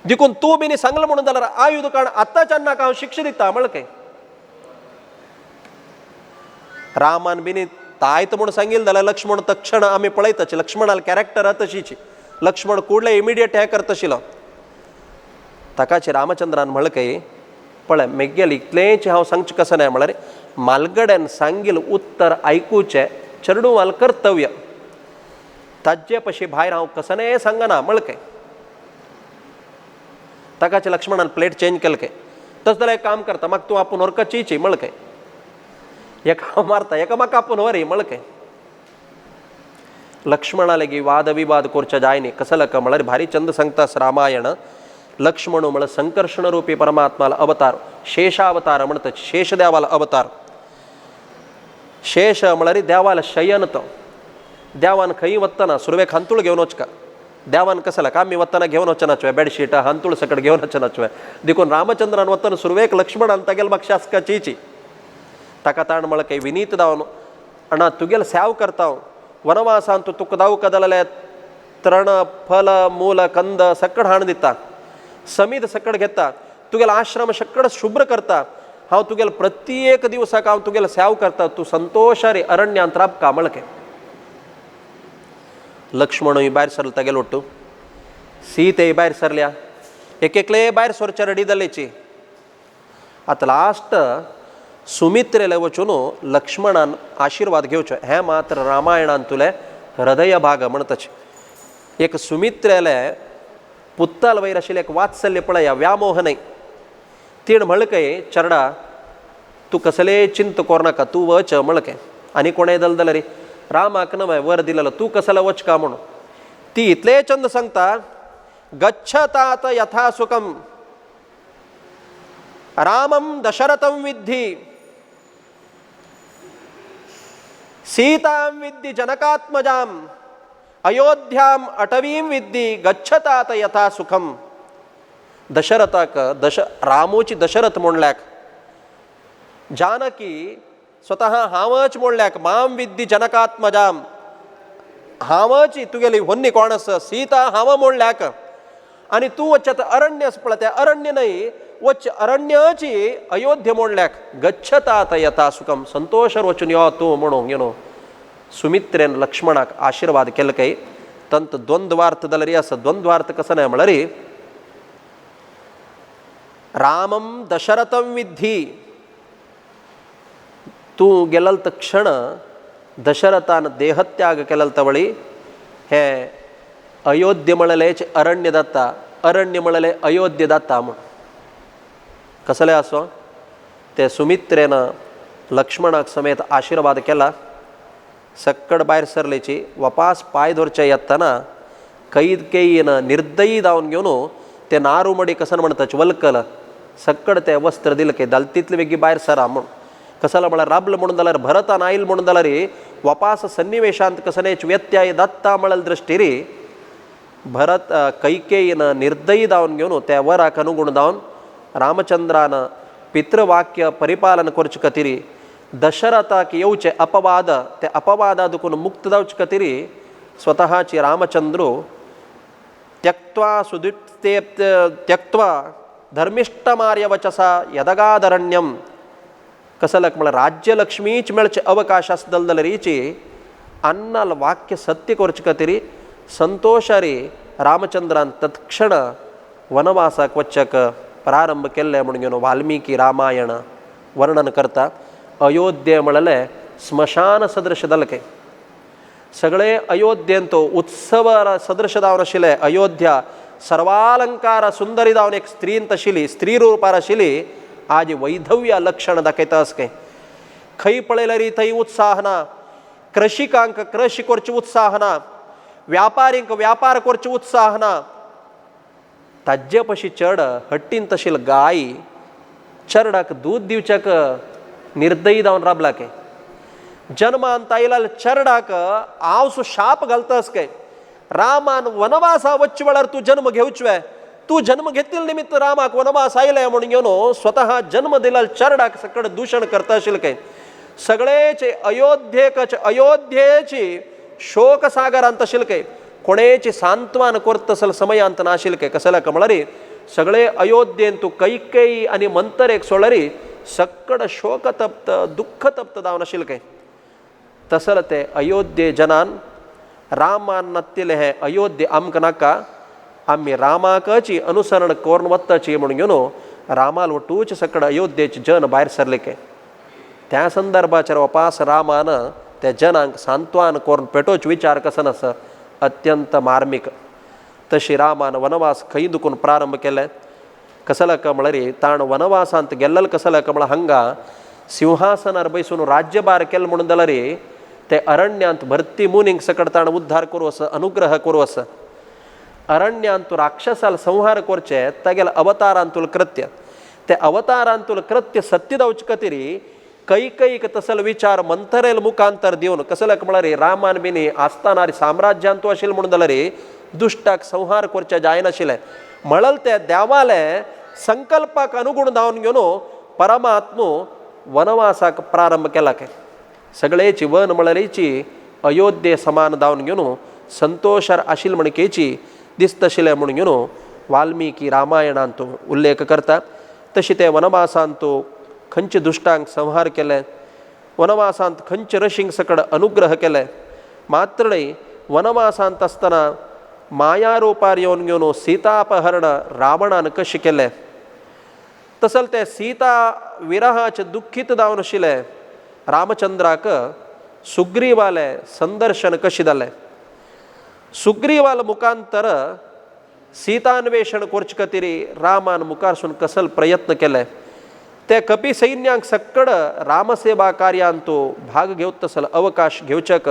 देखून तू बिनी सांगलं म्हणून जाल्यार आयुध काण आतांच्या अन्नाक हांव शिक्षा दिता म्हळके रामान बिनी तायत म्हणून सांगिल जाल्यार लक्ष्मण तक्षण आमी पळयताचे लक्ष्मणाल कॅरेक्टर तशीची लक्ष्मण कुडले इमिडिएट हे करता आशिल्लो ताकाचे रामचंद्रान म्हळके पळय मेगेल इतलेंच हांव सांगचें कसं नाही म्हळ्यार मालगड्यान सांगिल उत्तर ऐकूचे चरडूवाल कर्तव्य ताजे पशी भायर हांव कसलें सांगना म्हळके ताकाचे लक्ष्मणान प्लेट चेंज केलके तस जाल्यार एक काम करता म्हाका तूं आपूण व्हरका चीची म्हळके एक हांव मारता एका म्हाका आपूण व्हरी म्हळके लक्ष्मणा लेगी वाद विवाद करचे जायनी कसं म्हळ्यार भारी चंद सांगतास रामायण लक्ष्मण म्हळ्यार संकर्षण रूपी परमात्माला अवतार शेषावतार म्हणतात शेष देवाला अवतार शेष म्हळ्यार देवाला शयन तो देवान खंय वतना सुरवेक हंतूळ घेवन वचका देवान कसं आमी वतना घेवन वचना नाचवे बेडशीट हंतूळ सकट घेवन वचना नाचवे देखून रामचंद्रान वतना सुरवेक लक्ष्मणान तागेल म्हाका शासका चीची ताका ताण म्हळ्यार काही विनीत जावन अण्णा तुगेल सेव करता वनवासान तूं तुका दावका जाल्यार तृण फल मूल कंद सकट हाण दिता समीद सकट घेता तुगेल आश्रम सकट शुभ्र करता हांव तुगेल प्रत्येक दिवसाक हांव तुगेल सेव करता तूं संतोषारी अरण्यांत राबका म्हळके लक्ष्मणूय भायर सरलो तागेल ओट्टू सीतेय भायर सरल्या एक एकले भायर सरचे रेडी जालेची आतां लास्ट सुमित्रेला वचून लक्ष्मणान आशीर्वाद घेवचो. हें मात्र रामायणान तुले हृदय भाग म्हणतच. एक सुमित्रेले पुत्ताल वयर आशिल्लें एक वात्सल्य पळया, व्यामोह न्हय. तीण म्हणलकय चरडा तूं कसले चिंत कोरनाका, तूं वच म्हणलकें. आनी कोणें जालें जाल्यार रामाक न्हय वर दिलेलो, तूं कसले वचका म्हणून. ती इतले चंद सांगता, गच्छतात यथा सुखम रामम दशरथम विद्धी सीतां विद्धी जनकात्मजाम अयोध्याम अटवीं विद्धी गच्छतात यथा सुखम. दशरथाक रामोची दशरथ म्हणल्याक, जानकी स्वतः हांवच म्हणल्याक माम विद्धी जनकात्मजाम, हांवची तुगेली होन्नी कोण आसा, सीता हांव म्हणल्याक. आनी तूं वचत अरण्य आसा पळय, तें अरण्य न्हय, वच अरण्याची अयोध्या म्हणल्याक. गच्छतात यथा सुखम, संतोषार वचून यो तूं म्हणून सुमित्रेन लक्ष्मणाक आशीर्वाद केलो. काय तंत द्वंद्वार्थ जाल्यार आसा. द्वंद्वार्थ कसो न्हय म्हळ्यार रामम दशरथम विद्धी, तूं गेल क्षण दशरथान देहत्याग केलेलो तवळी हे अयोध्य म्हणलेच अरण्य जाता, अरण्य म्हणले अयोध्य जाता म्हण. कसले आसो ते सुमित्रेन लक्ष्मणाक समेत आशीर्वाद केला. सक्कड भायर सरलेची वपास पांय धरचे येतना कैद केयीन निर्दयी जावन घेवन ते नारुमडी कसन म्हणटाच वल्कल सक्कड ते वस्त्र दिलं की दलतीतले वेगी भायर सरा म्हण. कसला म्हळ्यार राबल म्हणून जाल्यार भरतान आयल म्हणून जाल्यार वपास सन्निवेशांत कसनेच व्यत्यय दत्ता म्हळ्यार दृश्टीरी भरत कैकेयीन निर्दयी जावन घेवन त्या वराक अनुगुण जावन रामचंद्रान पितृवाक्य परिपालन करचे खातीर दशरथाक येवचे अपवाद, ते अपवादा दुखून मुक्त जावचे खातीर स्वतःची रामचंद्र त्यक्त्वा सुदिते त्यक्त्वा धर्मिष्ठमार्य वचसा यदगादरण्यम. कसलक म्हळ्यार राज्यलक्ष्मीच मेळचे अवकाश आसतलो जाल्यार हिची अन्नाल वाक्य सत्य करचे खातीर संतोषारी रामचंद्रान तत्क्षण वनवासाक वचक प्रारंभ केल्ले म्हणून घेवन वाल्मिकी रामायण वर्णन करता. अयोध्ये म्हणले स्मशान सदृश जालके. सगळे अयोध्येन तो उत्सव सदृश जावन आशिल्ले. अयोध्या सर्वालंकार सुंदरी जावन एक स्त्रींत आशिल्ली, स्त्री रुपार आशिल्ली, आज वैधव्य लक्षण दाखयता आसके. खंय पळयल्यार थंय उत्साह ना, कृषिकांक कृषी करचे उत्साह ना, व्यापारींक व्यापार करचे उत्साह ना. ताजे पशी चड हट्टीन तशील गाय चरडाक दूध दिवच्याक निर्दयी जावन राबला के. जन्मांत आयला चरडाक आवसो शाप घालतास काय. रामान वनवासा वच्चे वेळार तूं जन्म घेवचवे, तूं जन्म घेतिल्ले निमित्त रामाक वनवास आयले म्हणून घेवन स्वतः जन्म दिला चरडाक सकड दूषण करता आशिल्ले काय. सगळेचे अयोध्येची शोक सागरांत आशिल्ले काय. कोणेची सांत्वान करत असल समयांत नाशिल्ले काय. कसला म्हळ्यार सगळे अयोध्येन तूं कैकेयी आनी मंतरेक सोडल्यारी सक्कड शोक तप्त दुःख तप्त जावन आशिल्ले काय. तसल ते अयोध्ये जनान रामान नत्तिले हे अयोध्ये आमकां नाका, आमी रामाकची अनुसरण करून वताची म्हणून घेवन रामाल वटूच सकड अयोध्येचे जन भायर सरले काय. त्या संदर्भाचेर वपास रामान त्या जनांक सांत्वान करून पेटोवच विचार कसन आसा अत्यंत मार्मीक. तशी रामान वनवास खंय दुखून प्रारंभ केले. कसलक म्हळ्यार ताण वनवासांत गेल्लो कसलक म्हळ्यार हांगा सिंहासनार बैसून राज्यभार केलो म्हणून जाल्यार ते अरण्यांत भरती मुनींक सकड ताण उद्धार करूं आसा, अनुग्रह करूं आसा. अरण्यांत तूं राक्षसाल संहार करचे तागेले अवतारांतूल कृत्य, ते अवतारांतूल कृत्य सत्य जावचे खातीर कैकेयीक तसल विचार मंथरेल मुखांतर दिवन कसलक म्हळ्यार रामान बिनी आस्थानारी साम्राज्यांत तूं आशिल्लें म्हणून जाल्यार दुश्टाक संहार करचे जायनाशिल्लें. म्हळ्यार ते देवाले संकल्पाक अनुगुण जावन घेवन परमात्मो वनवासाक प्रारंभ केला काय. सगळेची वन म्हळ्यारीची अयोध्ये समान जावन घेवन संतोशार आशिल्ले म्हणकेची दिसत आशिल्लें म्हणून घेवन वाल्मिकी रामायणांत तो उल्लेख करता. तशी ते वनवासांत तो खंयचे दुश्टांक संहार केले, वनवासांत खंयचे रशींक सकड अनुग्रह केले. मात्र न्हय, वनवासांत आसतना माया रूपार येवन घेवन सीतापहरण रावणान कशें केलें. तसल ते सीता विरहाचे दुःखित जावन आशिल्ले रामचंद्राक सुग्रीवाले संदर्शन कशें जालें. सुग्रीवाल मुखांतर सीतान्वेषण करचे खातीर रामान मुखारसून कसल प्रयत्न केले. ते कपी सैन्यांक सक्कड रामसेवा कार्यान तो भाग घेवत तसल अवकाश घेवचेक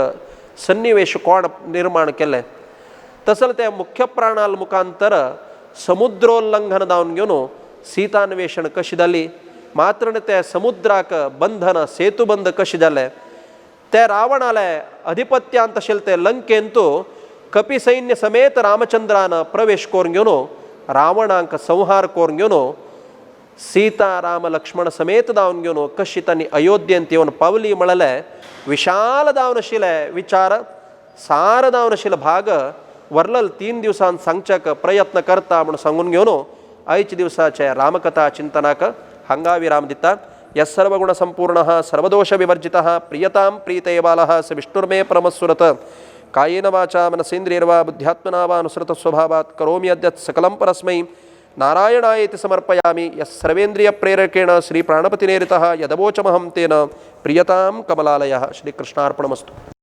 सन्निवेश कोण निर्माण केले. तसल ते मुख्य प्राणाल मुखांतर समुद्रोल्लंघन जावन घेवन सीतान्वेषण कशी जाली. मात्र ते समुद्राक बंधन सेतुबंध कशें जाले. ते रावणाले अधिपत्यांत आशिल्ले ते लंकेंत कपी सैन्य समेत रामचंद्रान प्रवेश करून घेवन रावणांक संहार करून घेवन सीता राम लक्ष्मण समेत जावन घेवन कशी तांणी अयोध्येंत येवन पावली म्हळ्याले विशाल जावन आशिल्ले विचार सार जावन आशिल्लो भाग वर्लल 3 दिवसांत सांगच्याक प्रयत्न करता म्हूण सांगून घेवन आयच्या दिवसाचे रामकथा चिंतनाक हांगा विराम दिता. यः सर्वगुणसंपूर्णः सर्वदोष विवर्जितः प्रियतां प्रीते बालः स विष्णुर्मे परमस्वरत. कायेन वाचा मनसेन्द्रियर्वा बुद्ध्यात्मना वा अनुसृत स्वभावात् करोमि यद्यत् सकलं परस्मै नारायणायेति समर्पयामि. यः सर्वेन्द्रियप्रेरकेण श्रीप्राणपतिनेरितः यदवोचमहं तेन प्रियतां कमलालयः. श्रीकृष्णार्पणमस्तु.